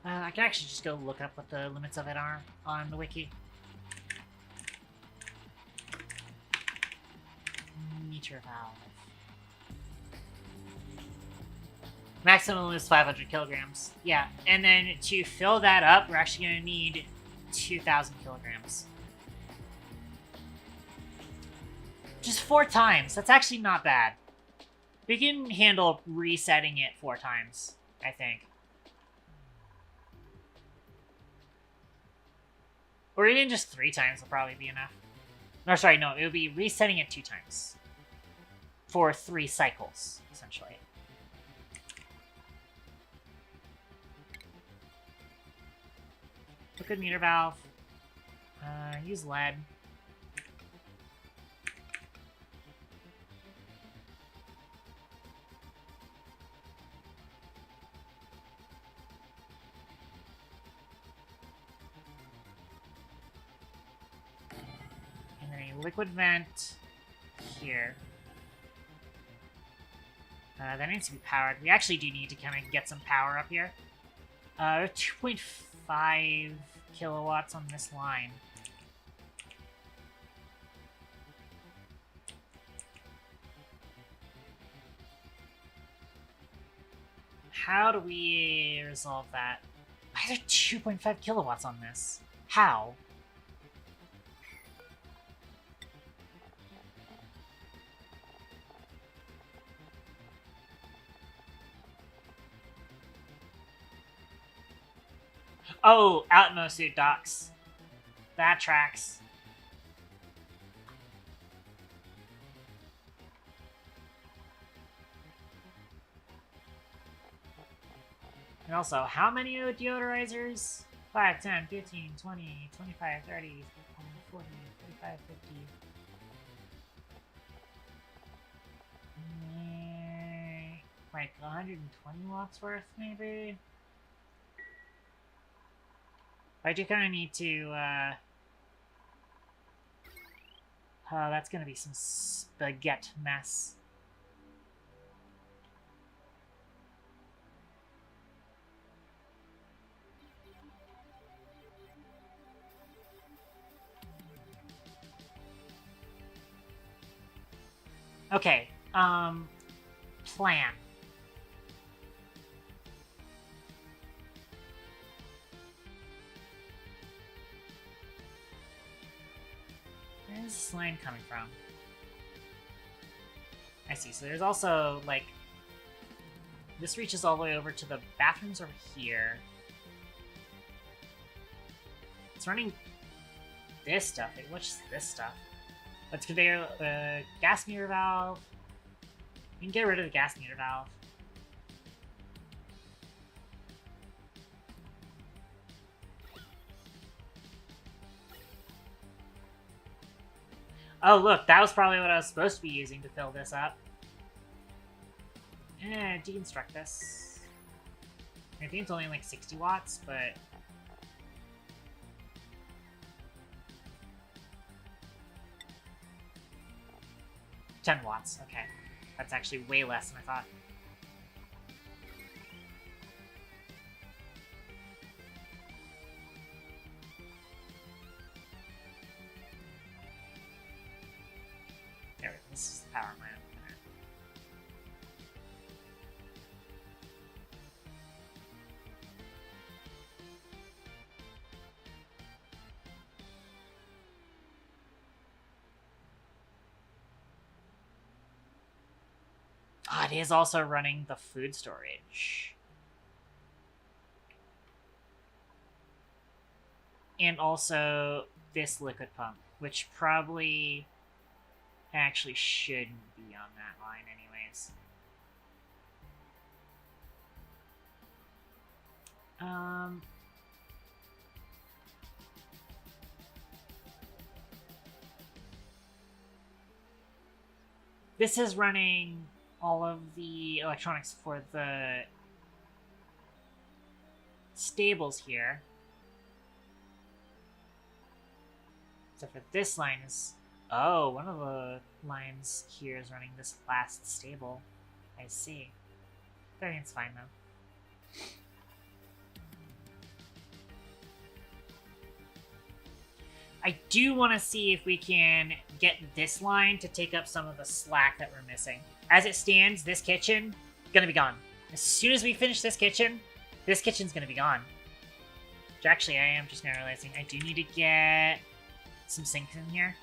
A: I can actually just go look up what the limits of it are on the wiki. Meter valve. Maximum is 500 kilograms. Yeah, and then to fill that up, we're actually going to need 2,000 kilograms. Just 4 times. That's actually not bad. We can handle resetting it 4 times, I think. Or even just 3 times will probably be enough. No, sorry, no, it would be resetting it 2 times. For 3 cycles, essentially. Liquid meter valve. Use lead. Liquid vent here. That needs to be powered. We actually do need to kind of get some power up here. 2.5 kilowatts on this line. How do we resolve that? Why is there 2.5 kilowatts on this? How? Oh, Atmo suit docks. That tracks. And also, how many deodorizers? 5, 10, 15, 20, 25, 30, 40, 45, 50. Like 120 watts worth, maybe? I do kind of need to, oh, that's gonna be some spaghetti mess. Okay, plan. Where is this line coming from? I see, so there's also, like, this reaches all the way over to the bathrooms over here. It's running this stuff. Wait, what's this stuff? Let's conveyor gas meter valve. We can get rid of the gas meter valve. Oh, look, that was probably what I was supposed to be using to fill this up. Deconstruct this. I think it's only like 60 watts, but... $10 watts, okay. That's actually way less than I thought. There we go, this is the power plant. Oh, it is also running the food storage. And also this liquid pump, which probably actually shouldn't be on that line anyways. This is running all of the electronics for the stables here. Except for this line is... Oh, one of the lines here is running this last stable. I see. I think it's fine, though. I do want to see if we can get this line to take up some of the slack that we're missing. As it stands, this kitchen, gonna be gone. As soon as we finish this kitchen's gonna be gone. Which actually, I am just now realizing I do need to get some sinks in here.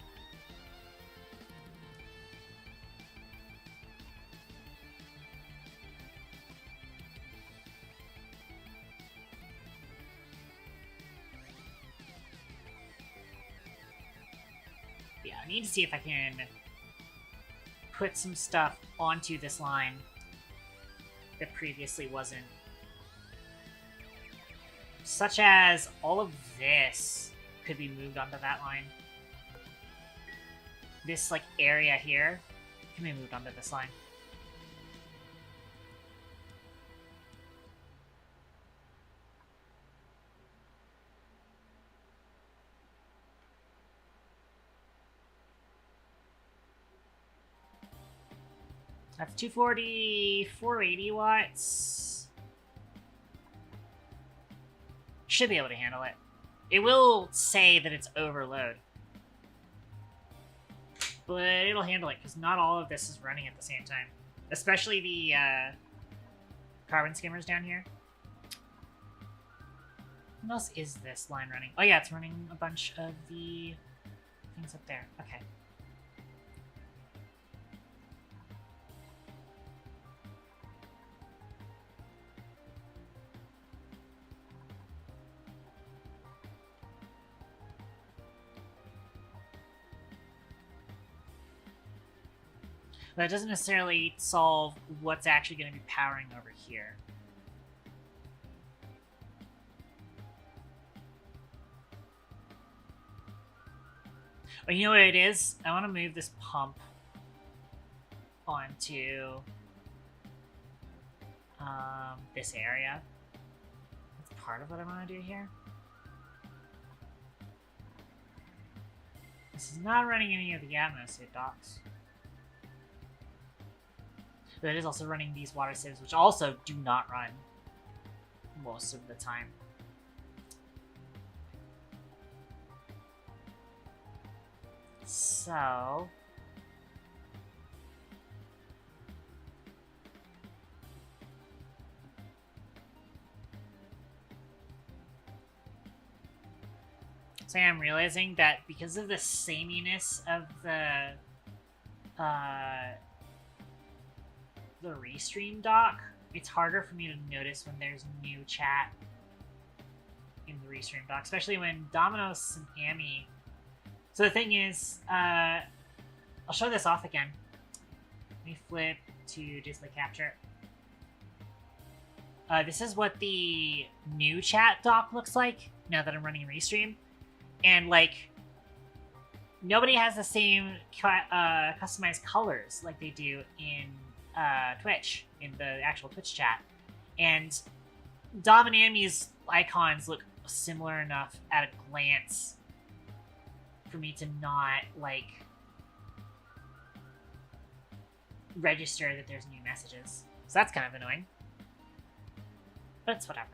A: Yeah, I need to see if I can put some stuff onto this line that previously wasn't. Such as all of this could be moved onto that line. This, like, area here can be moved onto this line. That's 240, 480 watts. Should be able to handle it. It will say that it's overload. But it'll handle it, because not all of this is running at the same time. Especially the carbon skimmers down here. What else is this line running? Oh yeah, it's running a bunch of the things up there. Okay. But it doesn't necessarily solve what's actually going to be powering over here. But you know what it is? I want to move this pump onto this area. That's part of what I want to do here. This is not running any of the atmosphere docks. But it is also running these water sieves, which also do not run most of the time. So... So I'm realizing that because of the sameness of the Restream dock, it's harder for me to notice when there's new chat in the Restream dock, especially when Domino's and Amy. So the thing is, I'll show this off again. Let me flip to display capture. This is what the new chat dock looks like now that I'm running Restream. And, like, nobody has the same customized colors like they do in Twitch, in the actual Twitch chat. And Dom and Amy's icons look similar enough at a glance for me to not, like, register that there's new messages. So that's kind of annoying. But it's whatever.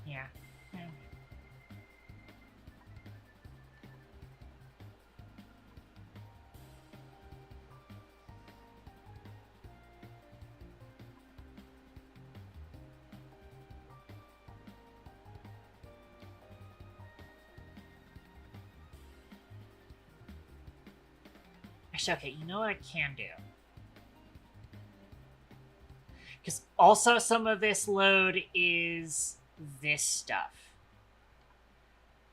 A: Yeah. Actually, okay, you know what I can do? Because also some of this load is this stuff.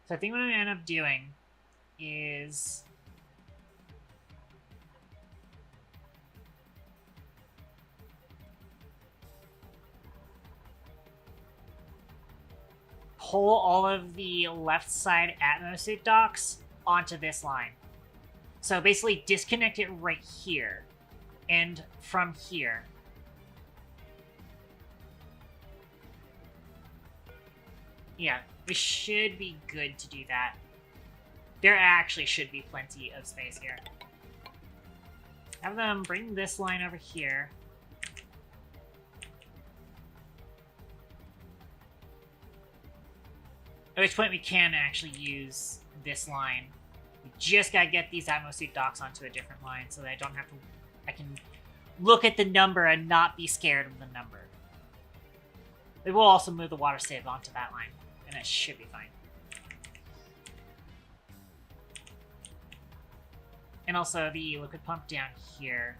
A: So I think what I'm going to end up doing is... pull all of the left side Atmosuit docks onto this line. So basically disconnect it right here. And from here. Yeah, we should be good to do that. There actually should be plenty of space here. Have them bring this line over here. At which point we can actually use this line. We just gotta get these Atmosuit docks onto a different line so that I don't have to... I can look at the number and not be scared of the number. It will also move the water save onto that line, and it should be fine. And also the liquid pump down here.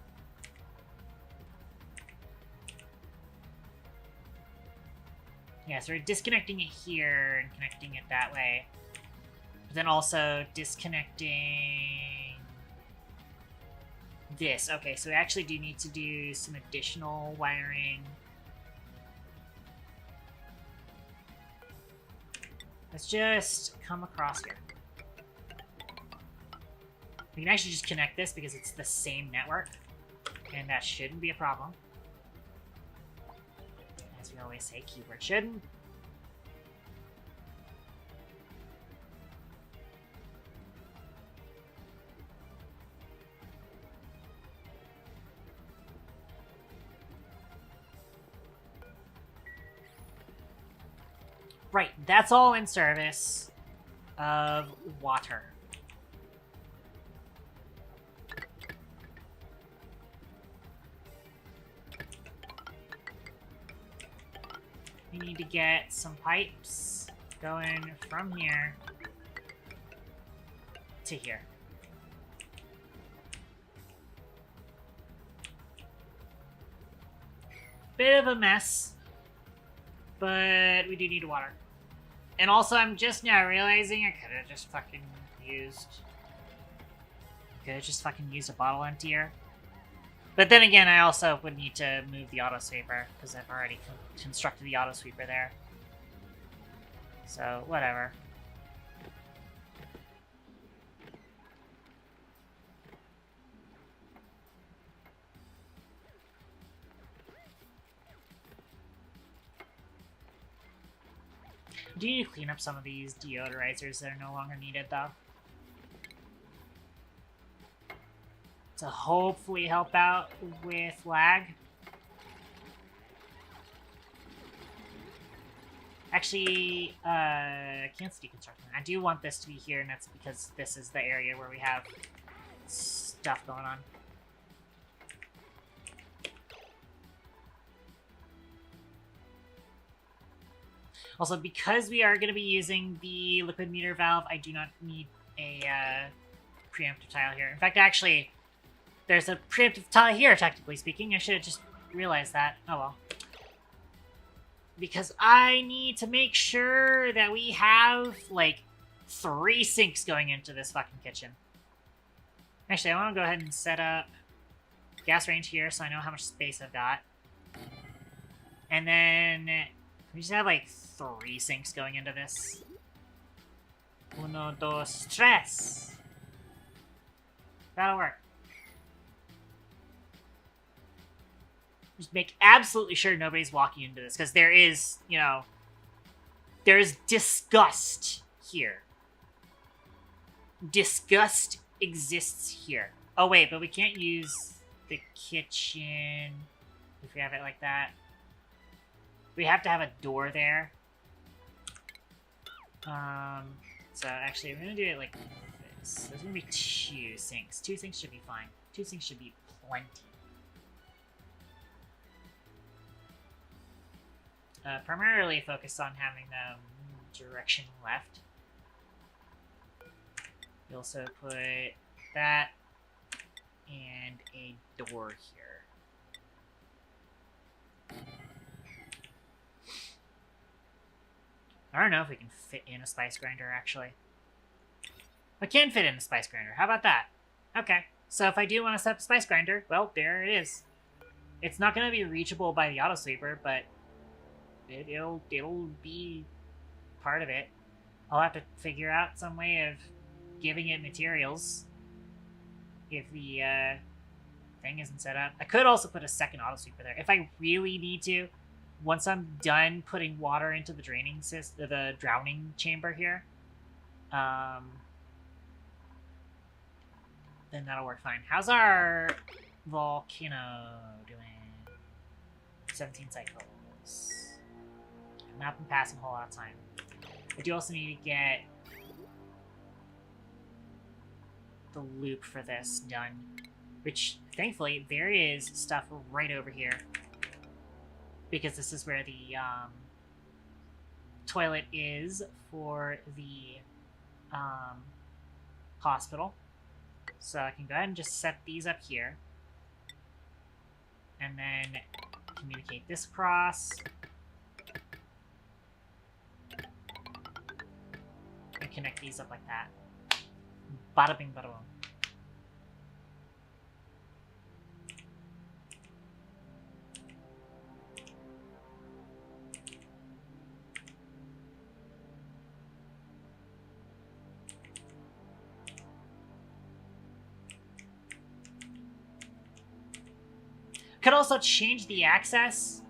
A: Yeah, so we're disconnecting it here and connecting it that way. But then also disconnecting this. Okay, so we actually do need to do some additional wiring. Let's just come across here. We can actually just connect this because it's the same network. And that shouldn't be a problem. As we always say, keyword shouldn't. Right, that's all in service of water. We need to get some pipes going from here to here. Bit of a mess, but we do need water. And also, I'm just now realizing I could have just fucking used... a bottle emptier. But then again, I also would need to move the autosweeper, because I've already constructed the autosweeper there. So, whatever. Do you need to clean up some of these deodorizers that are no longer needed, though? To hopefully help out with lag. Actually, cancel deconstruction. I do want this to be here, and that's because this is the area where we have stuff going on. Also, because we are going to be using the liquid meter valve, I do not need a preemptive tile here. In fact, actually, there's a preemptive tile here, technically speaking. I should have just realized that. Oh well. Because I need to make sure that we have, like, 3 sinks going into this fucking kitchen. Actually, I want to go ahead and set up gas range here so I know how much space I've got. And then we just have, like, 3 sinks going into this. Uno, dos, tres. That'll work. Just make absolutely sure nobody's walking into this, because there is, you know, there's disgust here. Disgust exists here. Oh, wait, but we can't use the kitchen if we have it like that. We have to have a door there. So actually, we're gonna do it like this. There's gonna be 2 sinks. 2 sinks should be fine. 2 sinks should be plenty. Primarily focused on having them direction left. We also put that and a door here. I don't know if we can fit in a spice grinder, actually. I can fit in a spice grinder. How about that? Okay. So if I do want to set up a spice grinder, well, there it is. It's not going to be reachable by the autosweeper, but it'll be part of it. I'll have to figure out some way of giving it materials if the thing isn't set up. I could also put a second autosweeper there if I really need to. Once I'm done putting water into the draining system, the drowning chamber here, then that'll work fine. How's our volcano doing? 17 cycles. I've not been passing a whole lot of time. I do also need to get the loop for this done, which thankfully there is stuff right over here, because this is where the toilet is for the hospital. So I can go ahead and just set these up here, and then communicate this across, and connect these up like that. Bada bing, bada boom. Could also change the access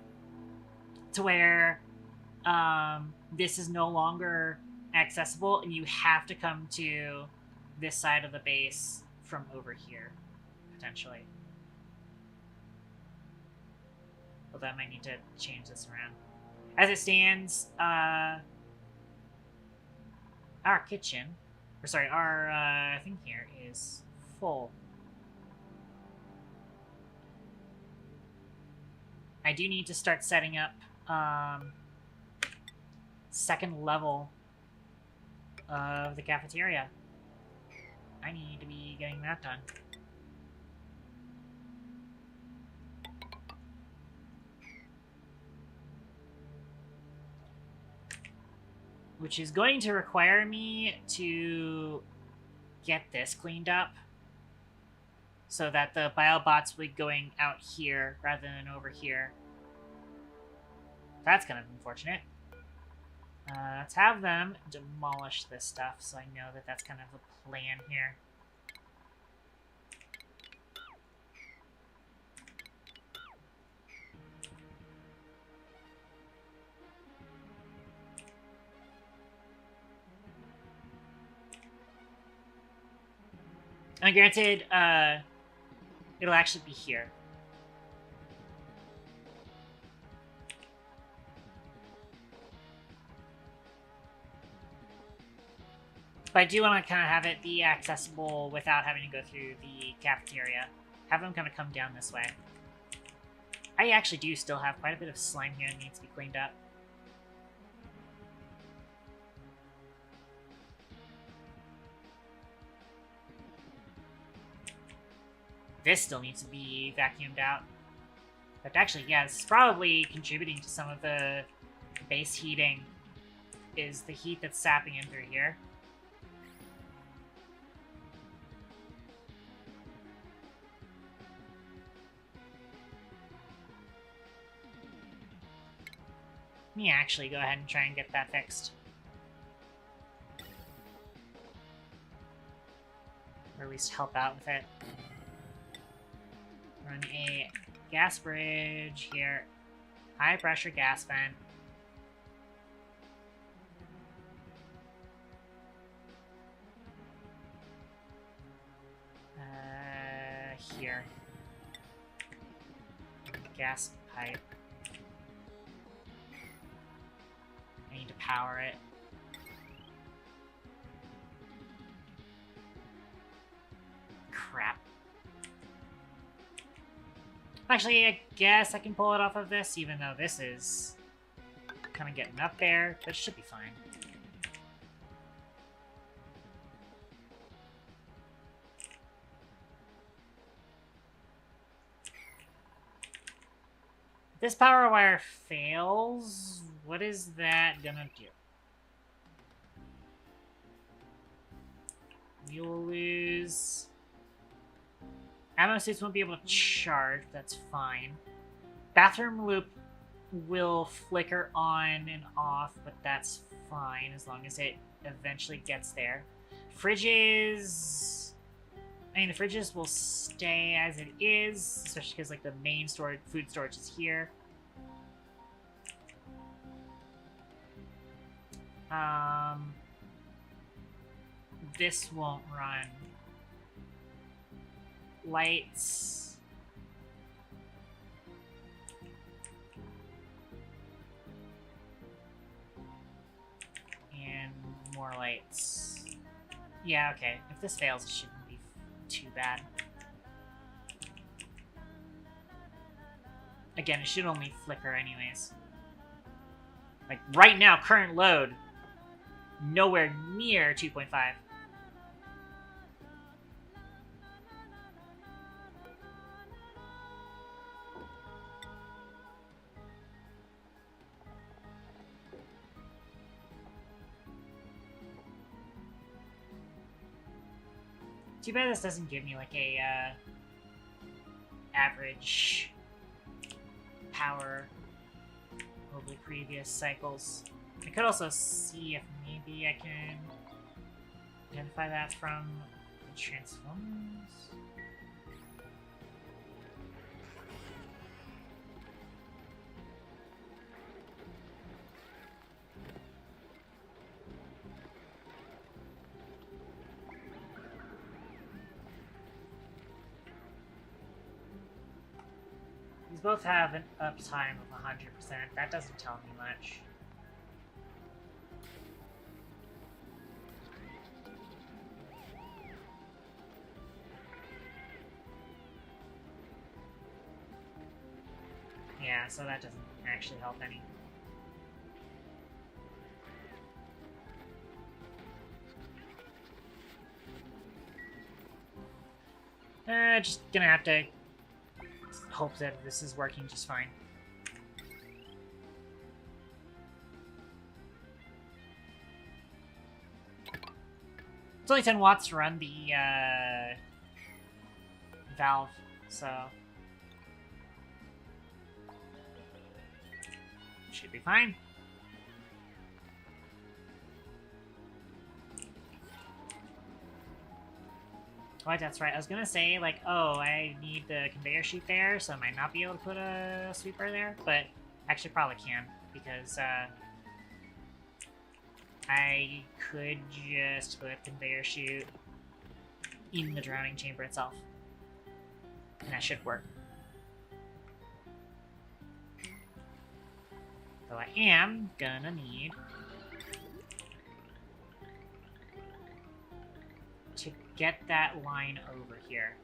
A: to where this is no longer accessible and you have to come to this side of the base from over here, potentially. Although I might need to change this around. As it stands, our kitchen, or sorry, our thing here is full. I do need to start setting up second level of the cafeteria. I need to be getting that done. Which is going to require me to get this cleaned up so that the biobots will be going out here rather than over here. That's kind of unfortunate. Let's have them demolish this stuff so I know that that's kind of the plan here. And granted, it'll actually be here. But I do want to kind of have it be accessible without having to go through the cafeteria. Have them kind of come down this way. I actually do still have quite a bit of slime here that needs to be cleaned up. this still needs to be vacuumed out. But actually, yeah, this is probably contributing to some of the base heating, is the heat that's sapping in through here. Let me actually go ahead and try and get that fixed. Or at least help out with it. Run a gas bridge here. High pressure gas vent. Here. Gas pipe. I need to power it. Crap. Actually, I guess I can pull it off of this, even though this is kind of getting up there, but it should be fine. If this power wire fails, what is that gonna do? We will lose... Ammo suits won't be able to charge, that's fine. Bathroom loop will flicker on and off, but that's fine as long as it eventually gets there. Fridges... I mean, the fridges will stay as it is, especially because, like, the main storage, food storage is here. This won't run. Lights. And more lights. Yeah, okay. If this fails, it shouldn't be too bad. Again, it should only flicker anyways. Like, right now, current load, nowhere near 2.5. Too bad this doesn't give me, like, a, average power over the previous cycles. I could also see if maybe I can identify that from the transformers. These both have an uptime of 100%. That doesn't tell me much. Yeah, so that doesn't actually help any. Just gonna have to hope that this is working just fine. It's only 10 watts to run the valve, so should be fine. Oh, that's right. I was gonna say, like, oh, I need the conveyor chute there, so I might not be able to put a sweeper there, but actually probably can, because I could just put the conveyor chute in the drowning chamber itself, and that should work. Though I am gonna need to get that line over here.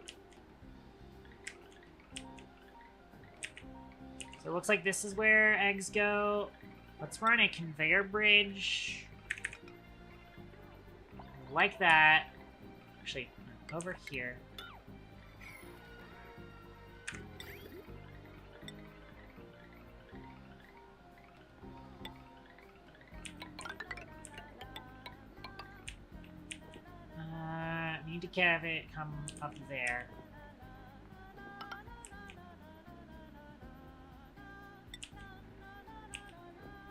A: So it looks like this is where eggs go. Let's run a conveyor bridge. Like that. Actually, over here. need to have it come up there.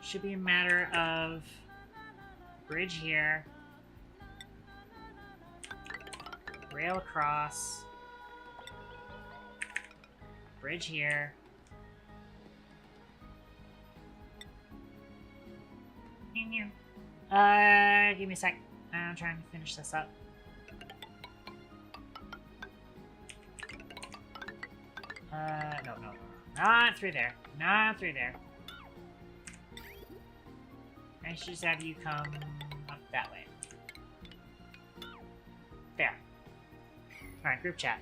A: Should be a matter of bridge here, rail across, bridge here. Give me a sec. I'm trying to finish this up. No. Not through there. Not through there. I should just have you come up that way. There. Alright, group chat.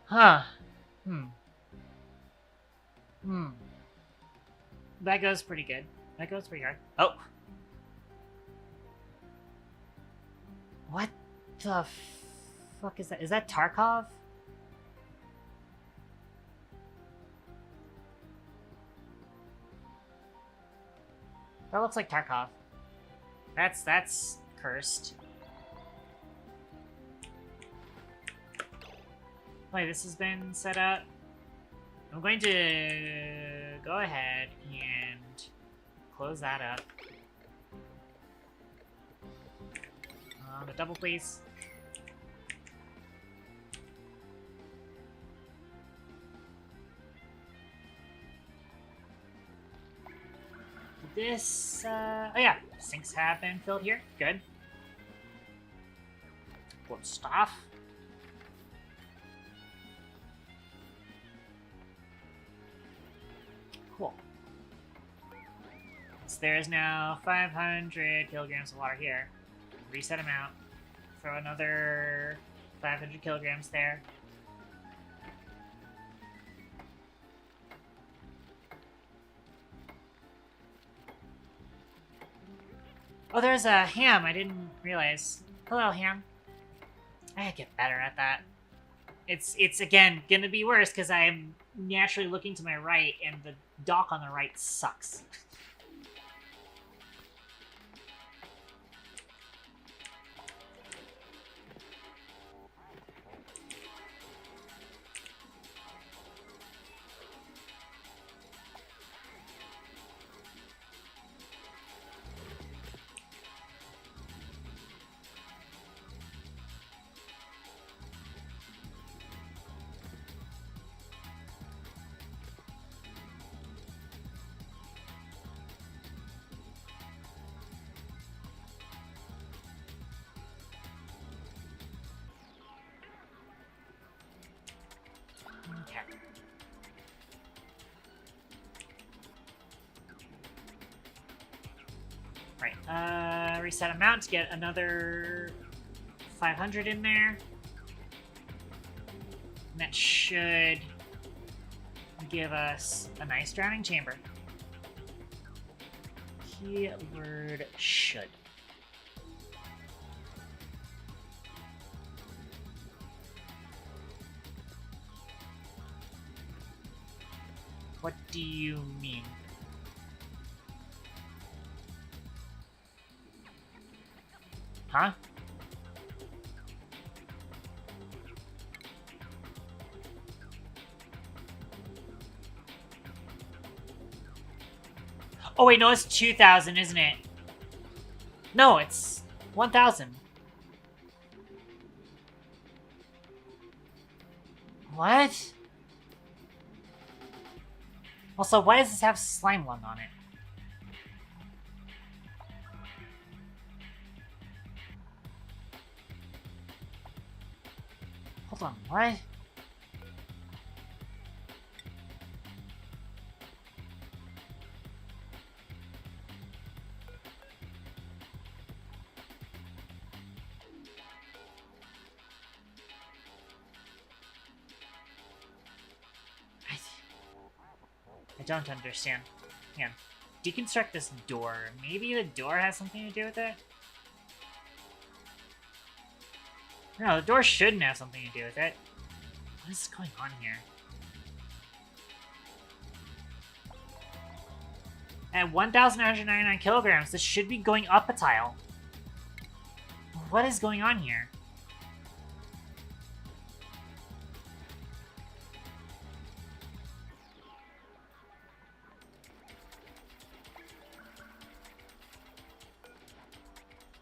A: Huh. That goes pretty good. That goes pretty hard. Oh! What the fuck is that? Is that Tarkov? That looks like Tarkov. That's cursed. Wait, this has been set up. I'm going to go ahead and close that up. The double, please. This, oh yeah, sinks have been filled here. Good. Good stuff. Cool. So there is now 500 kilograms of water here. Reset them out. Throw another 500 kilograms there. Oh, there's a ham. I didn't realize. Hello, ham. I gotta get better at that. It's again gonna be worse because I am naturally looking to my right, and the dock on the right sucks. Okay. Right, reset amount to get another 500 in there. And that should give us a nice drowning chamber. Keyword should. What do you mean? Huh? Oh wait, no, it's 2,000, isn't it? No, it's 1,000. What? Also, why does this have slime lung on it? Hold on, what? I don't understand. Yeah. Deconstruct this door. Maybe the door has something to do with it? No, the door shouldn't have something to do with it. What is going on here? At 1,999 kilograms, this should be going up a tile. What is going on here?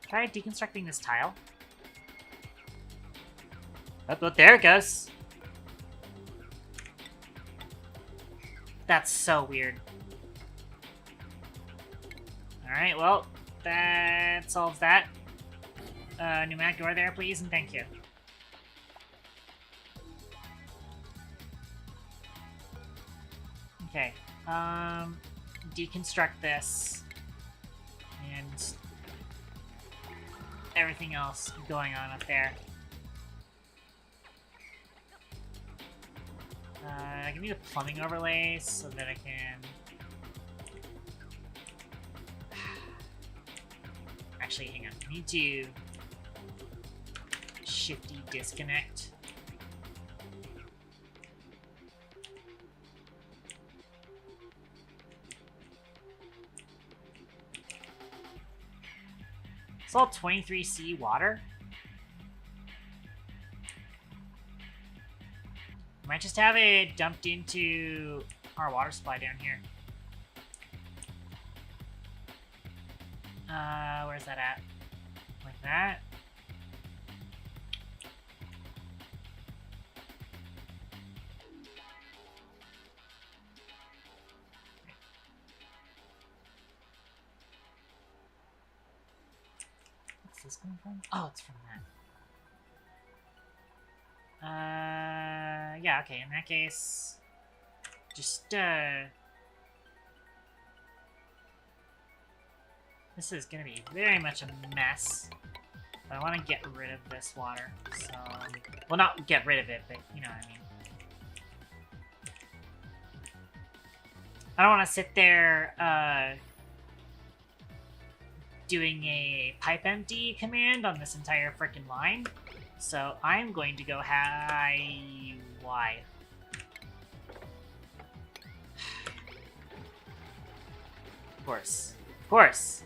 A: Try deconstructing this tile. Oh, there it goes. That's so weird. Alright, well, that solves that. Pneumatic door there, please, and thank you. Okay, deconstruct this. And everything else going on up there. Give me the plumbing overlay so that I can... Actually, hang on. I need to shifty disconnect. It's all 23C water. Might just have it dumped into our water supply down here. Where's that at? Like that? What's this coming from? Oh, it's from that. Yeah, okay, in that case, just, this is gonna be very much a mess, but I want to get rid of this water, so, well, not get rid of it, but you know what I mean. I don't want to sit there, doing a pipe empty command on this entire frickin' line. So I'm going to go high wide. Of course. Of course.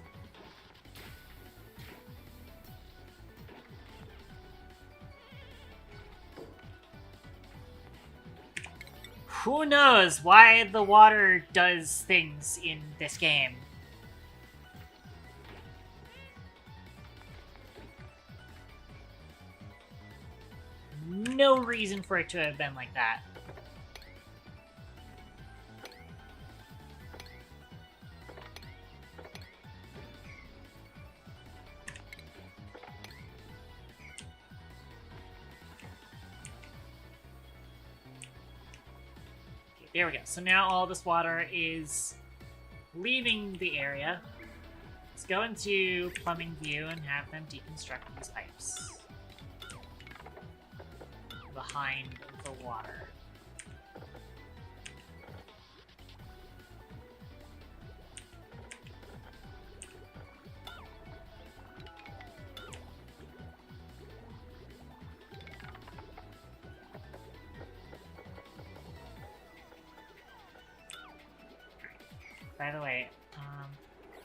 A: Who knows why the water does things in this game? No reason for it to have been like that. Okay, there we go. So now all this water is leaving the area. Let's go into plumbing view and have them deconstruct these pipes behind the water. By the way,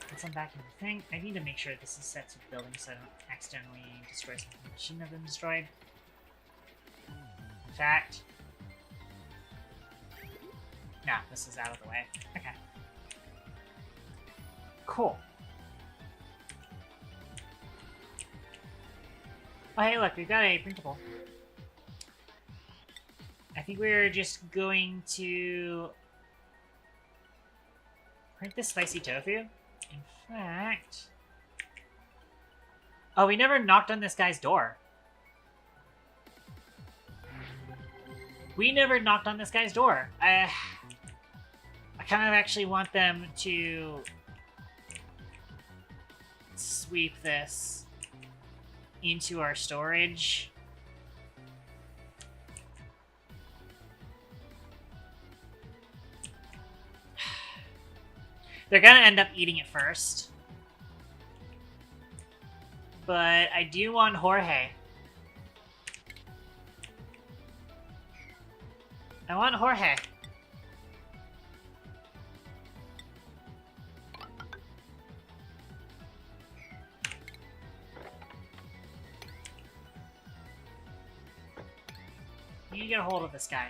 A: once I'm back in the thing, I need to make sure this is set to building so I don't accidentally destroy something that shouldn't have been destroyed. In fact, no, this is out of the way. Okay. Cool. Oh, hey, look, we've got a printable. I think we're just going to print this spicy tofu. In fact... Oh, we never knocked on this guy's door. We never knocked on this guy's door. I kind of actually want them to sweep this into our storage. They're gonna end up eating it first. But I do want Jorge. I want Jorge. get a hold of this guy.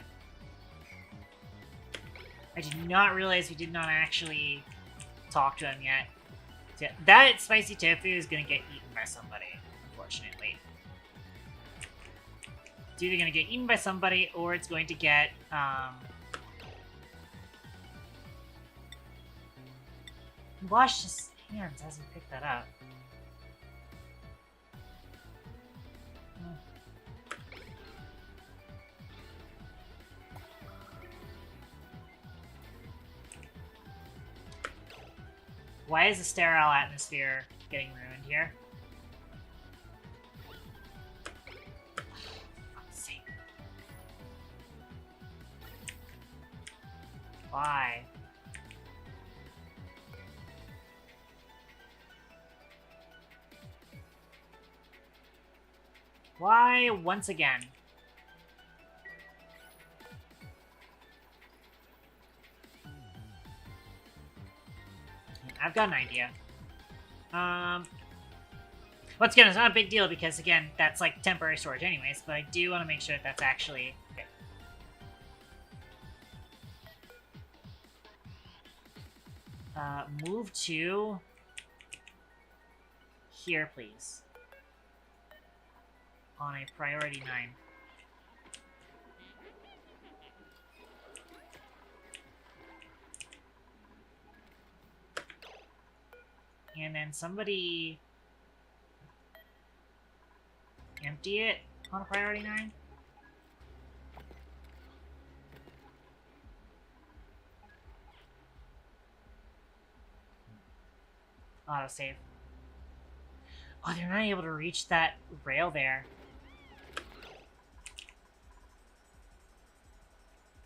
A: I did not realize we did not actually talk to him yet. That spicy tofu is gonna get eaten by somebody, unfortunately. It's either gonna get eaten by somebody, or it's going to get, He washed his hands as he picked that up. Why is the sterile atmosphere getting ruined here? For fuck's sake. Why? Why once again? I've got an idea. Once again, it's not a big deal because, again, that's like temporary storage anyways, but I do want to make sure that that's actually... Okay. Move to... here, please. On a priority 9. And then somebody empty it on a priority 9. Autosave. Oh, they're not able to reach that rail there.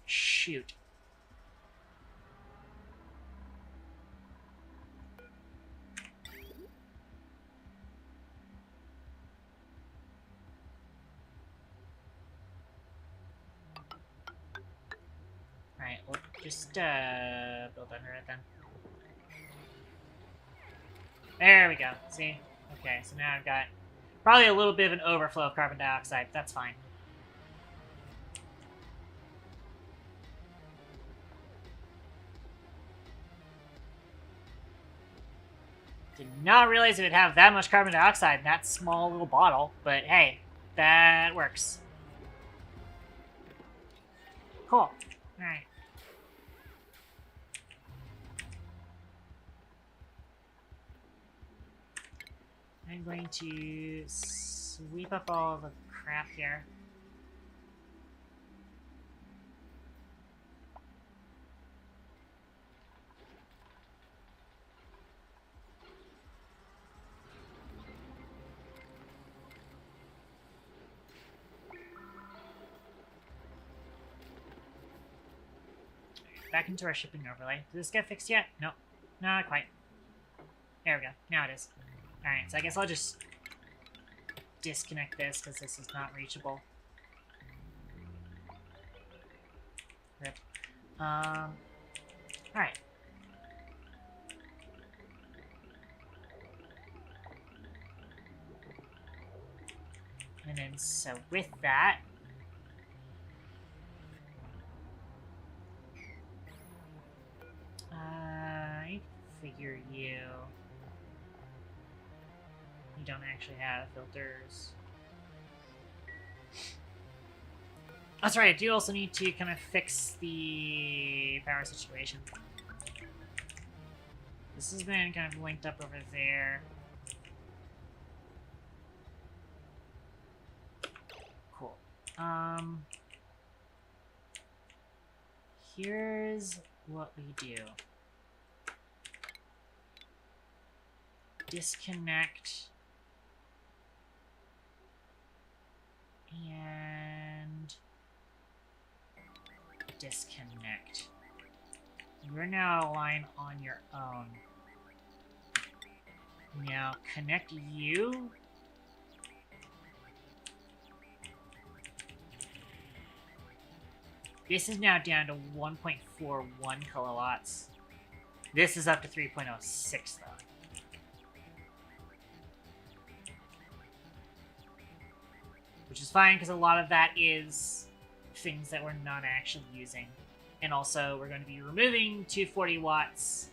A: Shoot. Alright, we'll just build under it then. There we go. See? Okay, so now I've got probably a little bit of an overflow of carbon dioxide. That's fine. Did not realize it would have that much carbon dioxide in that small little bottle, but hey, that works. Cool. Alright. I'm going to sweep up all the crap here. Back into our shipping overlay. Did this get fixed yet? Nope. Not quite. There we go. Now it is. Alright, so I guess I'll just disconnect this because this is not reachable. Rip. Alright. And then, so with that, I figure you don't actually have filters. That's right, I do also need to kind of fix the power situation. This has been kind of linked up over there. Cool. Here's what we do. Disconnect. And disconnect. You're now aligned on your own. Now connect you. This is now down to 1.41 kilowatts. This is up to 3.06 though. Which is fine, because a lot of that is things that we're not actually using. And also, we're going to be removing 240 watts,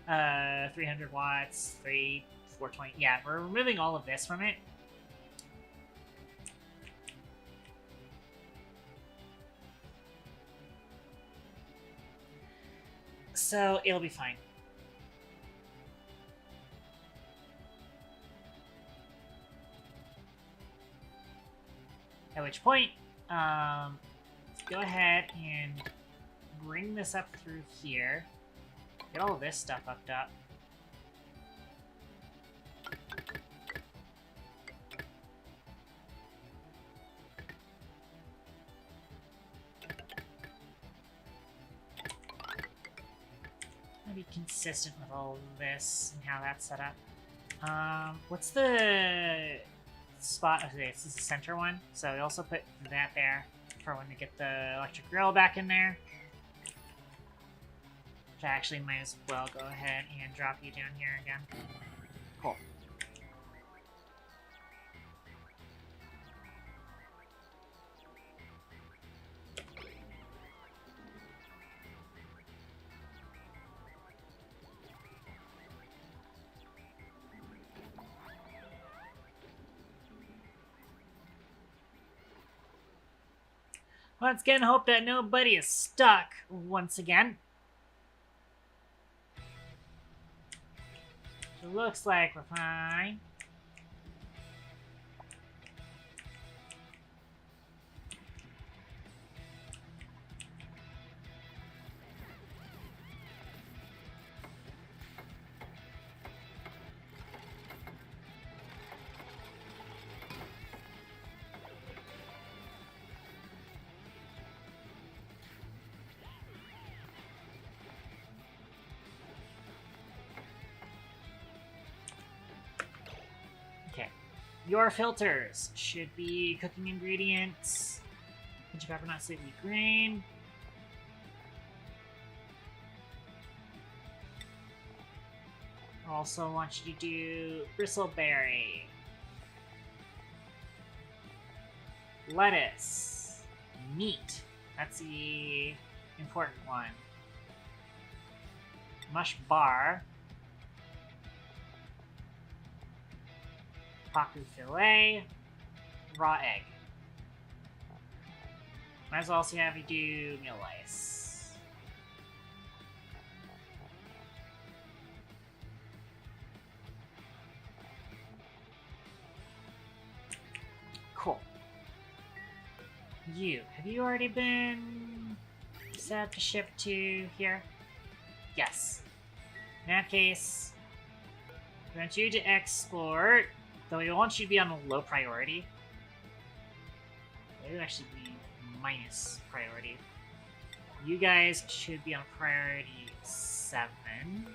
A: 300 watts, 420. Yeah, we're removing all of this from it. So it'll be fine. At which point, go ahead and bring this up through here. Get all of this stuff hooked up. Be consistent with all of this and how that's set up. What's the spot? Okay, this is the center one, so we also put that there for when we get the electric grill back in there. Which I actually might as well go ahead and drop you down here again. Cool. Once again, hope that nobody is stuck once again. It looks like we're fine. Your filters should be cooking ingredients, ginger pepper, not sweetly green. Also want you to do bristleberry, lettuce, meat. That's the important one. Mush bar. Paku fillet, raw egg. Might as well also have you do meal ice. Cool. Have you already been set up to ship to here? Yes. In that case, we want you to export. Though we want you to be on a low priority. It would actually be minus priority. You guys should be on priority 7.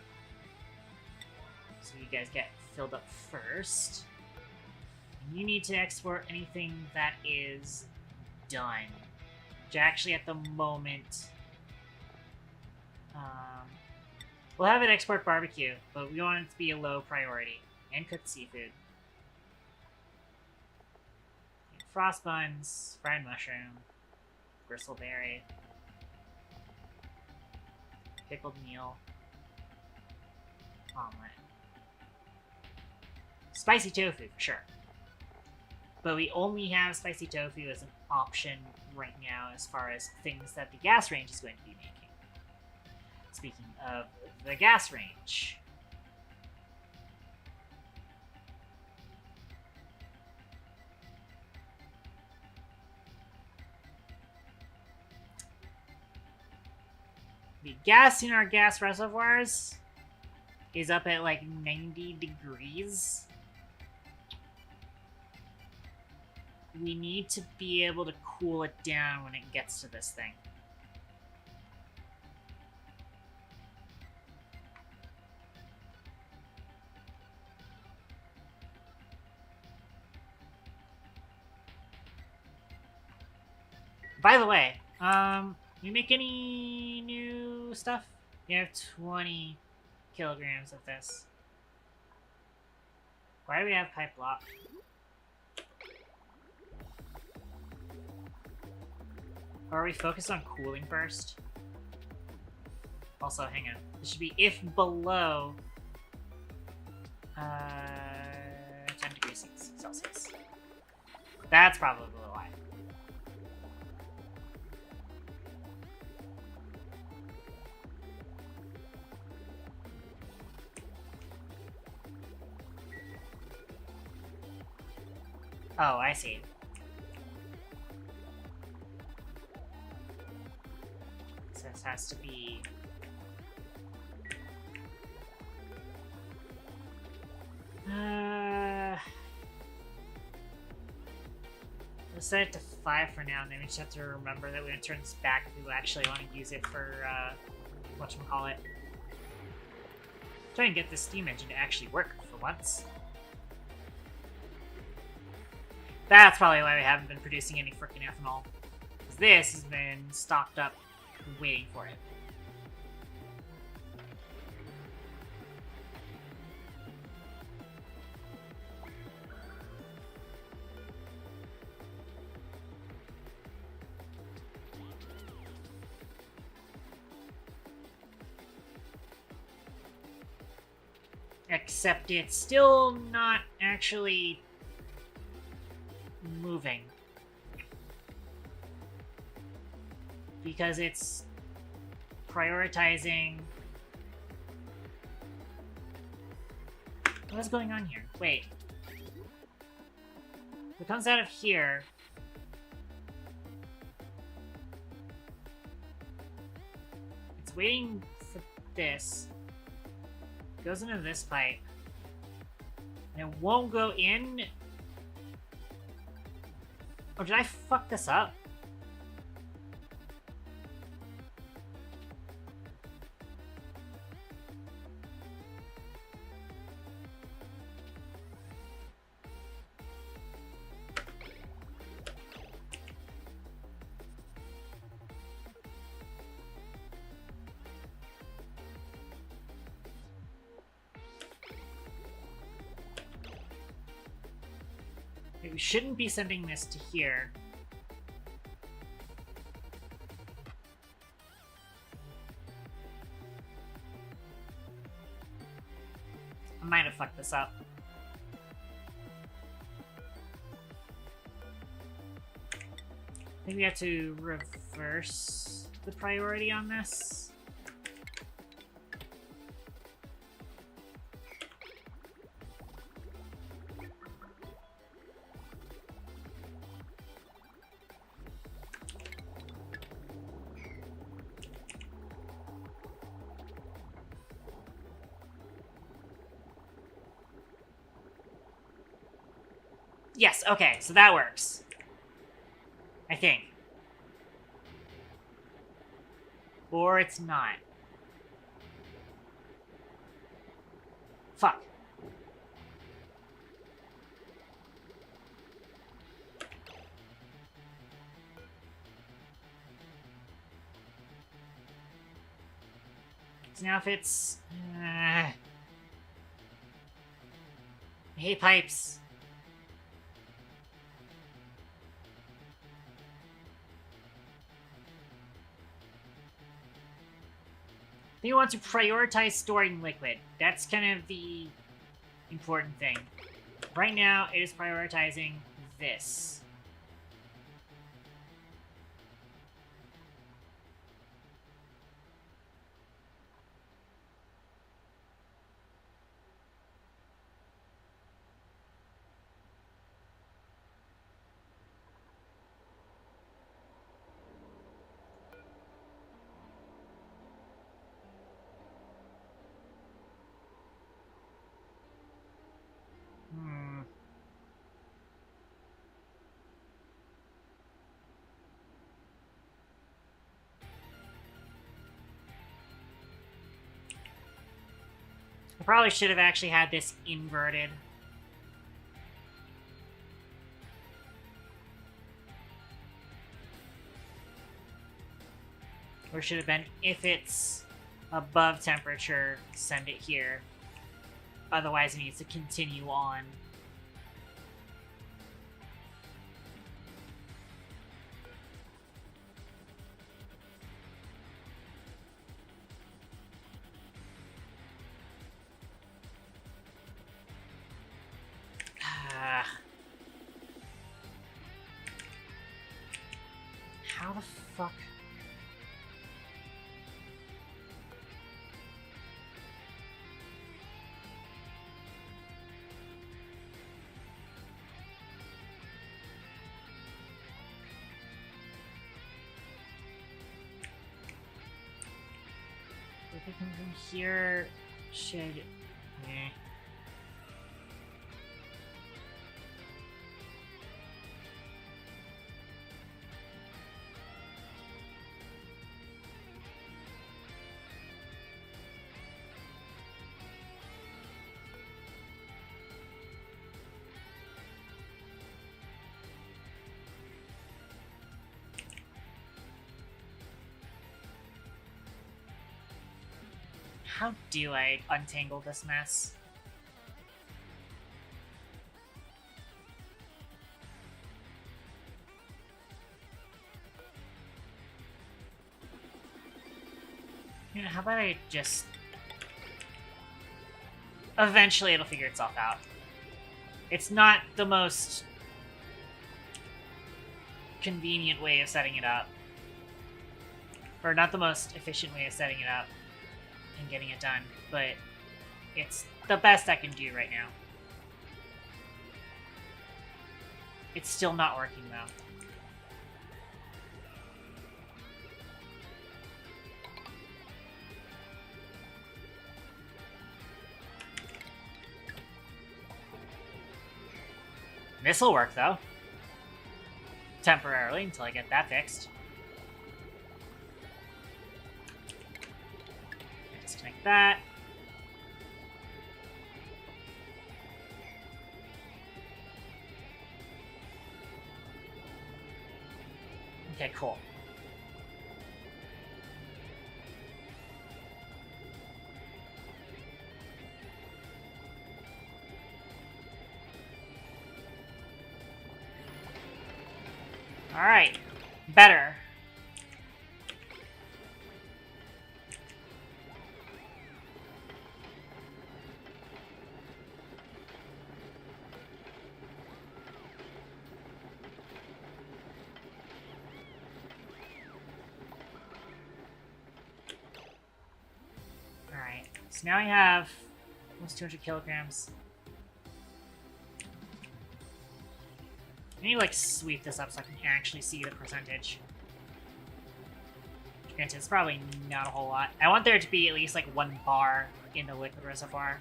A: So you guys get filled up first. And you need to export anything that is done. Which actually at the moment... we'll have it export barbecue, but we want it to be a low priority. And cooked seafood. Frost buns, fried mushroom, bristleberry, pickled meal, omelet. Spicy tofu, for sure. But we only have spicy tofu as an option right now as far as things that the gas range is going to be making. Speaking of the gas range... the gas in our gas reservoirs is up at like 90 degrees. We need to be able to cool it down when it gets to this thing. By the way, you make any new stuff? You have 20 kilograms of this. Why do we have pipe block? Or are we focused on cooling first? Also, hang on. This should be if below 10 degrees Celsius. That's probably why. Oh, I see. So this has to be... We'll set it to 5 for now, and then we just have to remember that we're going to turn this back if we actually want to use it for, whatchamacallit. Try and get this steam engine to actually work for once. That's probably why we haven't been producing any freaking ethanol. Because this has been stocked up waiting for it. Except it's still not actually moving. Because it's prioritizing... What is going on here? Wait. If it comes out of here... It's waiting for this. Goes into this pipe. And it won't go in... Oh, did I fuck this up? We shouldn't be sending this to here. I might have fucked this up. I think we have to reverse the priority on this. Yes, okay, so that works. I think. Or it's not. Fuck. So now if it's... I hate pipes. You want to prioritize storing liquid. That's kind of the important thing. Right now, it is prioritizing this. I probably should have actually had this inverted. Or should have been, if it's above temperature, send it here. Otherwise it needs to continue on. the fuck? If it comes from here, should... Eh. How do I untangle this mess? You know, how about I just... Eventually it'll figure itself out. It's not the most convenient way of setting it up. Or not the most efficient way of setting it up and getting it done, but it's the best I can do right now. It's still not working though. This'll work though. Temporarily, until I get that fixed. Disconnect that. Okay, cool. Alright. Better. Alright. So now I have almost 200 kilograms. I need to, like, sweep this up so I can actually see the percentage. Granted, it's probably not a whole lot. I want there to be at least, like, 1 bar in the liquid reservoir.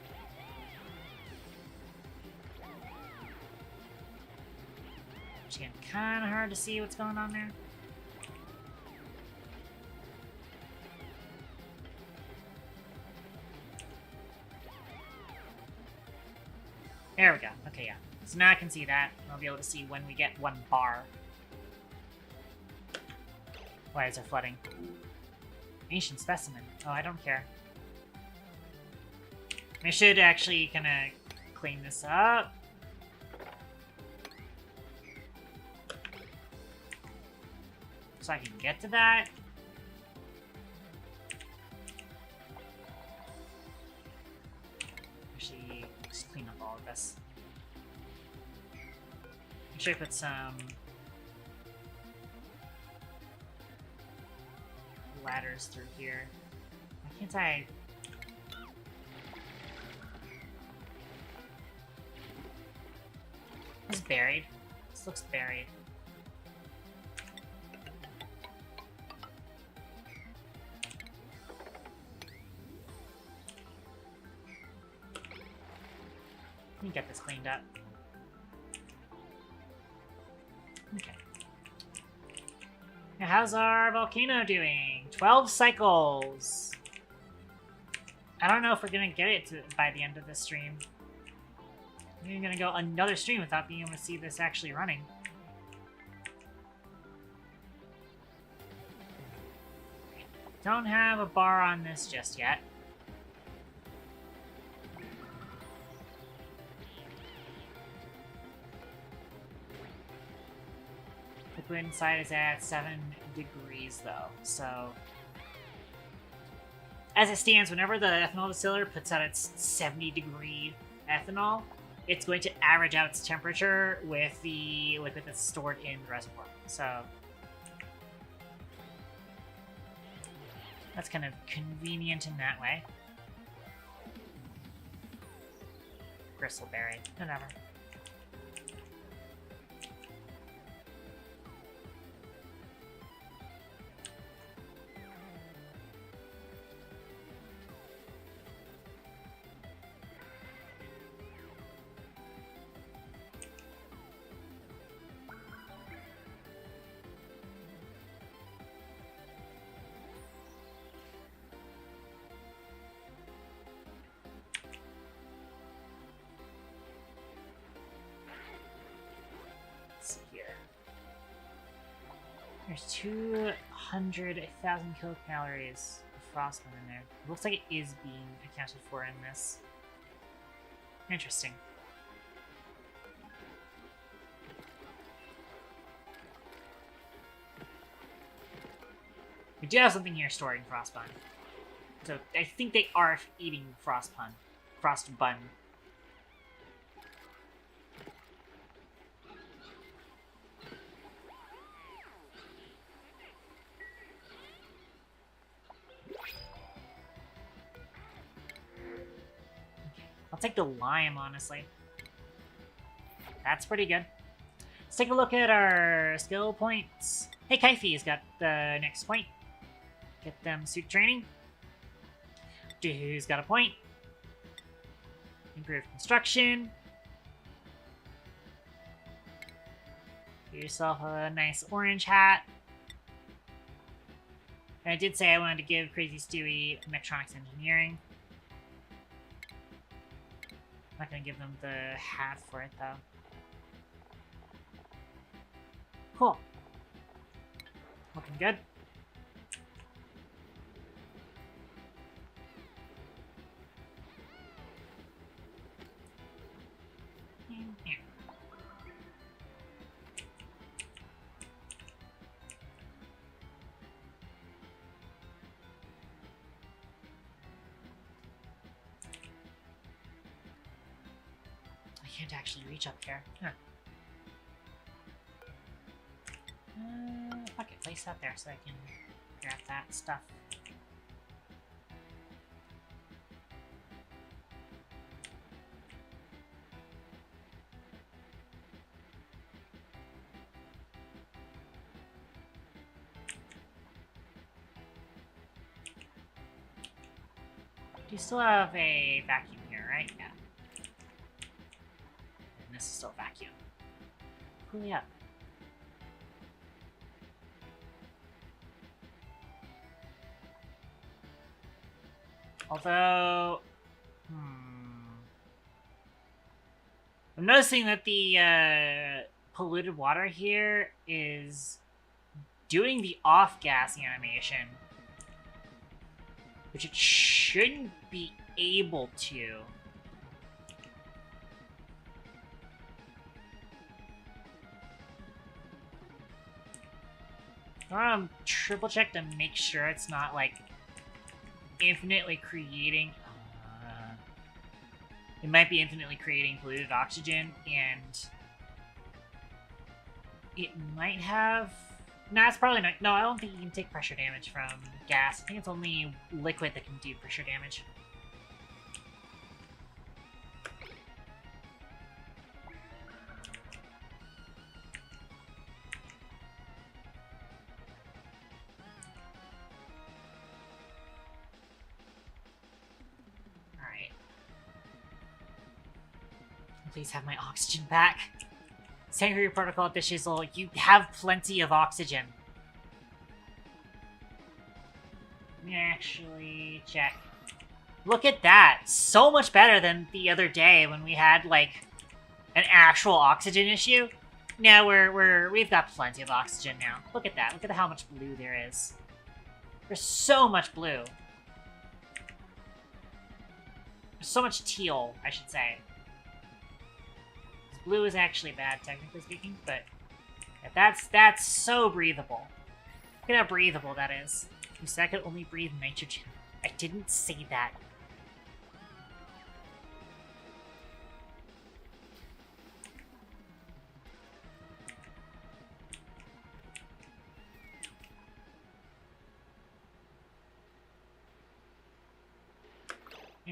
A: Which, again, kind of hard to see what's going on there. There we go. Okay, yeah. So now I can see that. I'll be able to see when we get 1 bar. Why is there flooding? Ancient specimen. Oh, I don't care. I should actually kind of clean this up. So I can get to that. Actually, just clean up all of this. Make sure I put some ladders through here. Why can't I? This is buried. This looks buried. Let me get this cleaned up. Okay. Now, how's our volcano doing? 12 cycles. I don't know if we're gonna get it by the end of this stream. We're gonna go another stream without being able to see this actually running. Don't have a bar on this just yet. Liquid inside is at 7 degrees though, so... As it stands, whenever the ethanol distiller puts out its 70-degree ethanol, it's going to average out its temperature with the liquid that's stored in the reservoir. So, That's kind of convenient in that way. Bristleberry, whatever. There's 200,000 kilocalories of frostbite in there. It looks like it is being accounted for in this. Interesting. We do have something here storing frostbun. So I think they are eating frostbun. I'll take the lime, honestly. That's pretty good. Let's take a look at our skill points. Hey, Kbity has got the next point. Get them suit training. Who's got a point? Improved construction. Get yourself a nice orange hat. And I did say I wanted to give Crazy Stewie Mechatronics Engineering. I'm not gonna give them the hat for it, though. Cool. Looking good. Here. I can't actually reach up here. Huh. Fuck it, place that there so I can grab that stuff. Do you still have a vacuum here, right? Yeah. And this is still vacuum. Cool, yeah. Although, I'm noticing that the polluted water here is doing the off-gas animation, which it shouldn't be able to. I want to triple check to make sure it's not like infinitely creating. It might be infinitely creating polluted oxygen, and it might have. Nah, it's probably not. No, I don't think you can take pressure damage from gas. I think it's only liquid that can do pressure damage. Alright. Please have my oxygen back. Sangria Protocol at Shizzle, you have plenty of oxygen. Let me actually check. Look at that! So much better than the other day when we had, like, an actual oxygen issue. Now we've got plenty of oxygen now. Look at that. Look at how much blue there is. There's so much blue. There's so much teal, I should say. Blue is actually bad, technically speaking, but that's so breathable. Look at how breathable that is. You said I could only breathe nitrogen. I didn't say that.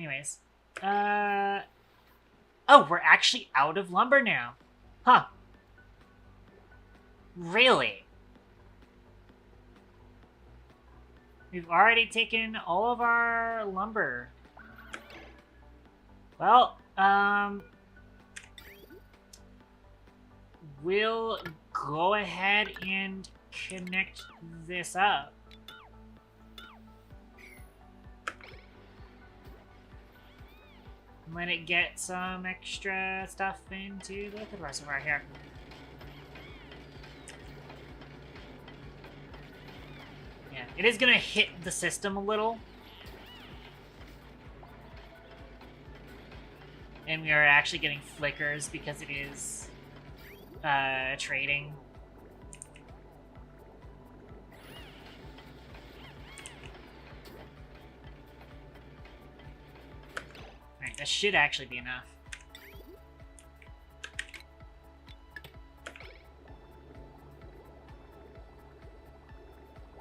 A: Anyways. Oh, we're actually out of lumber now. Huh. Really? We've already taken all of our lumber. Well, we'll go ahead and connect this up. Let it get some extra stuff into the liquid reservoir here. Yeah, it is gonna hit the system a little. And we are actually getting flickers because it is trading. Alright, that should actually be enough.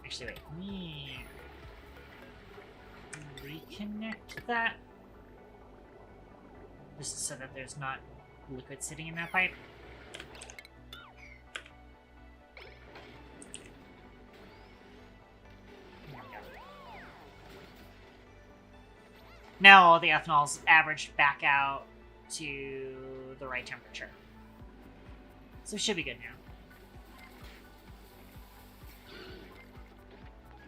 A: Actually, wait, let me reconnect that. Just so that there's not liquid sitting in that pipe. There we go. Now all the ethanol's averaged back out to the right temperature. So it should be good now.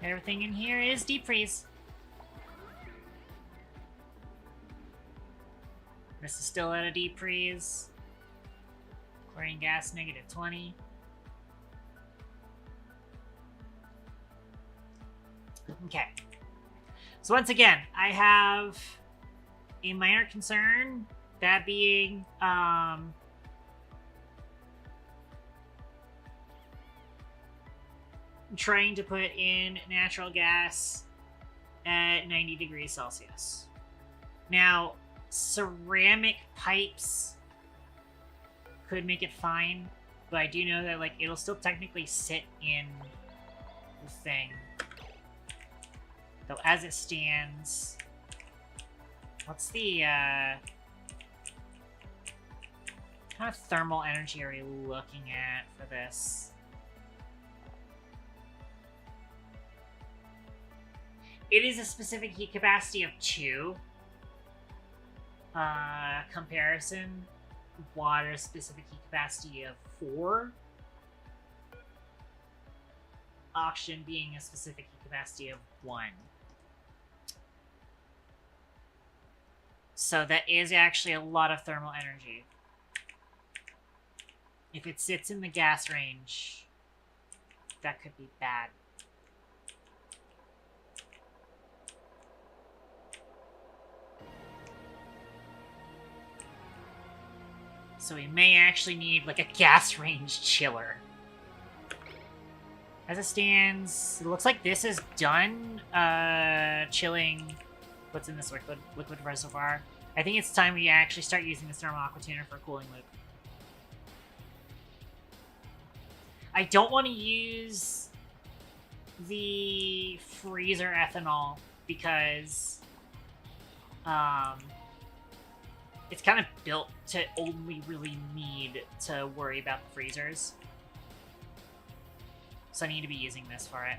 A: Everything in here is deep freeze. This is still at a deep freeze. Chlorine gas, -20. Okay. So once again, I have a minor concern, that being, trying to put in natural gas at 90 degrees Celsius. Now, ceramic pipes could make it fine, but I do know that, like, it'll still technically sit in the thing. Though, as it stands, what's the, kind of thermal energy are we looking at for this? It is a specific heat capacity of 2. Comparison, water specific heat capacity of 4. Oxygen being a specific heat capacity of 1. So that is actually a lot of thermal energy. If it sits in the gas range, that could be bad. So we may actually need, like, a gas range chiller. As it stands, it looks like this is done chilling what's in this liquid reservoir. I think it's time we actually start using this thermal aqua tuner for a cooling loop. I don't want to use the freezer ethanol because it's kind of built to only really need to worry about the freezers. So I need to be using this for it.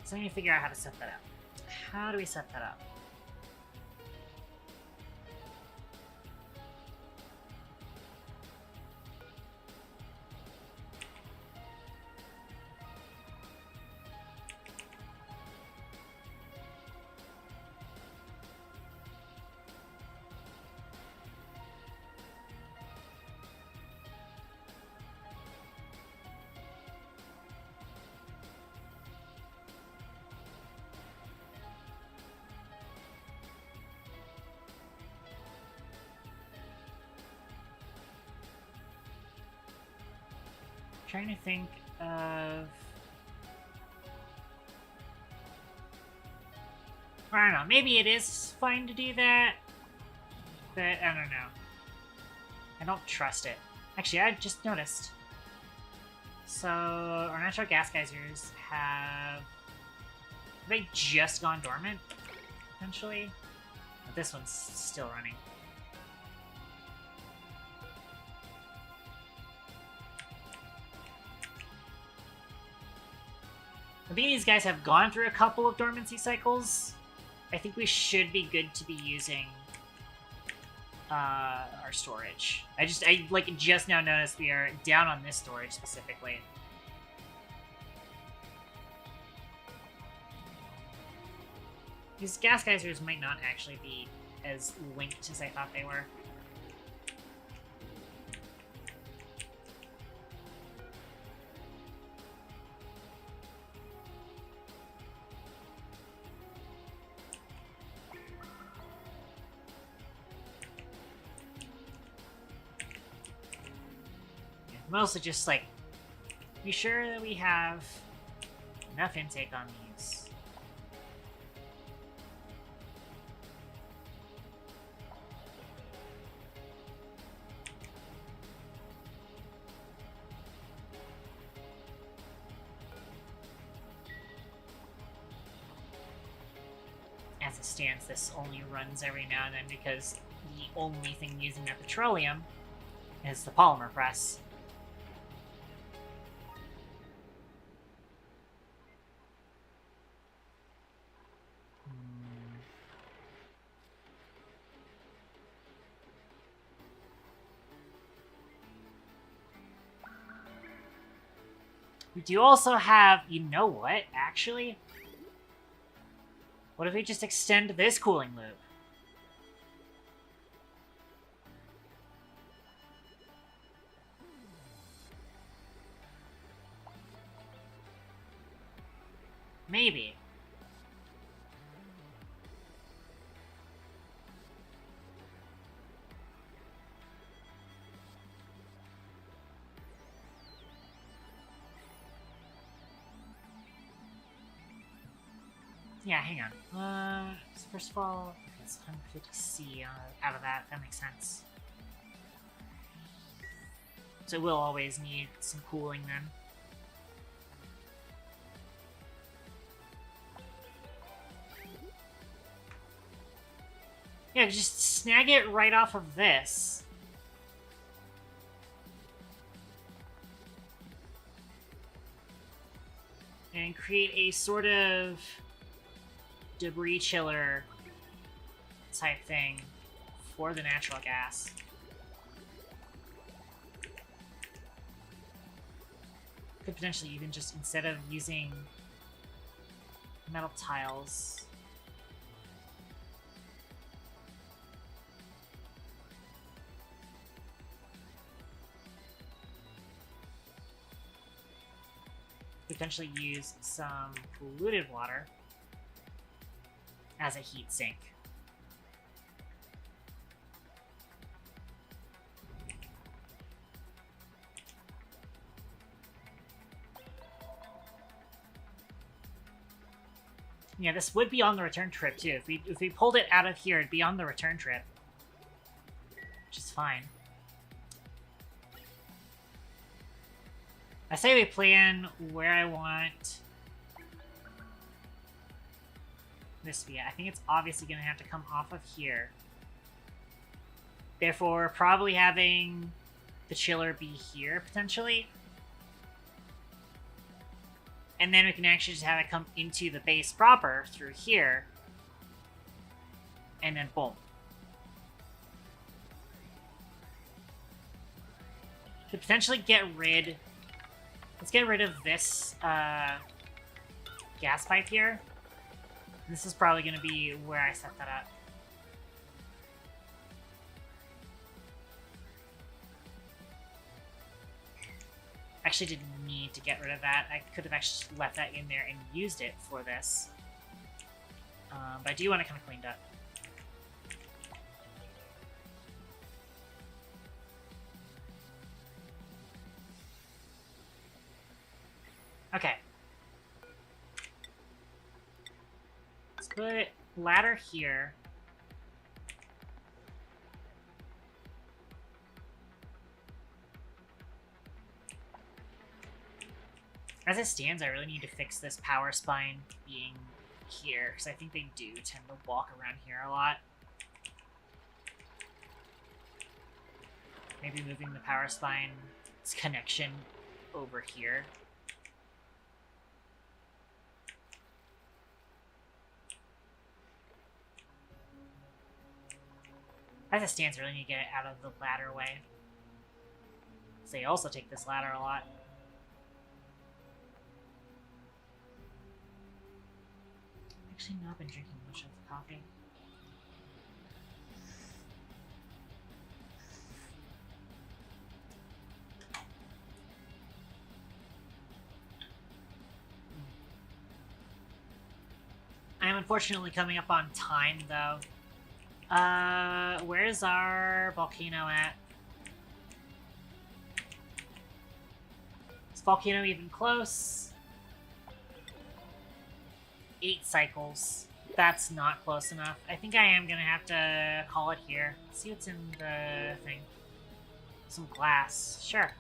A: So I need to figure out how to set that up. How do we set that up? Trying to think of Or I don't know, maybe it is fine to do that, but I don't know. I don't trust it. Actually, I just noticed. So, our natural gas geysers have they just gone dormant, potentially? But this one's still running. I think these guys have gone through a couple of dormancy cycles. I think we should be good to be using our storage. I just now noticed we are down on this storage specifically. These gas geysers might not actually be as linked as I thought they were. Mostly just, like, be sure that we have enough intake on these. As it stands, this only runs every now and then because the only thing using that petroleum is the polymer press. We do also have, you know what, actually? What if we just extend this cooling loop? Maybe. Yeah, hang on. So first of all, it's 150C out of that. That makes sense. So we'll always need some cooling then. Yeah, just snag it right off of this. And create a sort of debris chiller type thing for the natural gas. Could potentially even just, instead of using metal tiles, potentially use some polluted water as a heat sink. Yeah, this would be on the return trip too. If we pulled it out of here, it'd be on the return trip, which is fine. I say we plan where I want this to be. I think it's obviously going to have to come off of here. Therefore, probably having the chiller be here, potentially. And then we can actually just have it come into the base proper through here. And then boom. To potentially get rid... Let's get rid of this gas pipe here. This is probably going to be where I set that up. Actually didn't need to get rid of that. I could have actually left that in there and used it for this. But I do want it kind of cleaned up. Okay. Let's put ladder here. As it stands, I really need to fix this power spine being here, because I think they do tend to walk around here a lot. Maybe moving the power spine's connection over here. As it stands, I really need to get it out of the ladder way. So they also take this ladder a lot. I've actually not been drinking much of the coffee. I am unfortunately coming up on time, though. Where's our volcano at? Is volcano even close? 8 cycles. That's not close enough. I think I am gonna have to call it here. Let's see what's in the thing. Some glass. Sure.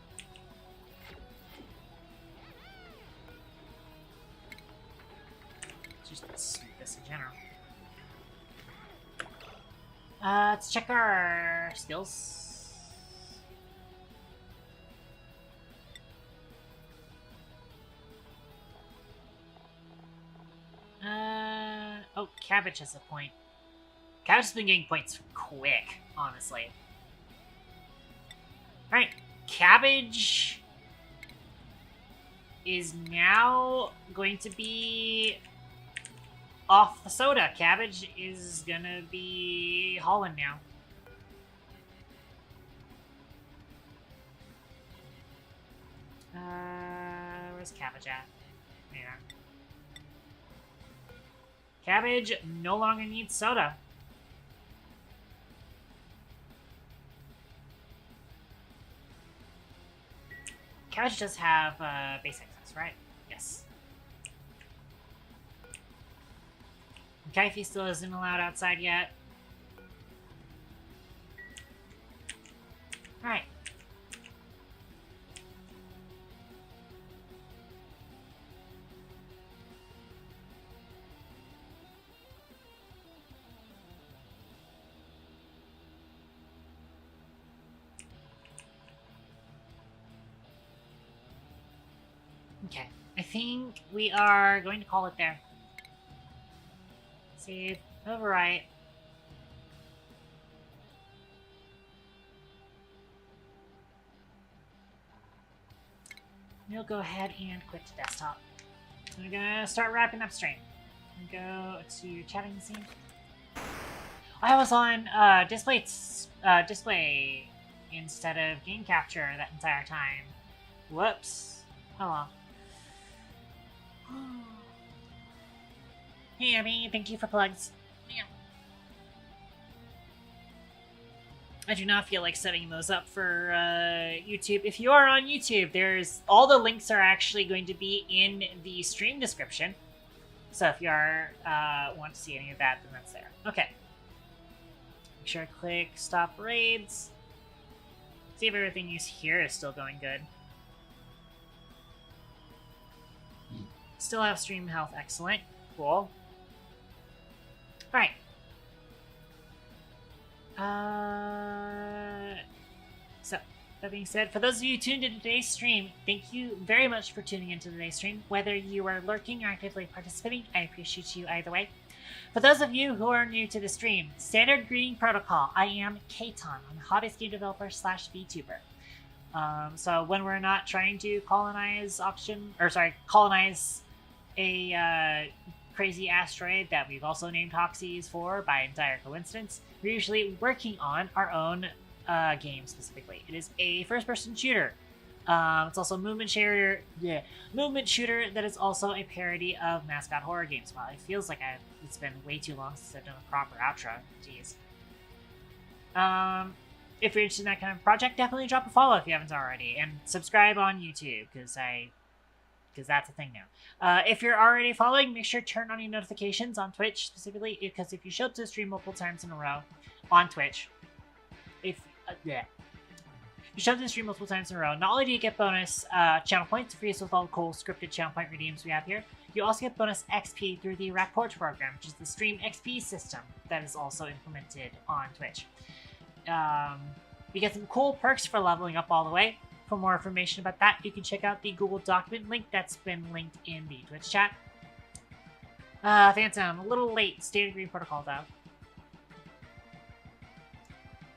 A: Just sweep this in general. Let's check our skills. Oh, Cabbage has a point. Cabbage has been getting points quick, honestly. Alright, Cabbage is now going to be off the soda. Cabbage is gonna be hauling now. Where's Cabbage at? There. Cabbage no longer needs soda. Cabbage does have base access, right? Yes. Kbity still isn't allowed outside yet. Alright. Okay. I think we are going to call it there. Save, overwrite. We'll go ahead and quit the desktop. I'm gonna start wrapping up stream. Go to chatting scene. I was on display instead of game capture that entire time. Whoops. Oh well. Hey Abby, thank you for plugs. Yeah. I do not feel like setting those up for YouTube. If you are on YouTube, there's all the links are actually going to be in the stream description. So if you are want to see any of that, then that's there. Okay. Make sure I click stop raids. See if everything you here is still going good. Still have stream health, excellent. Cool. Alright. So, that being said, for those of you tuned in today's stream, thank you very much for tuning into today's stream. Whether you are lurking or actively participating, I appreciate you either way. For those of you who are new to the stream, standard greeting protocol, I am Katon. I'm a hobbyist game developer / VTuber. So when we're not trying to colonize a crazy asteroid that we've also named Hoxxes IV by entire coincidence, we're usually working on our own game specifically. It is a first-person shooter. It's also a movement shooter that is also a parody of mascot horror games. Well, it feels like it's been way too long since I've done a proper outro. Jeez. If you're interested in that kind of project, definitely drop a follow if you haven't already, and subscribe on YouTube because because that's a thing now. If you're already following, make sure to turn on your notifications on Twitch specifically, because if you show up to the stream multiple times in a row on Twitch, you show up to the stream multiple times in a row, not only do you get bonus channel points for use with all the cool scripted channel point redeems we have here, you also get bonus XP through the Rack Porch program, which is the stream XP system that is also implemented on Twitch. You get some cool perks for leveling up all the way. For more information about that, you can check out the Google document link that's been linked in the Twitch chat. Phantom, a little late. Standard Green Protocol, though.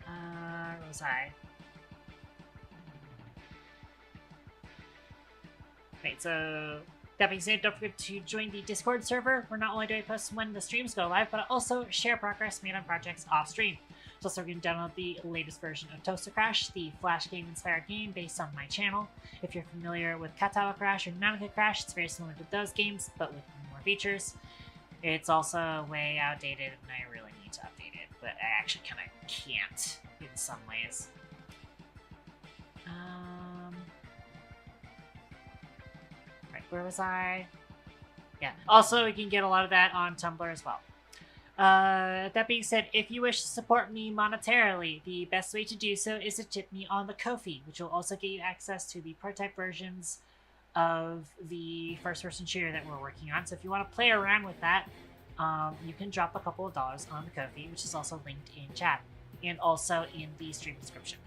A: Where was I? Right, so that being said, don't forget to join the Discord server, where not only do I post when the streams go live, but I also share progress made on projects off stream. So also you can download the latest version of Toaster Crash, the Flash game inspired game based on my channel. If you're familiar with Katawa Crash or Nanaka Crash, it's very similar to those games, but with more features. It's also way outdated, and I really need to update it, but I actually kind of can't in some ways. Right, where was I? Yeah, also you can get a lot of that on Tumblr as well. That being said, if you wish to support me monetarily, the best way to do so is to tip me on the Ko-fi, which will also get you access to the prototype versions of the first-person shooter that we're working on. So if you want to play around with that, you can drop a couple of dollars on the Ko-fi, which is also linked in chat, and also in the stream description.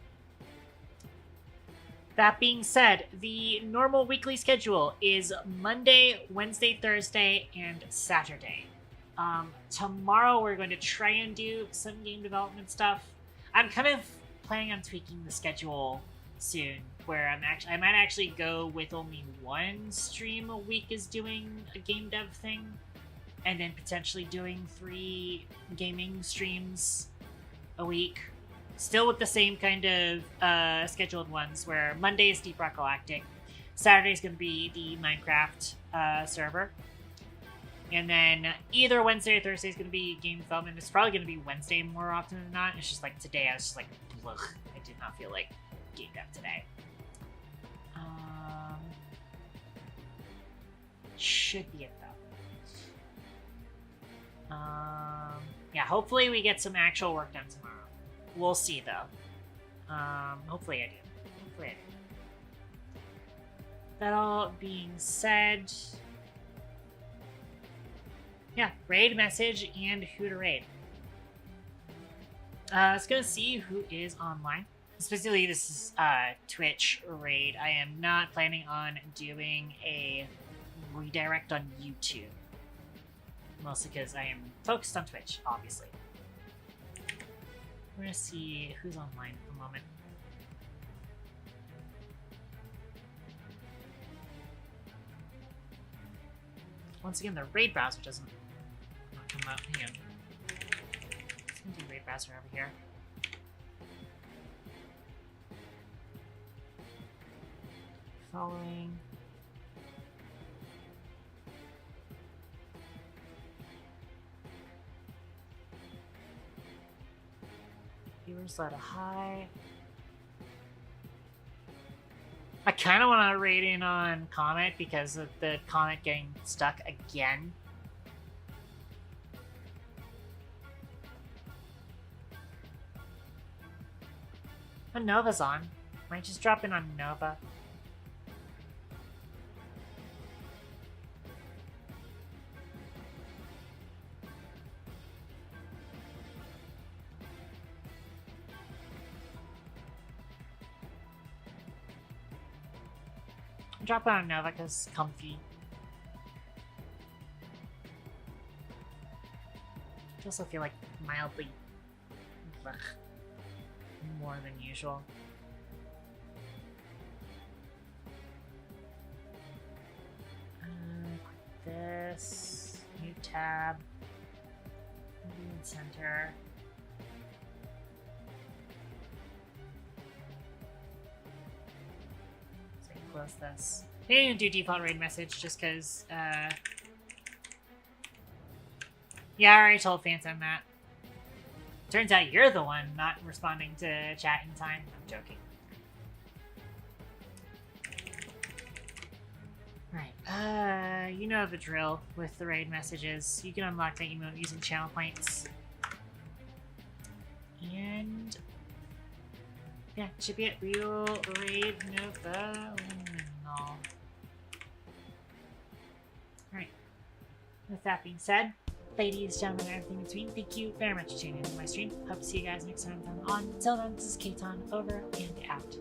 A: That being said, the normal weekly schedule is Monday, Wednesday, Thursday, and Saturday. Tomorrow we're going to try and do some game development stuff. I'm kind of planning on tweaking the schedule soon, where I might actually go with only one stream a week is doing a game dev thing, and then potentially doing 3 gaming streams a week. Still with the same kind of scheduled ones, where Monday is Deep Rock Galactic, Saturday is going to be the Minecraft server, and then either Wednesday or Thursday is going to be game development. It's probably going to be Wednesday more often than not. It's just like today I was just like, blech. I did not feel like game dev today. Should be it though. Yeah, hopefully we get some actual work done tomorrow. We'll see though. Hopefully I do. Hopefully I do. That all being said, yeah, raid message and who to raid. Let's go see who is online. Specifically, this is Twitch raid. I am not planning on doing a redirect on YouTube. Mostly because I am focused on Twitch, obviously. We're gonna see who's online for a moment. Once again, the raid browser doesn't come up. Hang on. Let's do raid browser over here. Following. Viewers let a high. I kind of want to raid in on Komette because of the Komette getting stuck again. But Nova's on. Might just drop in on Nova. Drop it on Nova because comfy. I also feel like mildly more than usual. This new tab, Indian Center. Close this. I didn't do default raid message just because, yeah, I already told Phantom that. Turns out you're the one not responding to chat in time. I'm joking. Right. You know the drill with the raid messages. You can unlock that emote using channel points. And yeah, should be it. Real raid Nova. Alright. With that being said, ladies, gentlemen, and everything in between, thank you very much for tuning in to my stream. Hope to see you guys next time on. Until then, this is Katon, over and out.